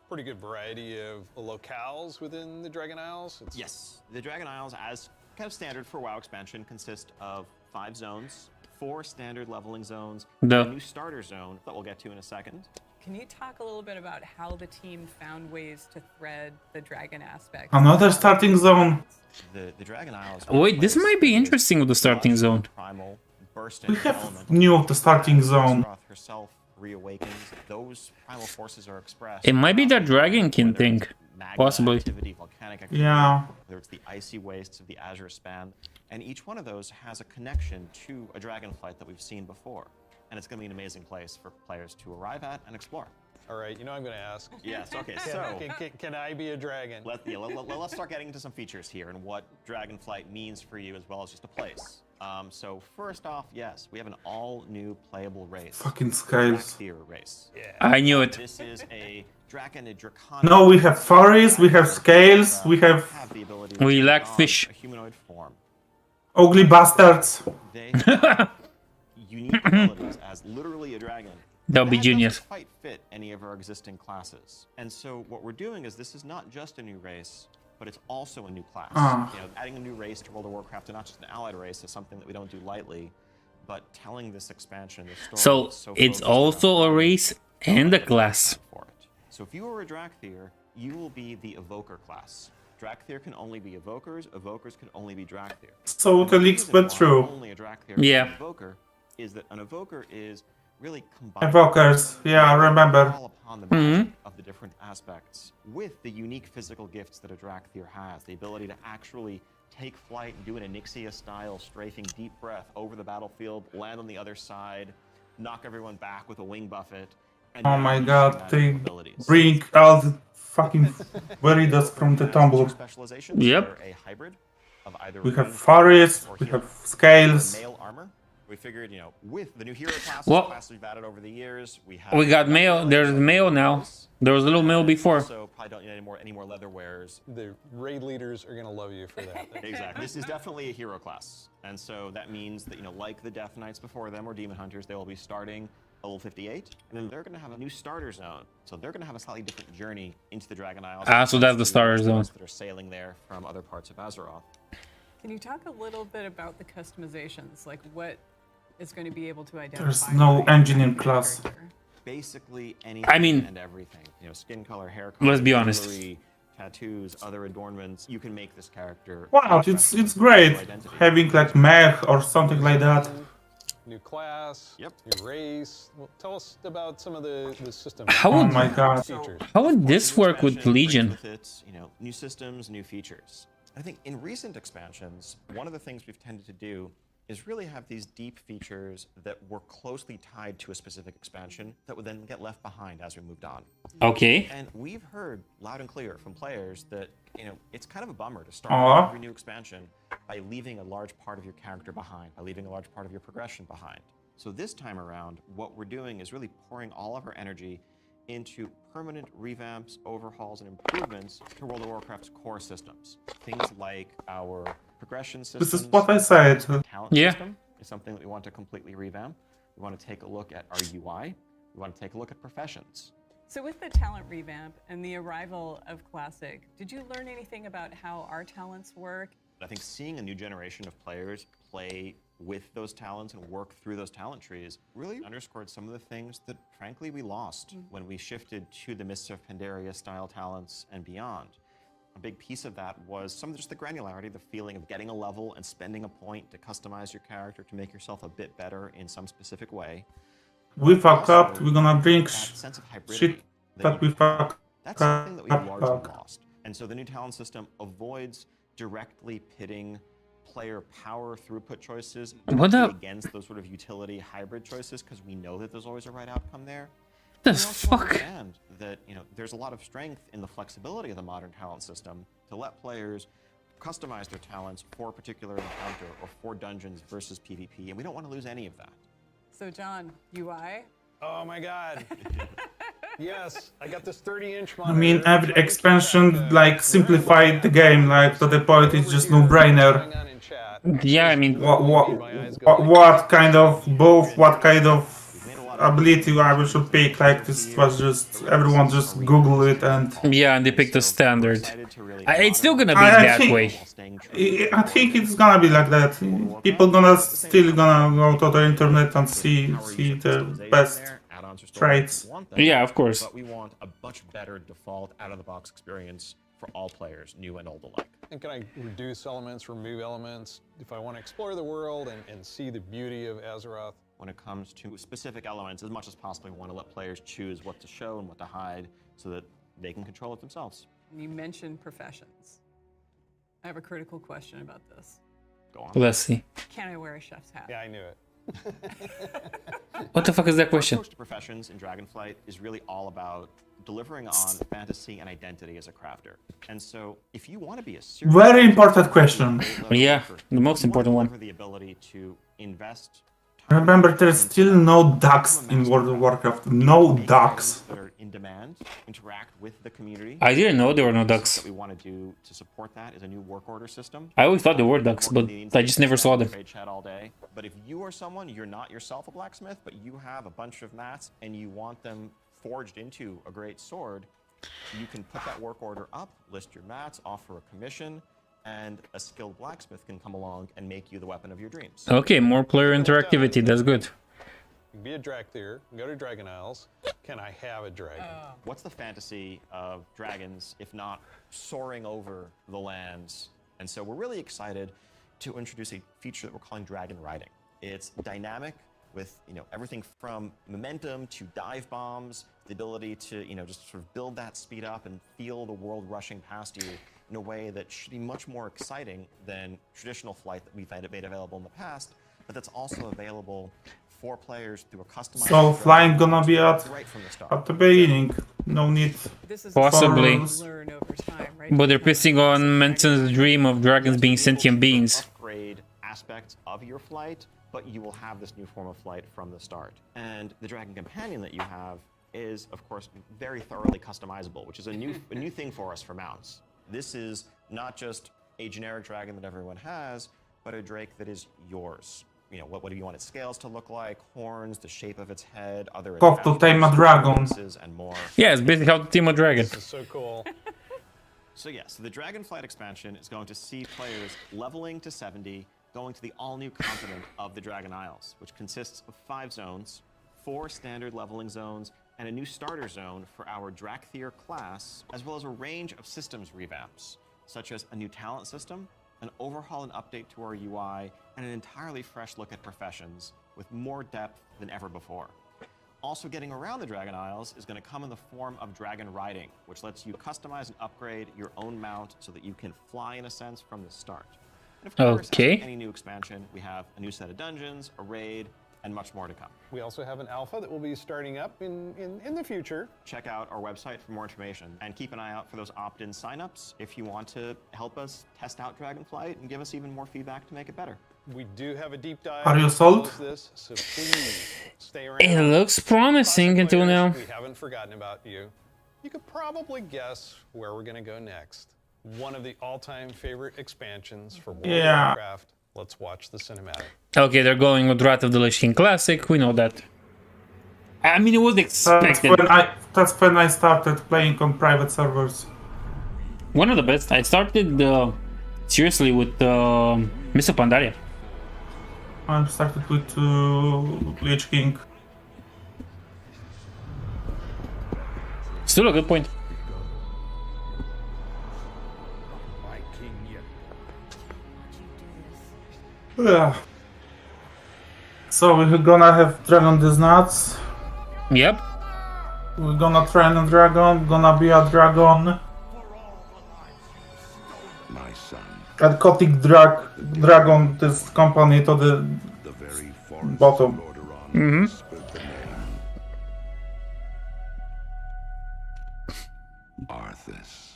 pretty good variety of locales within the Dragon Isles. Yes, the Dragon Isles, as kind of standard for WoW expansion, consist of 5 zones, 4 standard leveling zones, and a new starter zone that we'll get to in a second. Can you talk a little bit about how the team found ways to thread the dragon aspect? Another starting zone. The Dragon Isles. Wait, this might be interesting with the starting zone. Primal, burst We into have element. new of the starting zone. Azeroth herself reawakens. Those primal forces are expressed. It might be that Dragonkin whether thing. it's magma Possibly. activity, volcanic activity, Yeah. whether it's the icy wastes of the Azure Span, and each one of those has a connection to a dragonflight that we've seen before, and it's going to be an amazing place for players to arrive at and explore. All right, you know I'm going to ask. Yes. Okay. So Can I be a dragon? let's start getting into some features here and what dragonflight means for you, as well as just a place. So first off, yes, we have an all-new playable race. Fucking scales. Dracthyr race. I knew it. This is a dragon, a draconic. No, we have furries, we have scales, we have the ability We to lack take on fish. a humanoid form. ugly bastards. They have unique abilities as literally a dragon. That would be That genius. doesn't quite fit any of our existing classes. And so what we're doing is this is not just a new race, but it's also a new class. Ah. You know, adding a new race to World of Warcraft, and not just an allied race, is something that we don't do lightly. But telling this expansion, this story, So is it's focused also around a race and a class. for it. So if you are a Dracthyr, you will be the Evoker class. Dracthyr can only be Evokers. Evokers can only be Dracthyr. So the leaks, but true. Only a Dracthyr Yeah. and an Evoker is that an Evoker is really combined. Evokers, yeah, I remember. All upon the magic of the different aspects with the unique physical gifts that a Dracthyr has. The ability to actually take flight and do an Onyxia style strafing deep breath over the battlefield, land on the other side, knock everyone back with a wing buffet. And Oh then my use god, magic they abilities. bring all the fucking Veritas from the tumble. Specializations Yep. are a hybrid of either We have winged furries, or we hero. have scales. Male armor. We figured, you know, with the new hero classes, Well, classes we've added over the years, we have. We got mail. There's mail now. There was a little mail before. So probably don't need any more leather wares. The raid leaders are going to love you for that. Exactly. This is definitely a hero class, and so that means that, you know, like the Death Knights before them or Demon Hunters, they will be starting level 58, and then they're going to have a new starter zone. So they're going to have a slightly different journey into the Dragon Isles. So that's the starter zone. That are sailing there from other parts of Azeroth. Can you talk a little bit about the customizations? Like what is going to be able to identify? There's no engineering class. Basically anything I mean- and everything. You know, skin color, hair Let's color, be honest. jewelry, tattoos, other adornments. You can make this character. Wow, it's great having like mech or something like that. New class, Yep. new race. Well, tell us about some of the system How Oh would my god. features. how would this work with Expansion Legion? brings with it, you know, new systems, new features. I think in recent expansions, one of the things we've tended to do is really have these deep features that were closely tied to a specific expansion that would then get left behind as we moved on. Okay. And we've heard loud and clear from players that, you know, it's kind of a bummer to Aw. start every new expansion by leaving a large part of your character behind, by leaving a large part of your progression behind. So this time around, what we're doing is really pouring all of our energy into permanent revamps, overhauls, and improvements to World of Warcraft's core systems. Things like our progression systems. This is what I said. Talent Yeah. system is something that we want to completely revamp. We want to take a look at our UI. We want to take a look at professions. So with the talent revamp and the arrival of Classic, did you learn anything about how our talents work? I think seeing a new generation of players play with those talents and work through those talent trees really underscored some of the things that, frankly, we lost when we shifted to the Mists of Pandaria style talents and beyond. A big piece of that was some of just the granularity, the feeling of getting a level and spending a point to customize your character to make yourself a bit better in some specific way. We fuck up, we're gonna bring That sense of hybridity shit that we you- fuck That's something that we've up. largely lost. And so the new talent system avoids directly pitting player power throughput choices What the- against those sort of utility hybrid choices, because we know that there's always a right outcome there. The We also fuck? understand that, you know, there's a lot of strength in the flexibility of the modern talent system to let players customize their talents for a particular encounter or for dungeons versus PvP, and we don't want to lose any of that. So John, UI? Oh my God. Yes, I got this 30-inch I monitor. mean, every Try to expansion keep like simplified the game, like to the point it's just no-brainer. Going on in chat. Yeah, I mean, What kind of both? What kind of ability I should pick? Like this was just everyone just Google it and yeah, and they picked the standard. Excited to really It's still gonna be I that think- way. while staying true I think it's gonna be like that. People still gonna go to the internet and see the best traits. Yeah, of course. But we want a much better default out-of-the-box experience for all players, new and old alike. And can I reduce elements, remove elements, if I want to explore the world and see the beauty of Azeroth? When it comes to specific elements, as much as possible, we want to let players choose what to show and what to hide so that they can control it themselves. You mentioned professions. I have a critical question about this. Go on. Let's see. Can I wear a chef's hat? Yeah, I knew it. What the fuck is that Our question? approach to professions in Dragonflight is really all about delivering on fantasy and identity as a crafter. And so, if you want to be a serious Very important question. Yeah, the most important one. The ability to invest. Remember, there's still no ducks in World of Warcraft. No ducks. That are in demand, interact with the community. I didn't know there were no ducks. What we want to do to support that is a new work order system. I always thought there were ducks, but I just never saw them. Chat all day. But if you are someone, you're not yourself a blacksmith, but you have a bunch of mats and you want them forged into a great sword, you can put that work order up, list your mats, offer a commission, and a skilled blacksmith can come along and make you the weapon of your dreams. Okay, more player interactivity. That's good. You can be a Dracthyr, go to Dragon Isles. Can I have a dragon? What's the fantasy of dragons if not soaring over the lands? And so we're really excited to introduce a feature that we're calling dragon riding. It's dynamic with everything from momentum to dive bombs, the ability to just sort of build that speed up and feel the world rushing past you in a way that should be much more exciting than traditional flight that we've made available in the past, but that's also available for players through a customized. So flying gonna be at the beginning. No need. Possibly. Learn over time, right? But they're pissing on Menson's dream of dragons being sentient beings. Upgrade aspects of your flight, but you will have this new form of flight from the start. And the Dragon Companion that you have is, of course, very thoroughly customizable, which is a new thing for us for mounts. This is not just a generic dragon that everyone has, but a drake that is yours. What do you want its scales to look like, horns, the shape of its head, other How to tame a dragon. and more. Yeah, it's basically how to tame a dragon. This is so cool. So the Dragonflight expansion is going to see players leveling to 70, going to the all-new continent of the Dragon Isles, which consists of 5 zones, 4 standard leveling zones, and a new starter zone for our Dracthyr class, as well as a range of systems revamps, such as a new talent system, an overhaul and update to our UI, and an entirely fresh look at professions with more depth than ever before. Also getting around the Dragon Isles is going to come in the form of dragon riding, which lets you customize and upgrade your own mount so that you can fly in a sense from the start. And of course, okay. As any new expansion, we have a new set of dungeons, a raid, and much more to come. We also have an alpha that will be starting up in the future. Check out our website for more information and keep an eye out for those opt-in signups if you want to help us test out Dragonflight and give us even more feedback to make it better. We do have a deep dive. Are you sold? This, so please stay around. It looks promising until now. We haven't forgotten about you. You could probably guess where we're going to go next. One of the all-time favorite expansions for World of Warcraft. Let's watch the cinematic. Okay, they're going with Wrath of the Lich King Classic. We know that. I mean, it was expected. That's when I started playing on private servers. One of the best. I started seriously with Mists of Pandaria. I started with Lich King. Still a good point. Yeah. So we're gonna have Dragon these nuts. Yep. We're gonna train a dragon, gonna be a dragon. My son, Aquatic Dragon, this company to the very forest bottom. whispered the name. Arthas.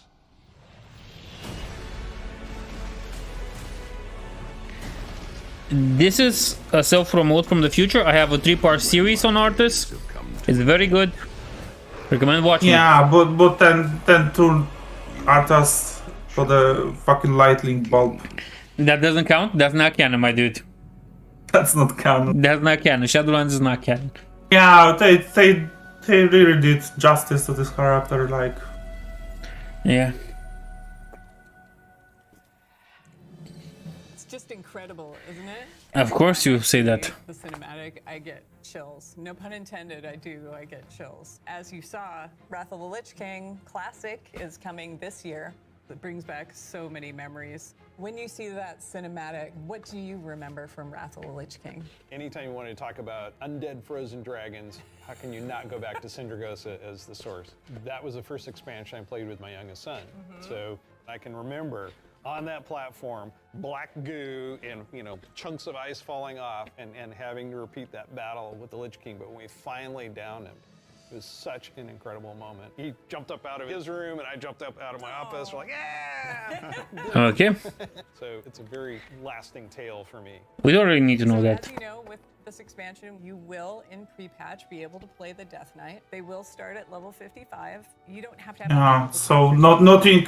This is a self-promote from the future. I have a 3-part series on Arthas. It's very good. Recommend watching. Yeah, but then turn Arthas for the fucking lightning bulb. That doesn't count. That's not canon, my dude. That's not canon. That's not canon. Shadowlands is not canon. Yeah, they really did justice to this character, like. Yeah. It's just incredible, isn't it? Of course you say that. The cinematic, I get chills. No pun intended, I get chills. As you saw, Wrath of the Lich King Classic is coming this year. It brings back so many memories. When you see that cinematic, what do you remember from Wrath of the Lich King? Anytime you want to talk about undead frozen dragons, how can you not go back to Sindragosa as the source? That was the first expansion I played with my youngest son. So I can remember on that platform, black goo and chunks of ice falling off and having to repeat that battle with the Lich King. But when we finally downed him, It was such an incredible moment. He jumped up out of his room and I jumped up out of my office. We're like, yeah! Okay. So it's a very lasting tale for me. We don't really need to know So that. as you know, with this expansion, you will, in pre-patch, be able to play the Death Knight. They will start at level 55. You don't have to have Yeah, so nothing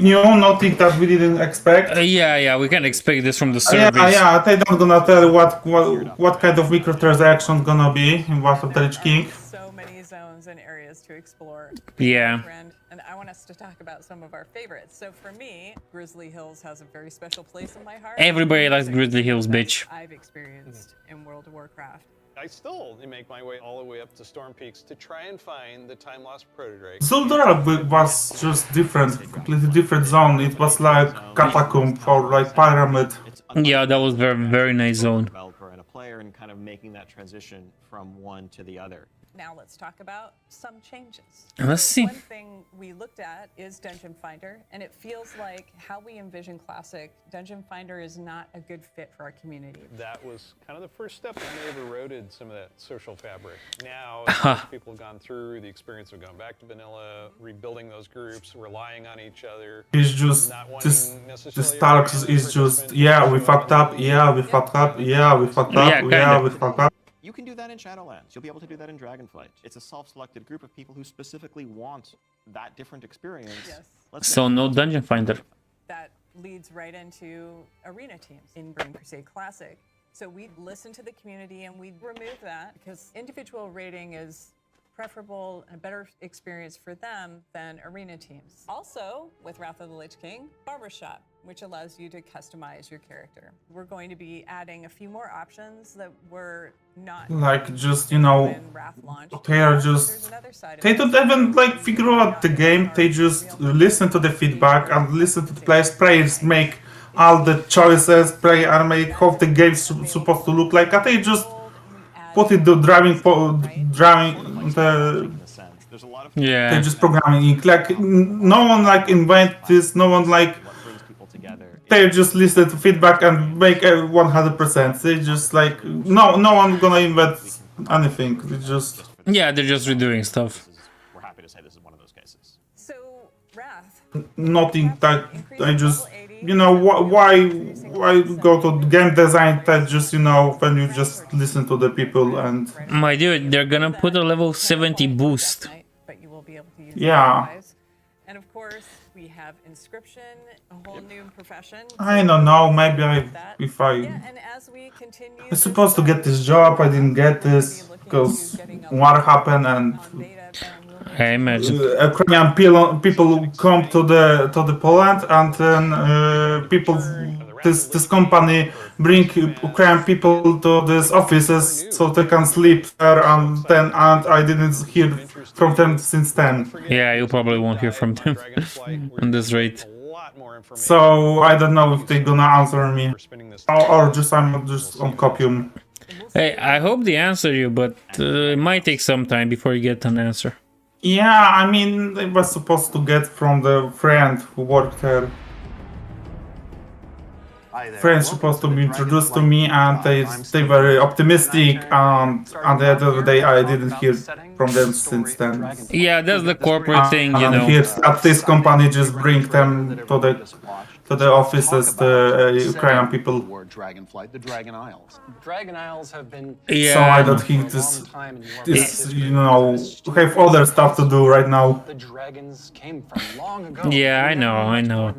new, nothing that we didn't expect. Yeah, we can expect this from the Yeah, service. yeah, they don't gonna tell what kind of microtransactions gonna be in Wrath of the Lich King. So many zones and areas to explore. Yeah. And I want us to talk about some of our favorites. So for me, Grizzly Hills has a very special place in my heart. Everybody likes Grizzly Hills, bitch. I've experienced in World of Warcraft. I still make my way all the way up to Storm Peaks to try and find the time lost protodrake. Zuldura was just different, completely different zone. It was like catacomb or like pyramid. Yeah, that was very nice zone. Developer and a player, and kind of making that transition from one to the other. Now let's talk about some changes. Let's see. One thing we looked at is Dungeon Finder, and it feels like how we envision Classic, Dungeon Finder is not a good fit for our community. That was kind of the first step that may have eroded some of that social fabric. Now, as people have gone through the experience of going back to vanilla, rebuilding those groups, relying on each other. It's just not this wanting necessarily Starks everybody is to just participate. yeah we fucked up, yeah we fucked up, yeah we fucked up, Yeah, yeah kinda. we fucked up. You can do that in Shadowlands. You'll be able to do that in Dragonflight. It's a self-selected group of people who specifically want that different experience. Yes. So no Dungeon Finder. That leads right into arena teams in Burning Crusade Classic. So we listen to the community and we remove that because individual rating is preferable and a better experience for them than arena teams. Also, with Wrath of the Lich King, Barbershop, which allows you to customize your character. We're going to be adding a few more options that were not Like just you know when Wrath launched. they are Also, just there's another side of they it. don't even like figure out the game. They just listen to the feedback and listen to the players make all the choices, play and make how the game's supposed to look like. And they just put it the driving the In a sense, there's a lot of Yeah. they're just programming it. Like no one like invent this. No one like what brings people together. they just listen to feedback and make 100%. They just like no one gonna invent anything. They just Yeah, they're just redoing stuff. We're happy to say this is one of those cases. So, Wrath. nothing that I just you know why go to game design that just you know when you just listen to the people and My dude, they're gonna put a level 70 boost. But you will be able to use Yeah. otherwise. And of course, we have Inscription, a whole new profession. I don't know, maybe if Yeah, I and as we continue, was supposed to get this job, I didn't get this because war happened and I imagine. Ukrainian people come to the Poland and then people this company bring Ukrainian people to these offices so they can sleep there and I didn't hear from them since then. Yeah, you probably won't hear from them on this rate. So I don't know if they're gonna answer me or just I'm just on copium. Hey, I hope they answer you, but it might take some time before you get an answer. Yeah, I mean, I was supposed to get from the friend who worked there. Friends supposed to be introduced to me, and they very optimistic, and at the end of the day, I didn't hear from them since then. Yeah, that's the corporate thing, you And know. here at this company just bring them to the offices, the Ukrainian people. Dragonflight, the Dragon Isles. Dragon Isles have been Yeah. So I don't think this you know have other stuff to do right now. the dragons came from long ago. Yeah, I know.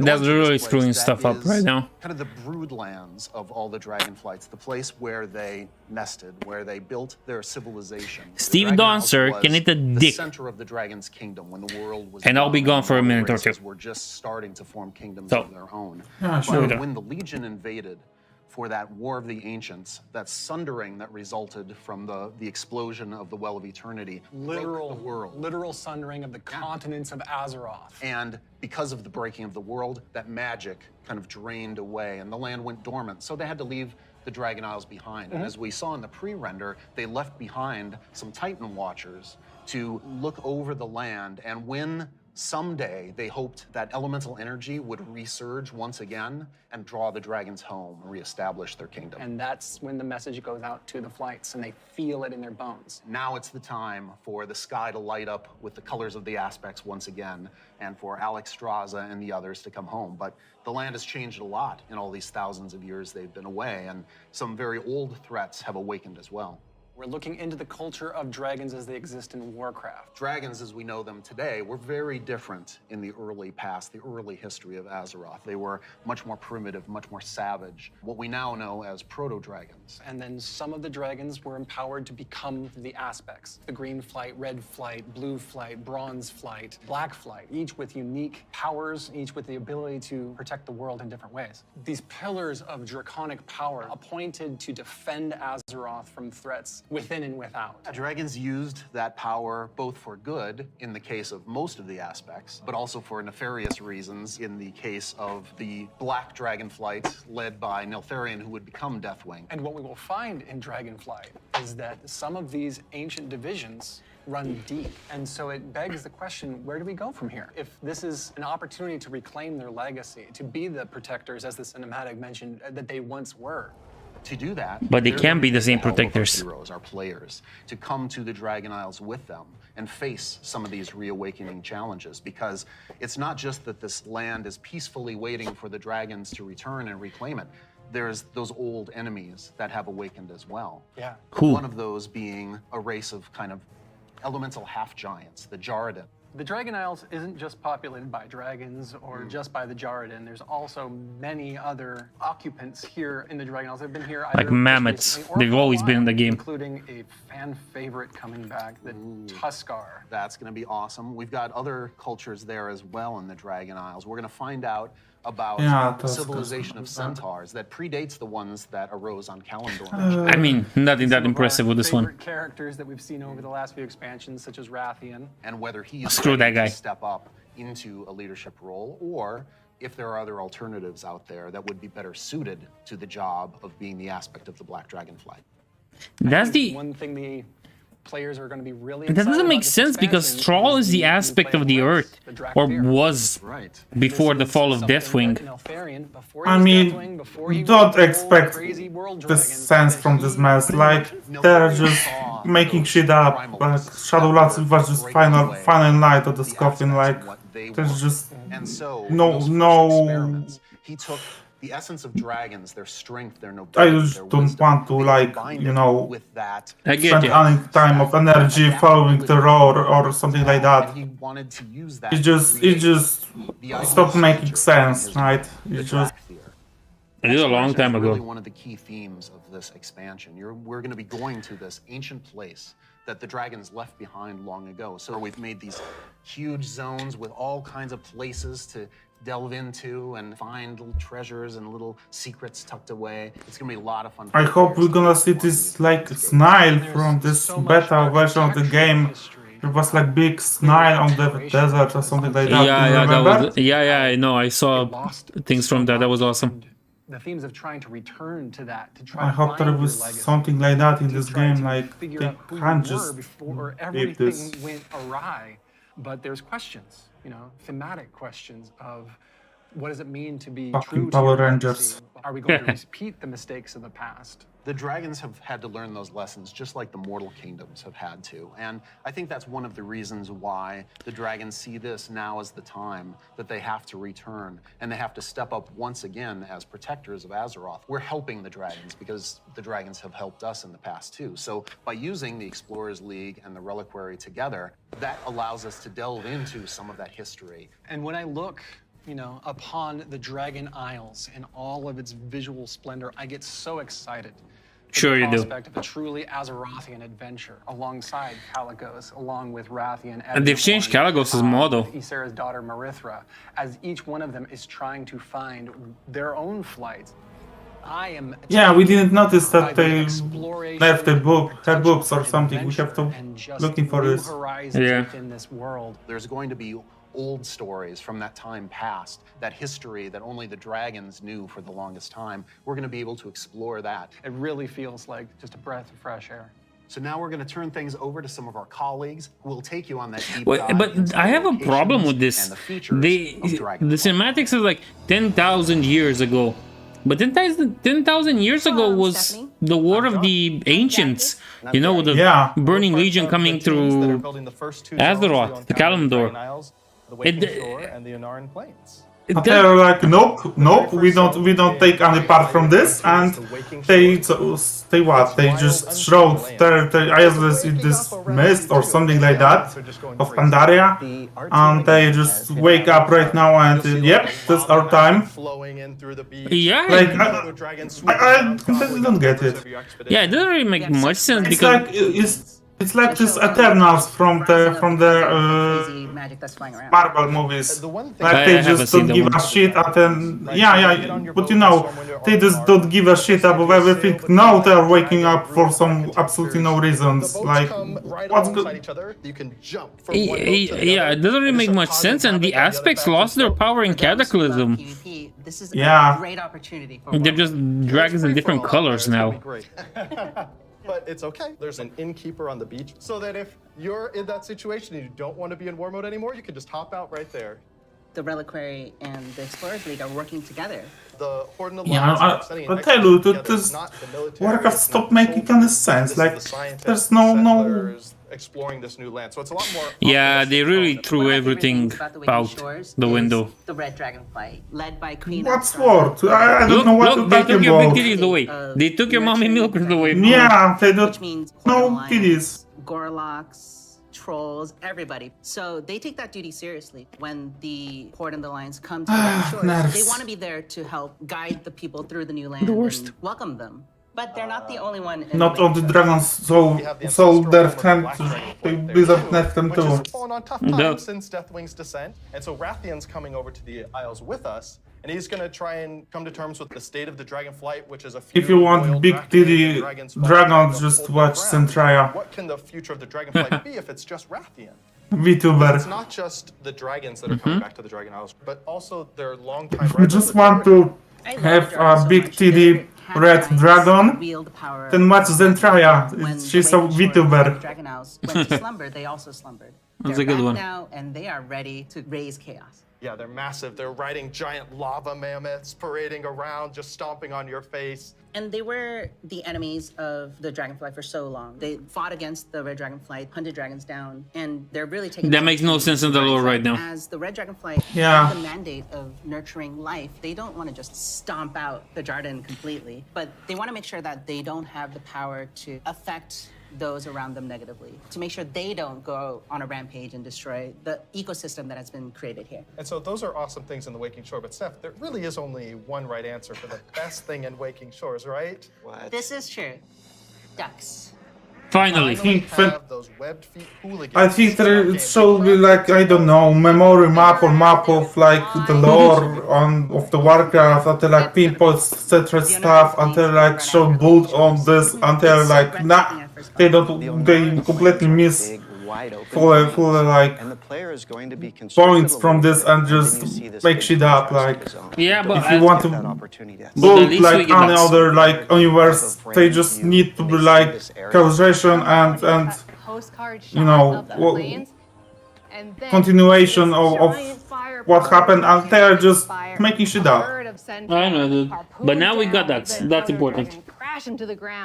That's really screwing stuff up right now. Kind of the broodlands of all the Dragonflights, the place where they nested, where they built their civilization. The Steve Dragon Donser Isles can was eat a the dick. center of the Dragon's kingdom when the world was And I'll be young gone for a and minute or two. races were just starting to form kingdoms So. of their own. Yeah, sure. But when the Legion invaded for that War of the Ancients, that sundering that resulted from the explosion of the Well of Eternity, broke the world. Literal sundering of the continents of Azeroth. And because of the breaking of the world, that magic kind of drained away and the land went dormant. So they had to leave the Dragon Isles behind. And as we saw in the pre-render, they left behind some Titan Watchers to look over the land. And when Someday, they hoped that elemental energy would resurge once again and draw the dragons home, reestablish their kingdom. And that's when the message goes out to the flights, and they feel it in their bones. Now it's the time for the sky to light up with the colors of the aspects once again, and for Alex Straza and the others to come home. But the land has changed a lot in all these thousands of years they've been away, and some very old threats have awakened as well. We're looking into the culture of dragons as they exist in Warcraft. Dragons, as we know them today, were very different in the early past, the early history of Azeroth. They were much more primitive, much more savage, what we now know as proto-dragons. And then some of the dragons were empowered to become the aspects. The green flight, red flight, blue flight, bronze flight, black flight, each with unique powers, each with the ability to protect the world in different ways. These pillars of draconic power appointed to defend Azeroth from threats within and without. Dragons used that power both for good, in the case of most of the aspects, but also for nefarious reasons in the case of the Black Dragonflight led by Neltharion, who would become Deathwing. And what we will find in Dragonflight is that some of these ancient divisions run deep. And so it begs the question, where do we go from here? If this is an opportunity to reclaim their legacy, to be the protectors, as the cinematic mentioned, that they once were. To do that, but they can be the same help of our protectors. Heroes, our players, to come to the Dragon Isles with them and face some of these reawakening challenges, because it's not just that this land is peacefully waiting for the dragons to return and reclaim it. There's those old enemies that have awakened as well. Yeah. Cool. One of those being a race of kind of elemental half-giants, the Jarradin. The Dragon Isles isn't just populated by dragons or just by the Jarradin. There's also many other occupants here in the Dragon Isles. They've been here Like either mammoths. recently or They've for a always been in while, the game. including a fan favorite coming back, the Tuskar. That's going to be awesome. We've got other cultures there as well in the Dragon Isles. We're going to find out about the civilization of centaurs that predates the ones that arose on Kalimdor. I mean, nothing that impressive with this one. Characters that we've seen over the last few expansions, such as Rathian. And whether he is Screw that ready guy. to step up into a leadership role, or if there are other alternatives out there that would be better suited to the job of being the aspect of the Black Dragonfly. That's the... One thing the players are going to be really That doesn't make sense because Thrall is the aspect of the Earth, or was before the fall of Deathwing. I mean, don't expect this sense from this mess. Like, they're just making shit up. Like, Shadowlands was just final night of the coffin. Like, there's just no. He took the essence of dragons, their strength, their nobility, I just don't want to, like, you know, I get spend any time of energy following the roar or something like that. He wanted to use that. It just stopped making sense, right? It just. It is a long time ago. Really one of the key themes of this expansion. We're going to be going to this ancient place that the dragons left behind long ago. So we've made these huge zones with all kinds of places to delve into and find little treasures and little secrets tucked away. It's gonna be a lot of fun. I hope we're gonna see this like snail from this beta version of the game. There was like big snail on the desert or something like that. I know. I saw things from that. That was awesome. The themes of trying to return to that, to try I to hope there find was your legacy, something like that in to this try game. to Like they figure out who can't you were just before leave this. everything went awry. But there's questions, you know, thematic questions of what does it mean to be Fucking true to Power your Rangers. legacy? Are we going to repeat the mistakes of the past? The dragons have had to learn those lessons just like the mortal kingdoms have had to. And I think that's one of the reasons why the dragons see this now as the time that they have to return and they have to step up once again as protectors of Azeroth. We're helping the dragons because the dragons have helped us in the past too. So by using the Explorers League and the Reliquary together, that allows us to delve into some of that history. And when I look, you know, upon the Dragon Isles in all of its visual splendor, I get so excited. Sure you do. The prospect of a truly Azerothian adventure alongside Kalecgos, along with Rathian. And they've changed Kalecgos' model. Ysera's daughter Marithra, as each one of them is trying to find their own flight. I am. Yeah, we didn't notice that they left her boobs or something. We have to looking for this. Yeah. Within this world. There's going to be old stories from that time past, that history that only the dragons knew for the longest time. We're going to be able to explore that. It really feels like just a breath of fresh air. So now we're going to turn things over to some of our colleagues who will take you on that deep Well, dive but into I the have a problem with locations this. and the features of Dragonflight. The cinematics is like 10,000 years ago. But 10,000 years ago was Stephanie. the War of the Ancients. You know, the Yeah. Burning Legion coming through Azeroth, the Kalimdor. The Waking It- Shore and the Yanaran Plains. It And does- they're like, nope, we don't take any part from this, and they what? They just showed their islands in this mist or something like that of Pandaria, and they just wake up right now and yep, that's our time. Flowing in through the beach. Yeah, Like I completely don't get it. yeah, it doesn't really make much sense It's because like it's like this Eternals from the crazy magic that's flying around. Marvel movies. The one thing Like I they haven't just seen don't that give one. a shit, and then but you know, they just don't give a shit about everything. Now they're waking up for some absolutely no reasons. Like, what's good? each other, you can jump from one boat to the yeah, other. it doesn't really and make start much causing sense, and the havoc on aspects other lost their factions. power in Cataclysm. PvP, this is Yeah. a great opportunity for They're just dragons in different colors now. Great. But it's okay. There's an innkeeper on the beach, so that if you're in that situation and you don't want to be in war mode anymore, you can just hop out right there. the Reliquary and the Explorers League are working together. The Horde and Yeah, Alliance are sending an I tell you, expert that together. is It's not the military, Warcraft it's stopped not the making soldiers. any sense. This Like, is the scientists, there's the no settlers exploring this new land. So it's a lot more. Yeah, optimistic they really tone. threw One of my favorite everything things about the Waking out Shores the is window. The Red Dragonflight, led by Queen What's Armstrong. what? I don't know what Look, to they talk took your big about. titties away. They took your mommy milkers away. Yeah, they don't. Which means No Horde Alliance, kiddies. Gorloks, trolls, everybody. So they take that duty seriously. When the Horde and the Alliance come to the Waking Shores, nerves. they want to be there to help guide the people through the new land worst. and welcome them. But they're not the only one. In Not the all the Waking dragons so We have the so ancestral their form of hand the Black Dragonflight there Blizzard too, left them which too. has fallen on tough times Duh. since Deathwing's descent, and so Rathian's coming over to the Isles with us, and he's going to try and come to terms with the state of the Dragonflight, which is a few If you want royal big Draken titty dragons fighting dragons, to just hold their watch ground. Centraia. What can the future of the Dragonflight be if it's just Rathian? It's VTuber. not just the dragons that are coming back to the Dragon Isles, but also their longtime We rivals, just the want Dragon. to I love have dragons a so big much. titty They have red giants dragon. wield the power Then watch Zentraia. When She's the a Waking Shores and the VTuber. Dragon Isles went to slumber, they also slumbered. That's They're a good back one. now, and they are ready to raise chaos. Yeah, they're massive. They're riding giant lava mammoths, parading around, just stomping on your face. And they were the enemies of the Dragonfly for so long. They fought against the Red Dragonfly, hunted dragons down, and they're really taking That makes no sense in the lore right now. As the Red Dragonfly Yeah. have the mandate of nurturing life, they don't want to just stomp out the Jarden completely, but they want to make sure that they don't have the power to affect those around them negatively, to make sure they don't go on a rampage and destroy the ecosystem that has been created here. And so those are awesome things in the Waking Shore, but Steph, there really is only one right answer for the best thing in Waking Shores, right? This is true. Ducks. Finally. Have those webbed feet hooligans. I think Stop there game. should be like, I don't know, memory map or map of like the lore of the Warcraft until like pinpoints etc stuff until like show build on this until like nah, they completely miss fully like and the player is going to be points from this and just make shit up like Yeah, but if you want to But build at least we like get any that. other like universe, they just need to be like causation and you know continuation of what happened, and they are just making shit up. I know, dude. But now we got that. That's important.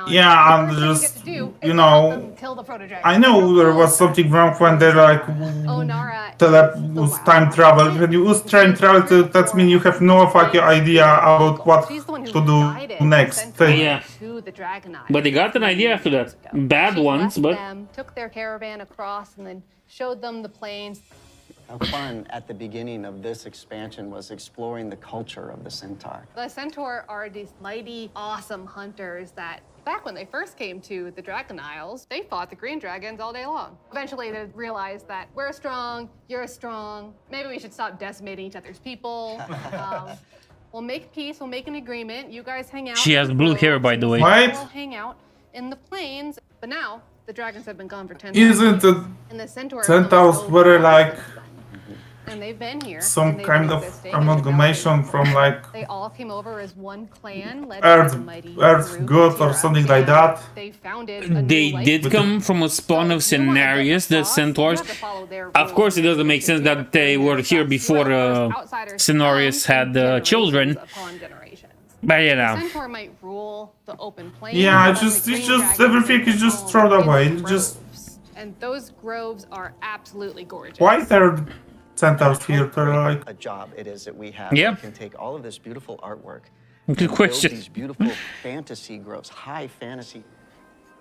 Yeah, and just you know, I know there was something wrong when they like use time travel. When you use time travel, that means you have no fucking idea about what to do next. Yeah. But they got an idea after that. Bad ones, but took their caravan across and then showed them the plains. How fun at the beginning of this expansion was exploring the culture of the Centaur. The Centaur are these mighty, awesome hunters that, back when they first came to the Dragon Isles, they fought the green dragons all day long. Eventually, they realized that we're strong, you're strong, maybe we should stop decimating each other's people. We'll make peace, we'll make an agreement, you guys hang out. she has blue hair, by the way. What? We'll hang out in the plains. But now, the dragons have been gone for 10 Isn't the and the Centaur Centaurs very like and they've been here. some and they've kind been of existing, and amalgamation they're from like They all came over as one clan led Earth, by the mighty Earth Groot God or Tira, something like and that. They founded a They new life did With come from a spawn of Cenarius, the Centaurs. Of course, it doesn't make sense that they were here before Cenarius had children. But you know. The Centaur might rule the open plains. Yeah, but it's the green just dragons everything make is their just home thrown in away. the It's just groves. And those groves are absolutely gorgeous. why there centaurs here? They're like a job it is that we have. Yeah. We can take all of this beautiful artwork Good and question. build these beautiful fantasy groves, high fantasy.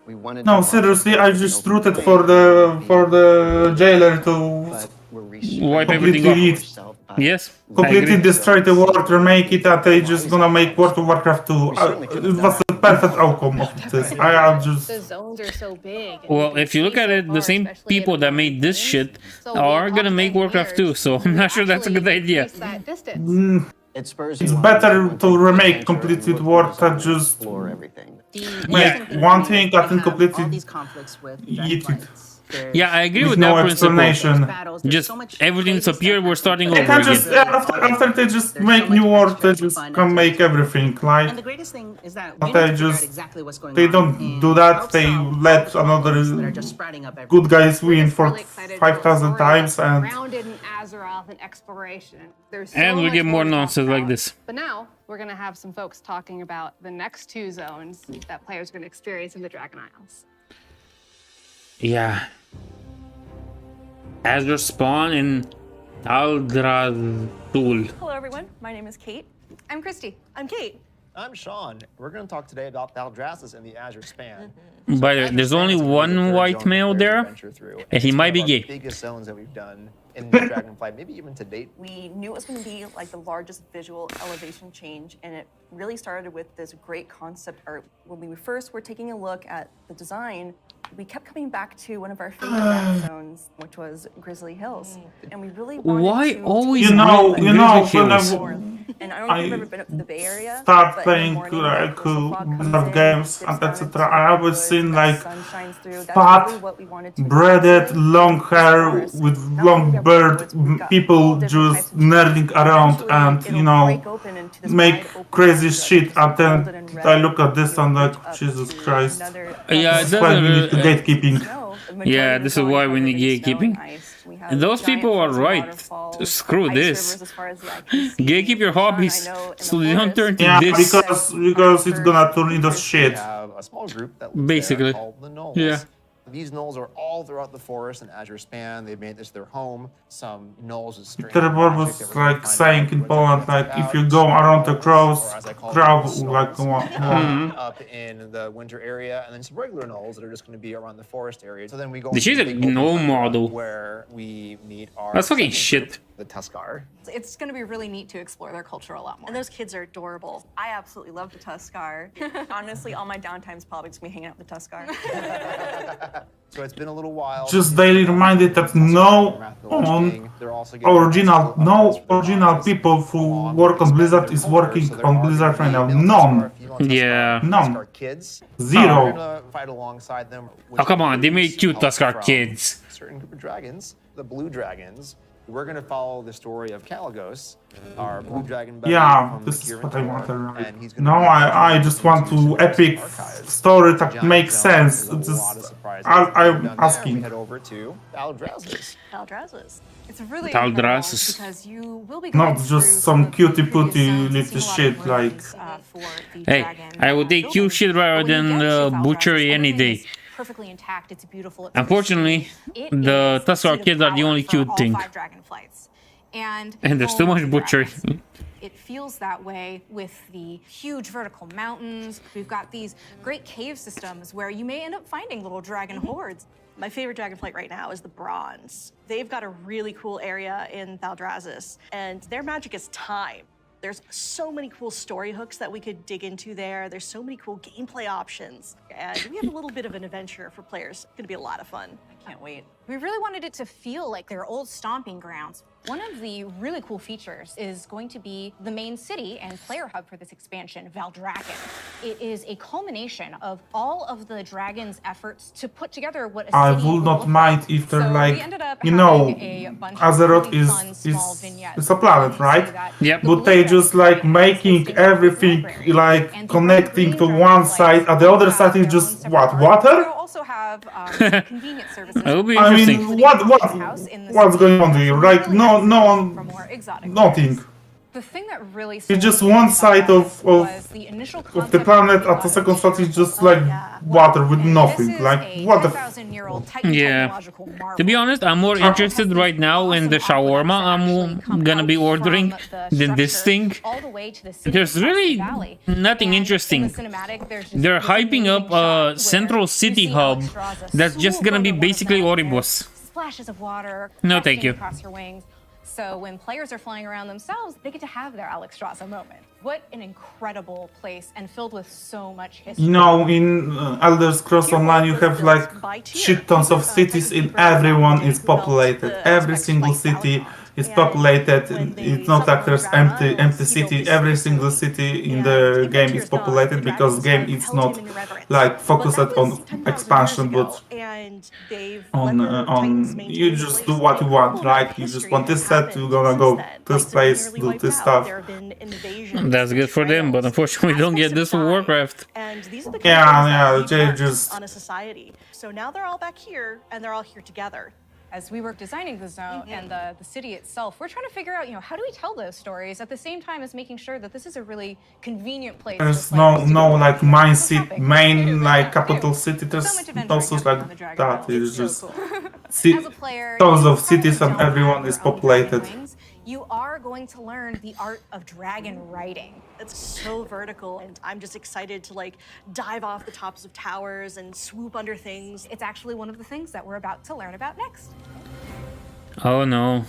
We wanted no, to seriously, I market just an open rooted plane for the jailer to but we're Wipe everything completely off. Yes, I completely agree. destroy the world, remake it, and they just gonna make World of Warcraft 2. It was the perfect outcome of this. I am just The zones are so big. and Well, you can if you look see at so it, the far, same especially in people the that mountain made this plains. shit So we are gonna talked make to Warcraft 2, engineers so I'm who not sure that's a good actually idea. increase that distance. It spurs it's you on better want to remake adventure completely and the look world for than design and just explore everything. make one thing that can completely all these conflicts with eat it. dragonflights. Yeah, I agree With with no that principle. explanation. Battles, there's Just so much everything crazy disappeared, stuff we're happening. starting They over can again. just after they just There's make so new much world, extra they just fun can and make everything like. And the greatest thing is that But we they need to figure out just exactly what's going they on. don't and do that. help They solve all let the problems that are another just sprouting up everywhere. good guys We're win just for really excited to 5,000 tell a story times that's and grounded in Azeroth and exploration. There's so And we much get more to talk nonsense like about. this. But now we're gonna have some folks talking about the next two zones that players are gonna experience in the Dragon Isles. Yeah. Azure Spawn in Aldrazul. Hello, everyone. My name is Kate. I'm Christy. I'm Kate. I'm Sean. We're going to talk today about Valdrassus and the Azure Span. By the way, there's only one white male there, and he might be gay. Biggest zones that we've done in Dragonflight, maybe even to date. We knew it was going to be like the largest visual elevation change, and it really started with this great concept art. When we first were taking a look at the design, we kept coming back to one of our favorite dragon zones, which was Grizzly Hills, and we really wanted Why to always you know Grizzly when Hills? And I don't know if you've ever been up to the Bay Area. start but in the playing morning, like the fog comes Blizzard in, games dips and down etc. into I always the seen woods, like sun shines through. That's fat, really what we wanted to breaded, capture. long hair with long beard people just nerding around and you know make crazy shit. And then I look at this and like Jesus Christ. Yeah, it This is why doesn't we need the really- gatekeeping. Yeah, this is why we need gatekeeping. And those people are right. Screw this. Gatekeep your hobbies so they don't turn to Yeah, this. because it's gonna turn into shit. We have a small group that lives Basically. there called the Gnolls. Yeah. These gnolls are all throughout the forest and Azure Span. They've made this their home. Some gnolls is strange. The report was like saying in Poland, like if you go around the crowd will like go on. Up in the winter area, and then some regular gnolls that are just going to be around the forest area. So then we go. This is a into the big gnoll open model. where we meet our. That's fucking second group, shit. The Tuskar. It's going to be really neat to explore their culture a lot more. And those kids are adorable. I absolutely love the Tuskar. Honestly, all my downtime's probably just me hanging out with the Tuskar. So it's been a little while. Just daily reminded that no original people who work on Blizzard is working on Blizzard right now. None. Yeah. None. Kids. Zero. We're gonna fight alongside them. Oh, come on, they made cute Tuskar kids. A certain group of dragons, the blue dragons. We're gonna follow the story of Kalagos, our blue dragon. Yeah, this is what I want to write. No, I just want to epic story that makes sense. I'm asking. Head over to Valdrassus. Valdrassus. It's really Valdrassus. because you will be Not just some cutie putty little shit like. Hey, I would take cute shit rather than butchery any day. Perfectly intact. It's beautiful. It's Unfortunately, it the is Tuskar seat of kids are the power only for cute all thing. 5 dragon flights. And And there's too much home butchery. dragons. It feels that way with the huge vertical mountains. We've got these great cave systems where you may end up finding little dragon hordes. My favorite dragonflight right now is the Bronze. They've got a really cool area in Valdrassus, and their magic is time. There's so many cool story hooks that we could dig into there. There's so many cool gameplay options. And we have a little bit of an adventure for players. It's gonna be a lot of fun. I can't wait. We really wanted it to feel like their old stomping grounds. One of the really cool features is going to be the main city and player hub for this expansion, Valdragon. It is a culmination of all of the dragon's efforts to put together what a I city would not look mind like. if they're So like we ended up you know, Azeroth is a planet, right? Yep. But they just like making everything like connecting to one side, and the other side is just what, water? Also have convenient services. That would be I interesting. mean, what's going on here? Like, no one, nothing. The thing that really It's just one side of the planet, and the second side is just like water with nothing. Like, what the Yeah. To be honest, I'm more interested right now in the shawarma I'm gonna be ordering than this thing. There's really nothing interesting. They're hyping up a central city hub that's just gonna be basically Oribos. Splashes of water. No, thank you. Across your wings. So when players are flying around themselves, they get to have their Alexstrasza moment. What an incredible place and filled with so much history. You know, in Elder Scrolls Online, you have like shit tons of cities, and everyone is populated. Every single city is populated. It's not like there's empty city. Every single city in the game is populated because game is not like focused on expansion, but on you just do what you want, right? You just want this set, you're gonna go this place, do this stuff. That's good for them, but unfortunately we don't get this for Warcraft. Yeah, they just on a society. So now they're all back here, and they're all here together. As we were designing the zone and the city itself, we're trying to figure out, how do we tell those stories at the same time as making sure that this is a really convenient place. there's no like main like capital city. There's no such like that. It's just tons of cities and everyone is populated. You are going to learn the art of dragon riding. It's so vertical, and I'm just excited to like dive off the tops of towers and swoop under things. It's actually one of the things that we're about to learn about next. Oh no.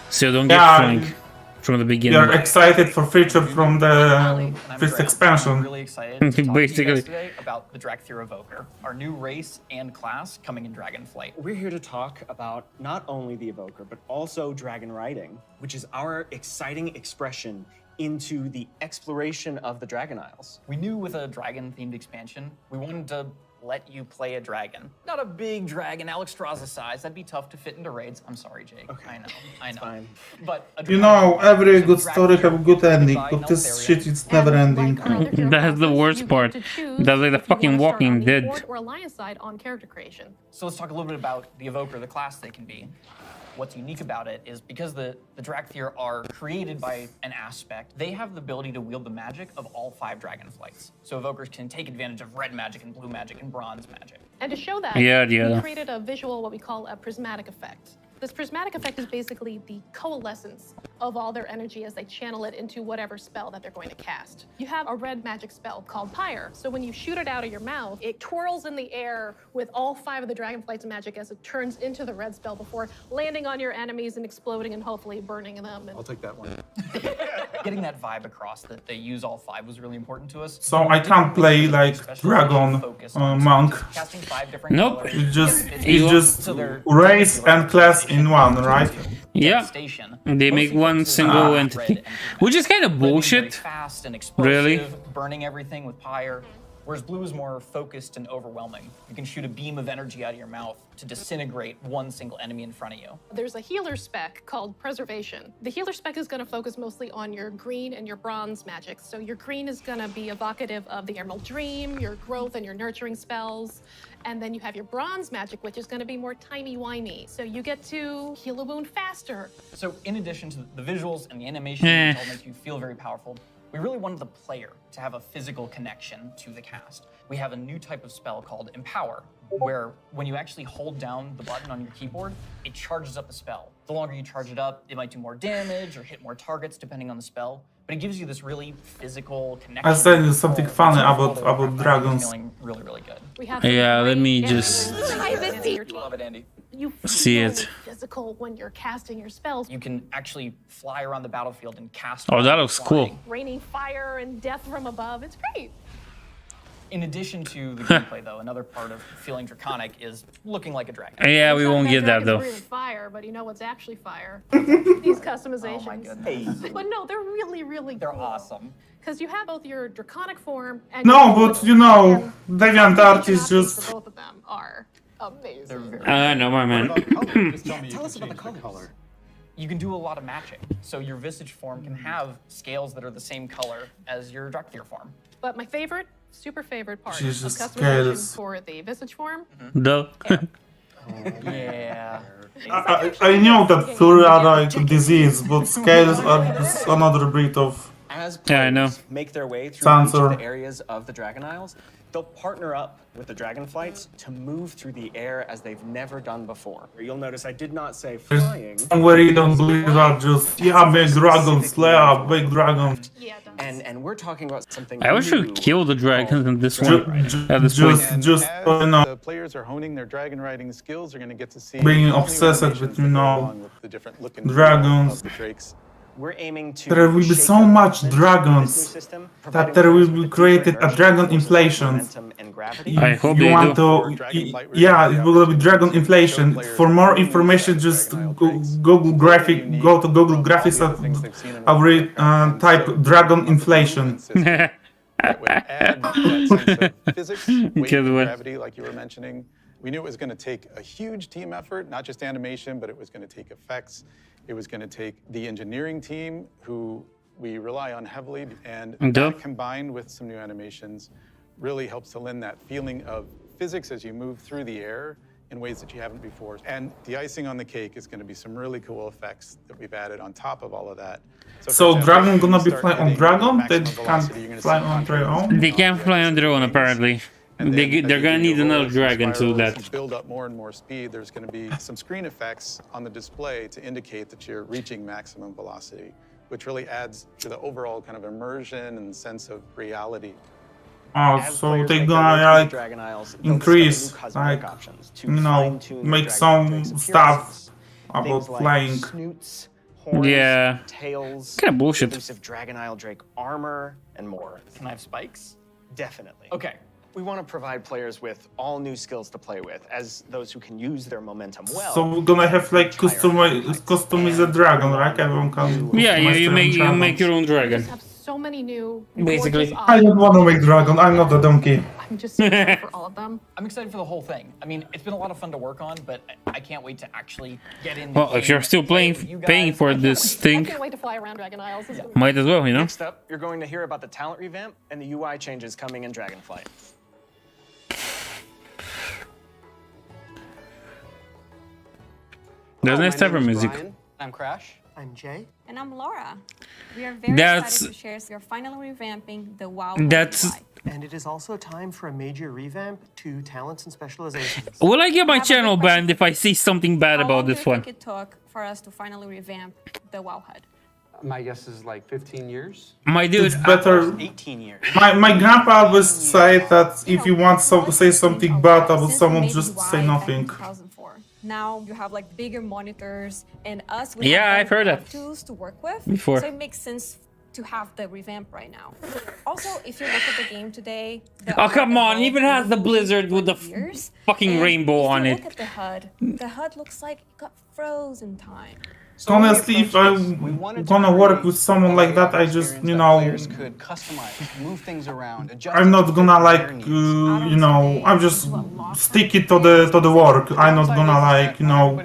So don't get Frank from the beginning. You're excited for feature from the first expansion. I'm really excited to talk to you Basically. guys today about the Drakthir Evoker, our new race and class coming in Dragonflight. We're here to talk about not only the Evoker, but also dragon riding, which is our exciting expression into the exploration of the Dragon Isles. We knew with a dragon-themed expansion, we wanted to let you play a dragon. Not a big dragon, Alexstrasza size. That'd be tough to fit into raids. I'm sorry, Jake. Okay. I know. Fine. But You know, every good story have a good ending, but this shit is never ending. That's the worst part. That's like the fucking Walking Dead. Or alliance side on character creation. So let's talk a little bit about the Evoker, the class they can be. What's unique about it is because the Drakthir are created by an aspect, they have the ability to wield the magic of all 5 dragonflights. So Evokers can take advantage of red magic and blue magic and bronze magic. And to show that, Yeah. we created a visual, what we call a prismatic effect. This prismatic effect is basically the coalescence of all their energy as they channel it into whatever spell that they're going to cast. You have a red magic spell called Pyre. So when you shoot it out of your mouth, it twirls in the air with all 5 of the Dragonflight's magic as it turns into the red spell before landing on your enemies and exploding and hopefully burning them. I'll take that one. Getting that vibe across that they use all 5 was really important to us. So I can't play like dragon monk. Casting 5 different Nope. colors. It's just race and class in one, right? Yeah. They make one single entity, which is kind of bullshit. Fast and explosive, Really? burning everything with pyre. Whereas blue is more focused and overwhelming. You can shoot a beam of energy out of your mouth to disintegrate one single enemy in front of you. There's a healer spec called Preservation. The healer spec is going to focus mostly on your green and your bronze magic. So your green is going to be evocative of the Emerald Dream, your growth and your nurturing spells. And then you have your bronze magic, which is going to be more timey-wimey. So you get to heal a wound faster. So in addition to the visuals and the animation, which all make you feel very powerful, we really wanted the player to have a physical connection to the cast. We have a new type of spell called Empower, where when you actually hold down the button on your keyboard, it charges up the spell. The longer you charge it up, it might do more damage or hit more targets depending on the spell, but it gives you this really physical connection. I said there's something funny about dragons. Feeling really, really good. Yeah, let me just Love it, Andy. You see feel it. physical when you're casting your spells. You can actually fly around the battlefield and cast. Oh, that looks cool. Raining fire and death from above. It's great. In addition to the gameplay, though, another part of feeling draconic is looking like a dragon. Yeah, we won't get that though. Breathing fire, but you know what's actually fire? These customizations. Oh my goodness. But no, they're really, really They're cool. awesome. Because you have both your draconic form and No, but you know, DeviantArt is just both of them are Amazing. They're very I know, my man. Tell us about the color. You can do a lot of matching. So your Visage form can have scales that are the same color as your Drakthir form. But my favorite, super favorite part Jesus, of customization scales. for the Visage form, Duh. Yeah. I know that psoriatic disease, but scales are just another breed of As Yeah, I know. players make their way through each Sensor. of the areas of the Dragon Isles, they'll partner up with the Dragonflights to move through the air as they've never done before. You'll notice I did not say flying. somewhere you don't believe that just big dragons, big dragons. And we're talking about something I wish we new. could kill the dragons in this one. At this point. Just The players are honing their dragon riding skills. They're going to get to see being all new obsessed animations with, that you go know, along with the different look and feel dragons. of the drakes. We're aiming to There will be shape so the much movement of dragons this new system, that providing there will players with be a deeper created a immersion dragon in forces of inflation. momentum and gravity. I hope You they want do. yeah, it will be dragon inflation. For more information, just Google graphic, go to Google graphics and type dragon inflation. That would add that sense of physics, weight, Good and one. gravity, like you were mentioning. We knew it was going to take a huge team effort, not just animation, but it was going to take effects. It was going to take the engineering team, who we rely on heavily, and Duh. that combined with some new animations really helps to lend that feeling of physics as you move through the air in ways that you haven't before. And the icing on the cake is going to be some really cool effects that we've added on top of all of that. So for example, dragon when gonna you be start fly on hitting dragon? They maximum can't velocity, you're gonna fly see on their contrails own? They can't fly on their own, apparently. They're gonna need another dragon to do that. As you build up more and more speed, there's going to be some screen effects on the display to indicate that you're reaching maximum velocity, which really adds to the overall kind of immersion and sense of reality. Oh, As so players they make their gonna way through the like Dragon Isles, they'll increase, discover new cosmetic like, options to you know, fine-tune make their some Dragon's stuff appearances. about Things like flying. snoots, horns, Yeah. tails, Kinda bullshit. elusive Dragon Isle Drake armor, and more. Can I have spikes? Definitely. Okay. We want to provide players with all new skills to play with, as those who can use their momentum well. So we're gonna have like customized dragon, right? Everyone can Yeah, customize you their own make dragons. your own dragon. have so many new Basically. gorgeous I don't options. want to make dragon. I'm not a donkey. I'm just so excited for all of them. I'm excited for the whole thing. I mean, it's been a lot of fun to work on, but I can't wait to actually get in. Well, if you're still paying for this I thing, can't wait to fly around Dragon Isles. This is gonna be might as well, you know? Next up, you're going to hear about the talent revamp and the UI changes coming in Dragonflight. There's nice type of music. I'm Crash. I'm Jay. And I'm Laura. We are very That's- excited to share we are finally revamping the WoW. That's- UI. And it is also time for a major revamp to talents and specializations. Will I get my channel banned if I see something bad How about long do this you one? think it took for us to finally revamp the WoW HUD? My guess is like 15 years. My dude, It's better. 18 years. My grandpa always say that if you want to say something bad about someone, just say nothing. 2004. Now you have like bigger monitors and us. We Yeah, have I've heard that tools to work with. before. So it makes sense to have the revamp right now. Also, if you look at the game today, the Oh, come on. evolved It even has the blizzard with the years. fucking And rainbow if on you it. look at the HUD looks like it got frozen time. Honestly, if I'm gonna work with someone like that, I just, you know, Players could customize, move things around, adjust I'm it not to gonna fit like, their needs. you know, I'm just stick it to the work. I'm not gonna like, you know,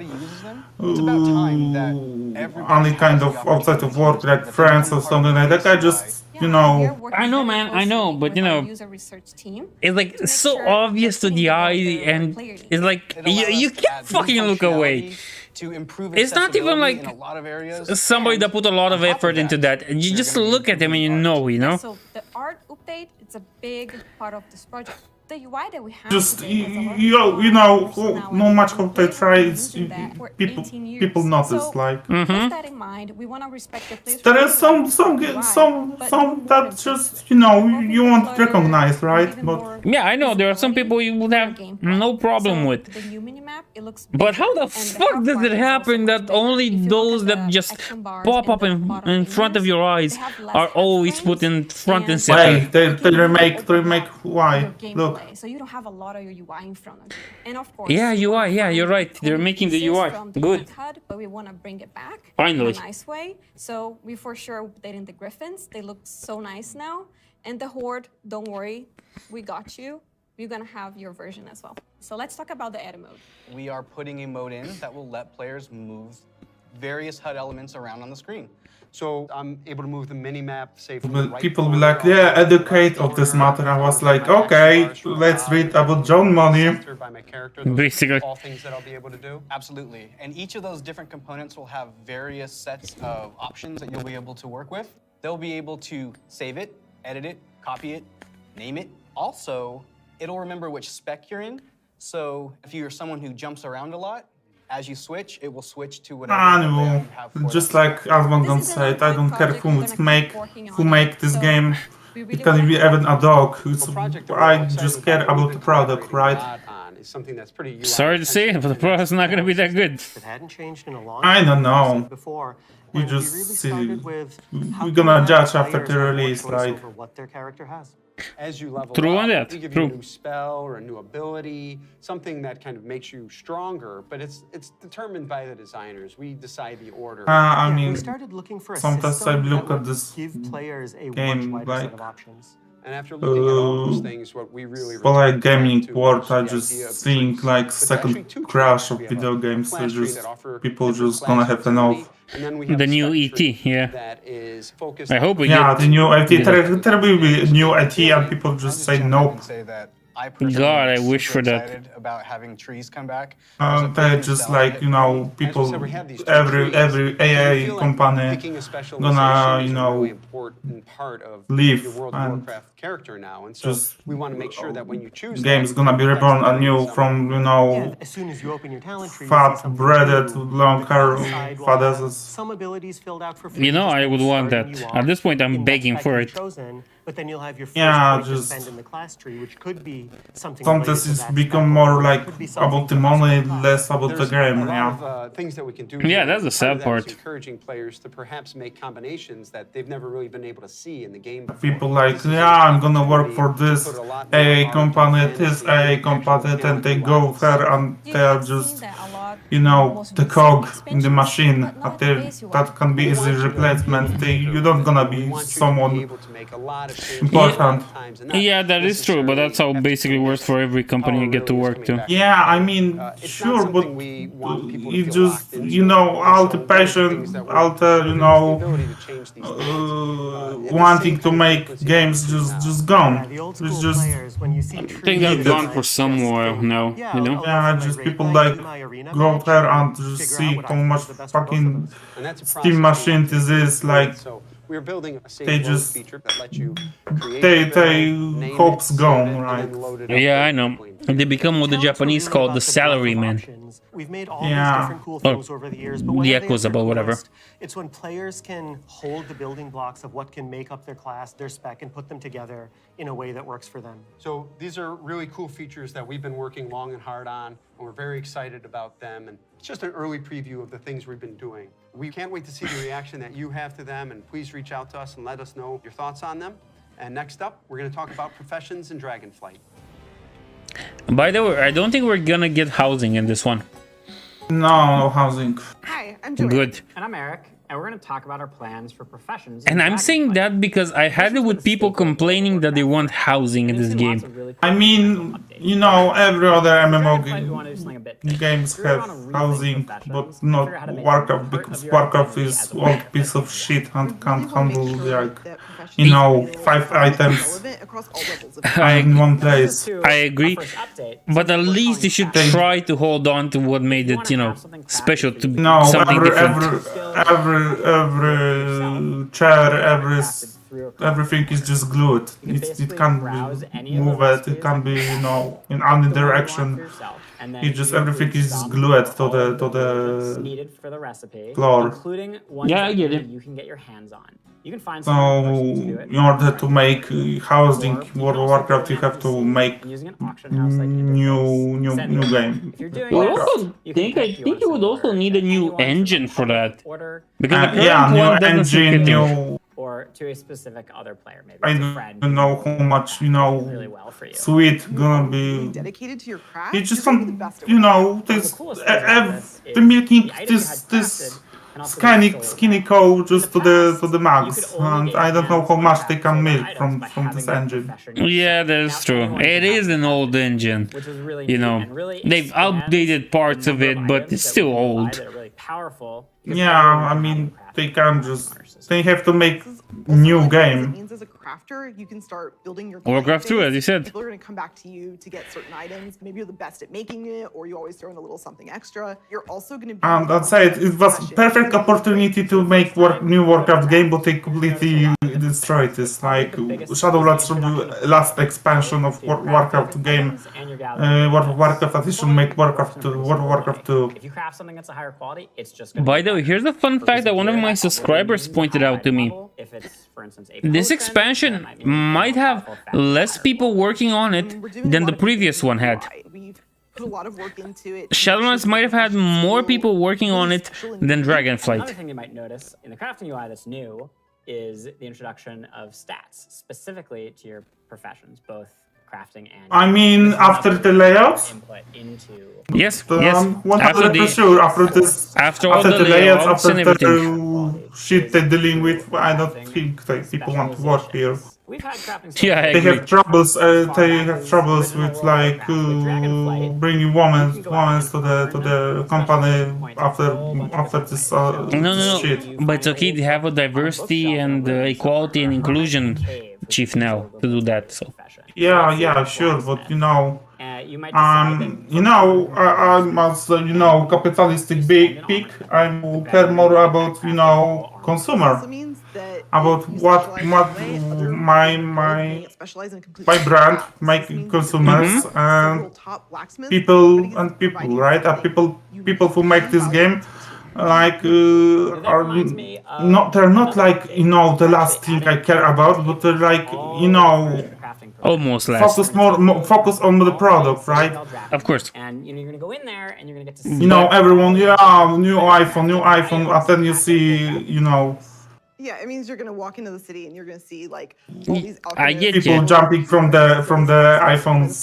only kind of outside of work, like friends or something like that. I just, you know, I know, man, I know, but you know, User research team. it's like so obvious to the eye, and it's like you can't fucking look away. To improve It's not even accessibility like in a lot of areas. somebody that put a lot of effort into that, and you just look at them and you know, you know. So the art update, it's a big part of this project. The UI that we have just today has a lot of you know, no much how they try, it's, for people 18 years. people notice So, like. With that in mind, we want to respect the players. There is some that just, you know, you won't recognize, right? But Yeah, I know there are some people you would have no problem with. The new minimap, it looks But how the fuck does it happen that only those that just pop up in front of your eyes are always put in front and center? wait, they remake why? Look. So you don't have a lot of your UI in front of you. And of course, Yeah, UI, yeah, you're right. They're making the UI. Good. HUD, but we want to bring it back Finally. in a nice way. So we for sure updating the Griffins. They look so nice now. And the Horde, don't worry, we got you. you're gonna have your version as well. So let's talk about the edit mode. We are putting a mode in that will let players move various HUD elements around on the screen. So I'm able to move the mini-map, say, from But people be like, yeah, educate of this matter. I was like, okay, let's read about John Money. Basically. All things that I'll be able to do. Absolutely. And each of those different components will have various sets of options that you'll be able to work with. They'll be able to save it, edit it, copy it, name it. Also, it'll remember which spec you're in. So if you're someone who jumps around a lot, as you switch, it will switch to whatever Anyway, just like Asmongon said, I don't care who make this game. It can be even a dog. I just care about the product, right? Sorry to say, but the product's not gonna be that good. It hadn't changed in a long I don't time, know. Before, We when just really see. started with how We're can gonna our judge after players the have more release, choice right? over what their character has. As you level True up, on that, we give true. you a new spell or a new ability, something that kind of makes you stronger, but it's determined by the designers. We decide the order. I we mean, started looking for a sometimes I system look that at this give players a much game wider like set of options. And after looking at all those things, what we really for like returned gaming to world, was I the just idea of seeing trees. like It's second actually two crash trees. of We have video a games. flash tree Just that offer people different just gonna have classes of enough. and then we have The a new spec tree ET, yeah. that is focused I on hope we Yeah, get the new IT. the- There will be a new IT, and people just say nope. I personally God, I am wish super for that. excited about having trees come back. They're just like, you know, people, every AA company picking a specialization gonna, is you a know, really important part of leave your World of and Warcraft character now. And so just we want to make sure that when you choose game's that, gonna be reborn anew from, you know, Yeah, as soon as you open your talent tree, you see fat, something breaded, new. long The hair class side will have fathers. some abilities filled out for free. You know, just I like would want that. starting you At off this point, I'm in that begging spec for you've it. chosen, but then you'll have your first Yeah, point to just spend in the class tree, which could be something sometimes related to it's that become spec, more or it like could be something about the from a money, certain class. less about the there's game. a lot Yeah. of things that we can do. Yeah, here. that's the Part of sad that is part. encouraging players to perhaps make combinations that they've never really been able to see in the game before. People like, yeah, I'm gonna work for this AA company, this AA company, and they go there and they are just, you know, the cog in the machine. That can be easy replacement. You're not gonna be someone important. Yeah, that is true, but that's how it basically works for every company you get to work to. Yeah, I mean, sure, but you just, you know, all the passion, all the, you know, wanting to make games just gone. It's just, I think they're gone for some while now, you know? yeah, just people like go there and just see how much fucking Steam machine this is, like, we're building a save they load just, feature that lets you create they hopes gone, right? Yeah, I know. And they become what the Japanese call the salaryman. We've made all Yeah. these different cool things over the years, but the when they Yakuza, appear but whatever. most, it's when players can hold the building blocks of what can make up their class, their spec, and put them together in a way that works for them. So these are really cool features that we've been working long and hard on, and we're very excited about them. And it's just an early preview of the things we've been doing. We can't wait to see the reaction that you have to them, and please reach out to us and let us know your thoughts on them. And next up, we're going to talk about professions in Dragonflight. By the way, I don't think we're gonna get housing in this one. No housing. Hi, I'm Joanne. Good. And I'm Eric, and we're going to talk about our plans for professions. And I'm saying that because I had it with people complaining that they want housing in this game. I mean, you know, every other MMO games have housing, but not Warcraft, because Warcraft is old piece of shit and can't handle, like, you know, 5 items in one place. I agree, but at least they should try to hold on to what made it, you know, special to No, something different. every chair, everything is just glued. It can't be moved. It can be, you know, in any direction. It just everything is just glued to the needed for the recipe, floor. including ones Yeah, I get that it. you can get your hands on. You can find So, some to do it. in order to make housing World of Warcraft, you have to make new game. You also think, I think you would also need a new engine for that. Because the current Yeah, new one doesn't seem engine, to do. new. Or to a specific other player, maybe I it's a friend. don't know how much, you know, sweet gonna be. Dedicated to your craft. It's just some, you know, this the making this skinny code just to the max, and I don't know how much they can milk from this engine. Yeah, that's true. It is an old engine. You know, they've updated parts of it, but it's still old. Yeah, I mean, they can't just... They have to make new game. Means as a crafter, you can start building your Warcraft 2, as you said. People are going to come back to you to get certain items. Maybe you're the best at making it, or you always throw in a little something extra. You're also going to be... And I'd say it was perfect opportunity to make new Warcraft game, but they completely destroyed this. Like Shadowlands last expansion of Warcraft game, Warcraft Edition, make Warcraft 2. Warcraft 2. If you craft something that's a higher quality, it's just going By the way, here's a fun fact that one of my subscribers pointed out to me. If it's, for instance, This expansion might have less people working on it than the previous one had. Put a lot of work into it. Shadowlands might have had more people working on it than Dragonflight. Another thing you might notice in the crafting UI that's new is the introduction of stats specifically to your professions, both crafting and... I mean, after the layouts? Yes, yes. 100% sure. After the layouts, after the shit they're dealing with, I don't think that people want to work here. Yeah, I they agree. have troubles. They have troubles with like bringing women to the company after this No. shit. But it's okay to have a diversity and equality and inclusion chief now to do that. So. Yeah, sure, but you know, I'm also, capitalistic big. I care more about, consumer, about what my brand make consumers and people, right? Are people who make this game. Like are not, they're not like the last thing I care about, but they're like almost last. Focus on the product, right? Of course. And you're gonna go in there and you're gonna get to see. Everyone, new iPhone, and then you see, Yeah, it means you're gonna walk into the city and you're gonna see like all these people jumping from the iPhones.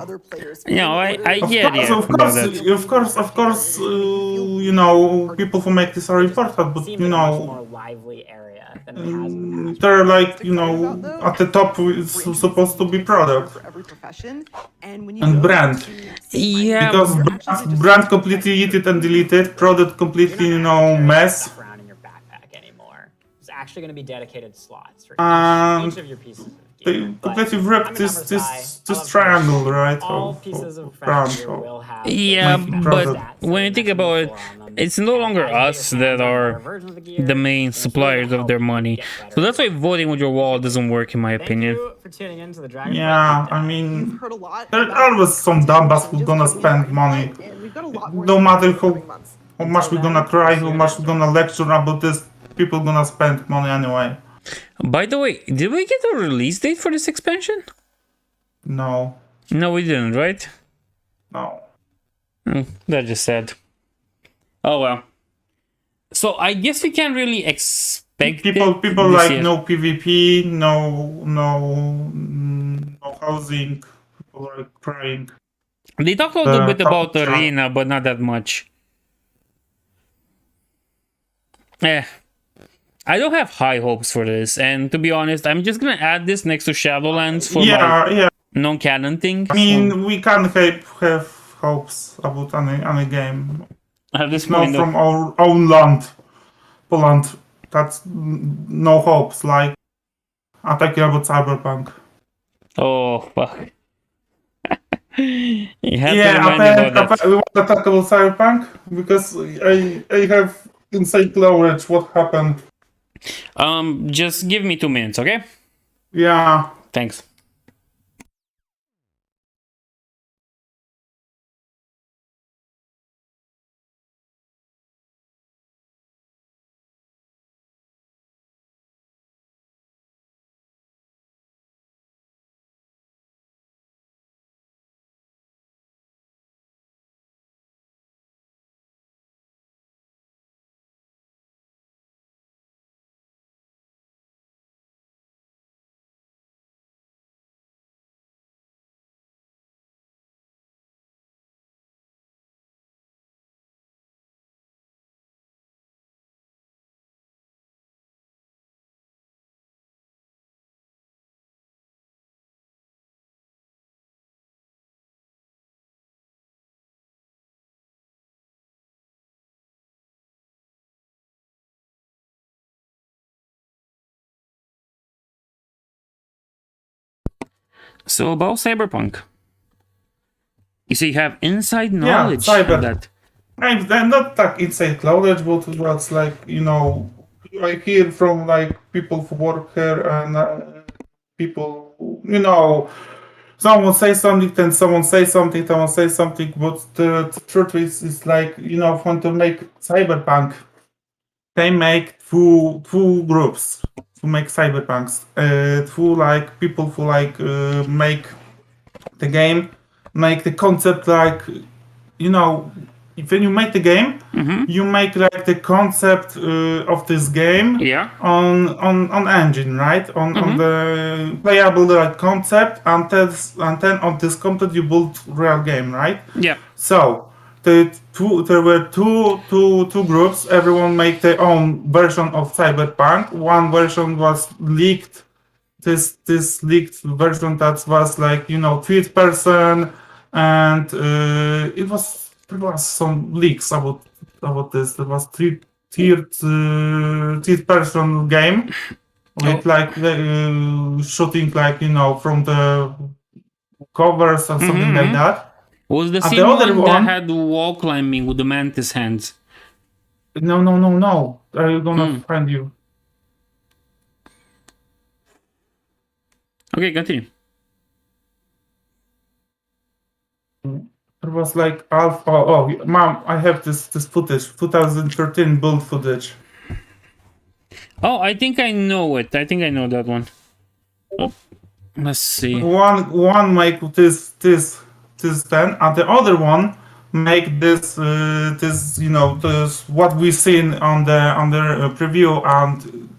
Other players. I get it. Of course, people who make this are important, but more lively area than it has in the past. they're like at the top is supposed to be product and brand. Yeah, because brand completely eat it and delete it, product completely mess. Actually going to be dedicated slots for each of your pieces. They completely ripped this triangle, right? All pieces of furniture will have. Yeah, but when you think about it, it's no longer us that are the main suppliers of their money. So that's why voting with your wallet doesn't work, in my opinion. For tuning into the Dragon Yeah, I mean, there's always some dumbass who's gonna spend money. No matter how much we're gonna cry, how much we're gonna lecture about this. People gonna spend money anyway. By the way, did we get a release date for this expansion? No. No, we didn't, right? No. That's just sad. Oh well. So I guess we can't really expect people like year. no PvP, no housing. People are crying. They talked a little bit about the arena, but not that much. I don't have high hopes for this, and to be honest, I'm just gonna add this next to Shadowlands for my non-canon thing. I mean, we can't have hopes about any game. At this point, from our own land, Poland. That's no hopes. Like attacking about Cyberpunk. Oh fuck! You have to remind me about that. We want to talk about Cyberpunk because I have inside knowledge what happened. Just give me 2 minutes, okay? Yeah. Thanks. So about Cyberpunk. You say you have inside knowledge of that. I'm not that inside knowledge, but it's like, you know, I hear from like people who work here and people, you know, someone say something, then someone say something, someone say something, but the truth is like, you know, when to make Cyberpunk, they make two groups to make Cyberpunks. Two like people who like make the game, make the concept like, you know, when you make the game, you make like the concept of this game on engine, right? On the playable like concept, and then on this concept you build real game, right? Yeah. So there were two groups. Everyone made their own version of Cyberpunk. One version was leaked. This leaked version that was like, you know, third person, and there was some leaks about this. There was third person game with like shooting like, you know, from the covers or something like that. Was the And same one that had wall climbing with the mantis hands? No. I'm gonna find you. Okay, continue. It was like Mom, I have this footage, 2013 build footage. Oh, I think I know it. I think I know that one. Oh, let's see. One make this then, and the other one make this you know, this what we've seen on the preview, and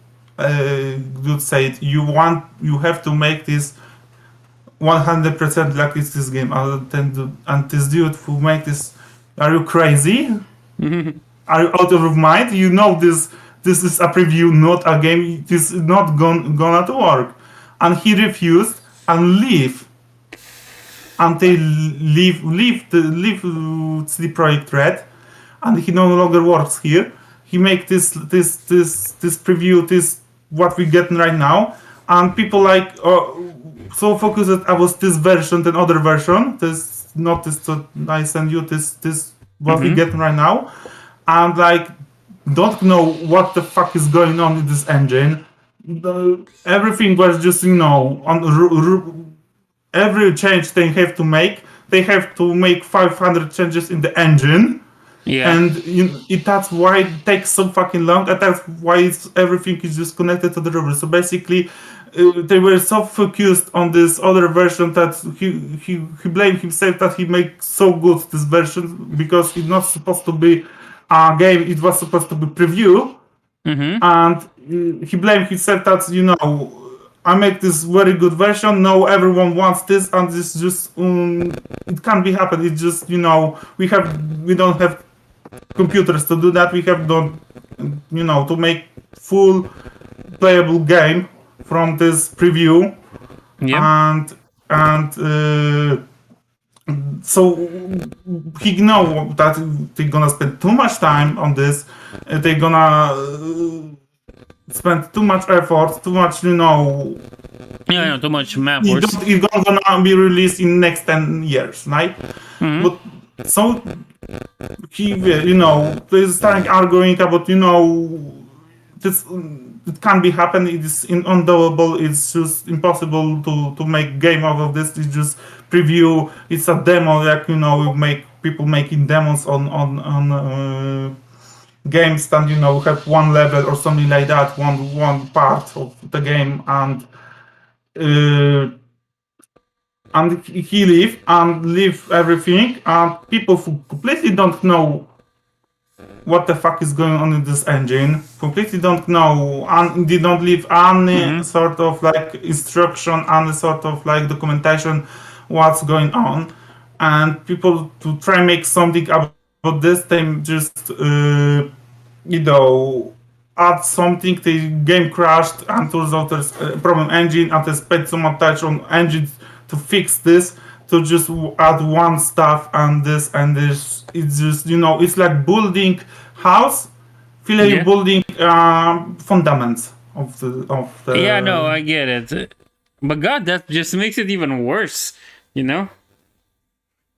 dude said you have to make this 100% like it's this game. And this dude who make this, are you crazy? Are you out of your mind? You know this is a preview, not a game. This is not gonna to work. And he refused and leave. And they leave the project red, and he no longer works here. He make this preview, this what we get right now, and people like so focused about this version than other version. This not this that I send you this what we get right now, and like don't know what the fuck is going on in this engine. Everything was just, you know, on every change they have to make. They have to make 500 changes in the engine. Yeah. And that's why it takes so fucking long, and that's why everything is just connected to the river. So basically, they were so focused on this other version that he blamed himself that he made so good this version, because it's not supposed to be a game, it was supposed to be preview. And he blamed himself that, you know, I make this very good version, now everyone wants this, and this just it can't be happen. It's just, you know, we don't have computers to do that. We have done, you know, to make full playable game from this preview. And so he know that they're gonna spend too much time on this. They're gonna spend too much effort, too much, you know. Yeah, too much map work. It's gonna be released in next 10 years, right? But so he, you know, they starting arguing about, you know, this it can't be happen. It is undoable. It's just impossible to make game out of this. It's just preview. It's a demo, like, you know, we make people making demos on games that, you know, have one level or something like that, one part of the game, and he leave everything, and people who completely don't know what the fuck is going on in this engine, completely don't know, and they don't leave any sort of like instruction, any sort of like documentation what's going on, and people to try make something about this, they just you know, add something, the game crashed, and turns out there's a problem engine, and they spent so much time on engine to fix this, to just add one stuff, and this, it's just, you know, it's like building house, feel like building fundaments of the Yeah, no, I get it. But God, that just makes it even worse, you know?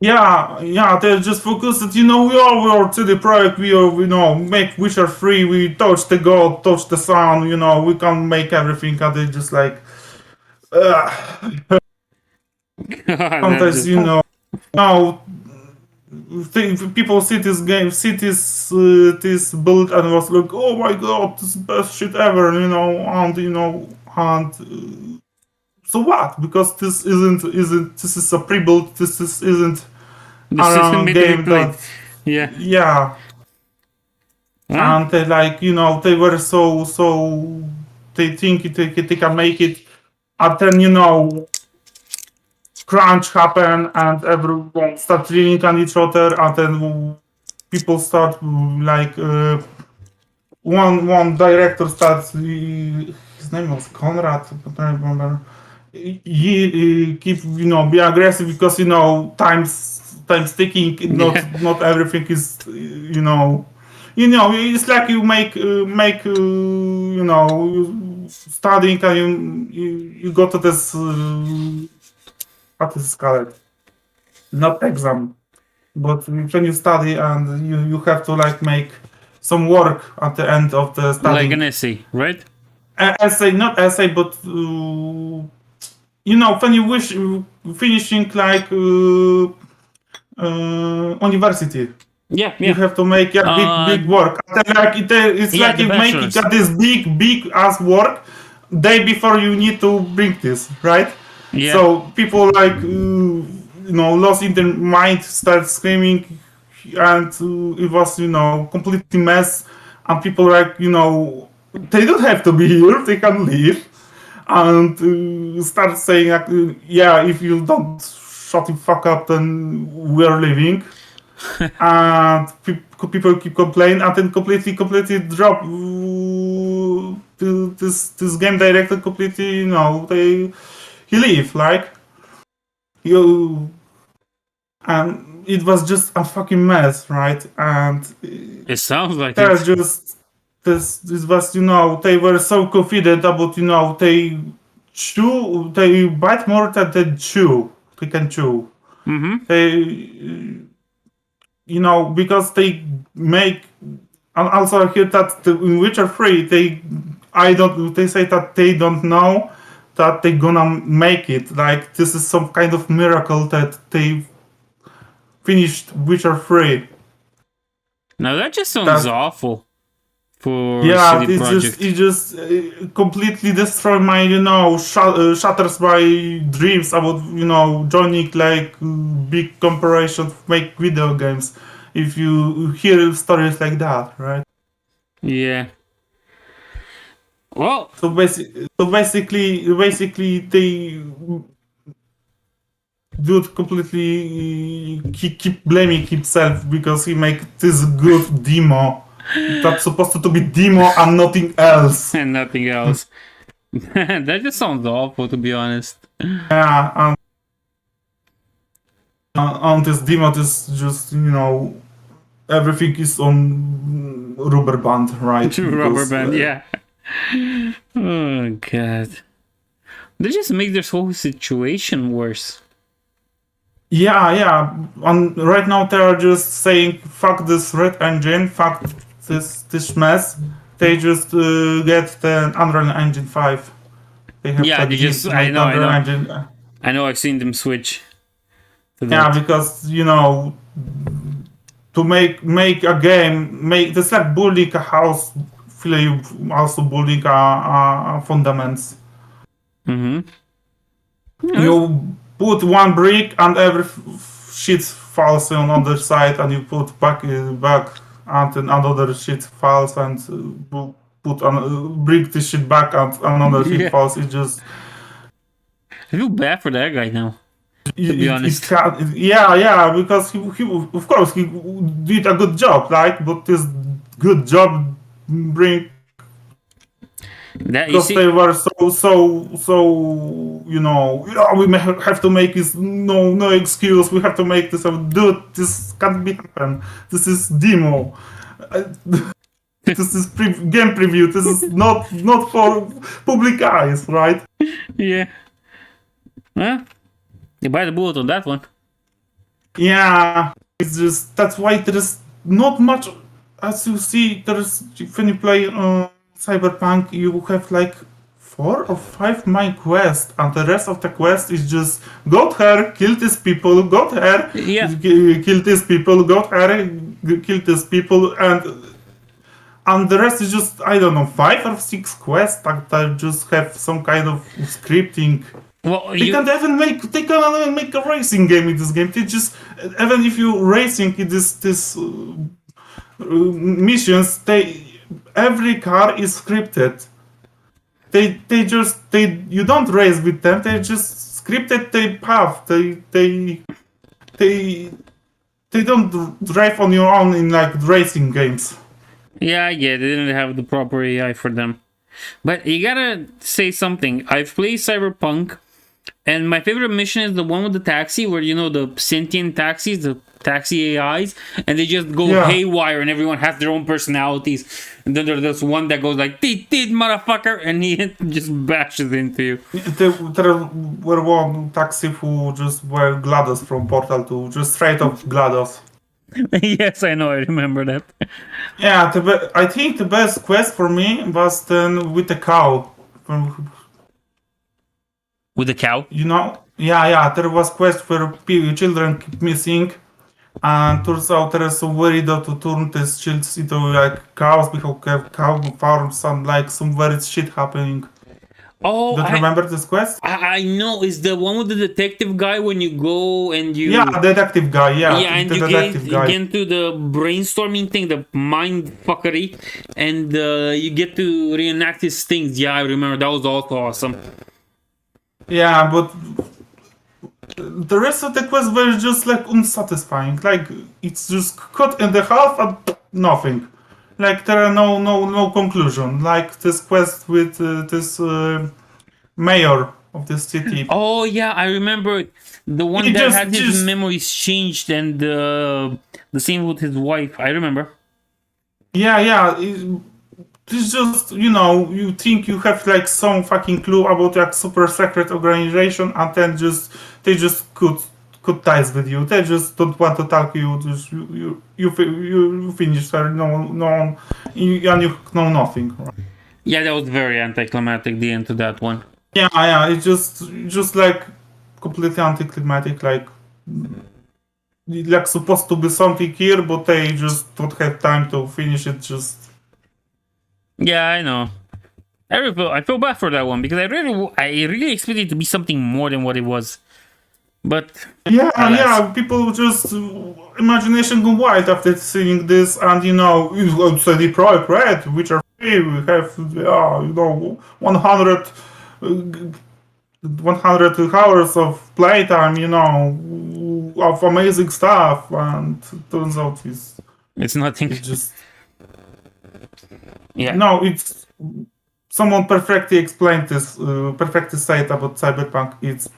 Yeah, they just focus that, we are CD Projekt, we are, make Witcher 3, we touch the god, touch the sun, we can make everything, and they just like, sometimes, people see this game, see this build, and was like, oh my god, this is the best shit ever, so what? Because this this is a pre-built, isn't This isn't made to be game played. that, Yeah. And they they were so they think they can make it, and then crunch happen and everyone start leaning on each other, and then people start like one director starts, his name was Conrad, I don't remember. He keep be aggressive because time's ticking. Not everything is it's like you make studying, and you go to this what is it called, not exam, but when you study and you have to like make some work at the end of the study, like an essay, right? Essay, not essay, but when you wish finishing like university. Yeah. You have to make big work. It's like you make this big ass work day before you need to bring this, right? Yeah. So people like lost in their mind, start screaming, and it was completely mess. And people like they don't have to be here; they can leave, and start saying like, yeah, if you don't shut the fuck up, then we're leaving. And people keep complaining, and then completely drop this game director completely. He leave like and it was just a fucking mess, right? And it sounds like they're it. just this was they were so confident about they bite more than they chew. They can chew. Mm-hmm. They because they make, and also I hear that in Witcher 3 they say that they don't know that they're gonna make it. Like this is some kind of miracle that they finished Witcher 3. Now that just sounds awful for yeah, CD Projekt. it just completely destroyed my shatters my dreams about joining like big corporations make video games. If you hear stories like that, right? Yeah. Well, so basically they dude completely keep blaming himself because he make this good demo that's supposed to be demo and nothing else. And nothing else. That just sounds awful, to be honest. Yeah, on this demo, this just everything is on rubber band, right? Rubber band, yeah. Oh god, they just make this whole situation worse. Yeah, and right now they are just saying fuck this red engine, fuck this mess. They just get the Unreal Engine 5. They have they just I know. I know. I've seen them switch. Yeah, because to make a game, it's like building a house. You also building a fundaments. Mm-hmm. You put one brick and every shit falls on other side, and you put back, and then another shit falls, and bring this shit back, and another shit falls. It just. I feel bad for that guy now. To be honest. Because he of course he did a good job, right? But this good job bring because they were so we may have to make this no excuse. We have to make this. Dude, this can't be happen. This is demo. This is game preview. This is not for public eyes, right? Yeah. Yeah, you bite the bullet on that one. Yeah, it's just that's why there is not much. As you see, there is when you play Cyberpunk, you have like 4 or 5 main quests, and the rest of the quest is just go here, kill these people, go here, kill these people, go here, kill these people, and the rest is just I don't know 5 or 6 quests that just have some kind of scripting. Well, they can't even make a racing game in this game. They just even if you racing in this missions, every car is scripted. They you don't race with them. They just scripted their path. They don't drive on your own in like racing games. Yeah, they didn't have the proper AI for them. But you gotta say something. I've played Cyberpunk, and my favorite mission is the one with the taxi, where you know the sentient taxis, the taxi AIs, and they just go haywire, and everyone has their own personalities. And then there's one that goes like "Teet teet, motherfucker," and he just bashes into you. There were one taxi who just were GLaDOS from Portal 2, just straight up GLaDOS. Yes, I know. I remember that. Yeah, I think the best quest for me was then with the cow. With the cow? You know? Yeah. There was quest where children keep missing, and turns out there is some way to turn these children into like cows because cow farms and like some weird shit happening. Oh, do you remember this quest? I know. It's the one with the detective guy when you go and you... Yeah, detective guy, Yeah, and you get into the brainstorming thing, the mind fuckery, and you get to reenact his things. Yeah, I remember. That was also awesome. Yeah, but the rest of the quest were just like unsatisfying. Like, it's just cut in the half and nothing. Like there are no conclusion. Like this quest with this mayor of the city. Oh yeah, I remember the one that had his memories changed, and the same with his wife. I remember. Yeah. It's just you think you have like some fucking clue about like super secret organization, and then they just cut ties with you. They just don't want to talk to you. Just you finish there, and you know nothing. Yeah, that was very anticlimactic. The end to that one. Yeah. It's just like completely anticlimactic. Like supposed to be something here, but they just don't have time to finish it. Yeah, I know. I feel bad for that one because I really expected it to be something more than what it was. But yeah, people just imagination go wild after seeing this, and CD Projekt Red, which are free, we have 100 hours of playtime, of amazing stuff, and turns out it's nothing. It's just yeah. No, it's someone perfectly explained this, perfectly said about Cyberpunk. It's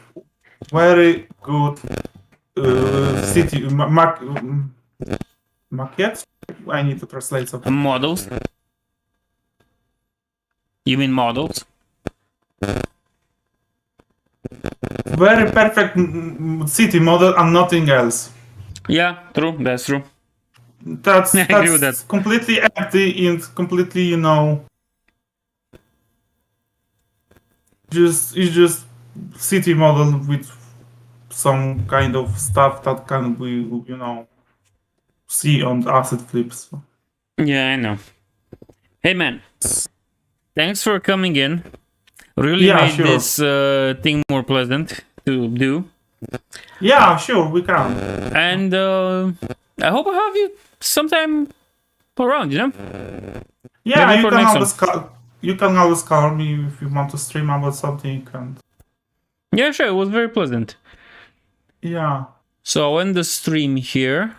very good city maquettes. I need to translate something. Models. You mean models? Very perfect city model and nothing else. Yeah, true. That's true. That's I agree with that. Completely empty and completely, it's just city model with some kind of stuff that can be, see on asset flips. Yeah, I know. Hey man, thanks for coming in. Really made this thing more pleasant to do. Yeah, sure, we can. And I hope I have you sometime around, Yeah, you can always call me if you want to stream about something. And yeah, sure, it was very pleasant. Yeah. So I'll end the stream here.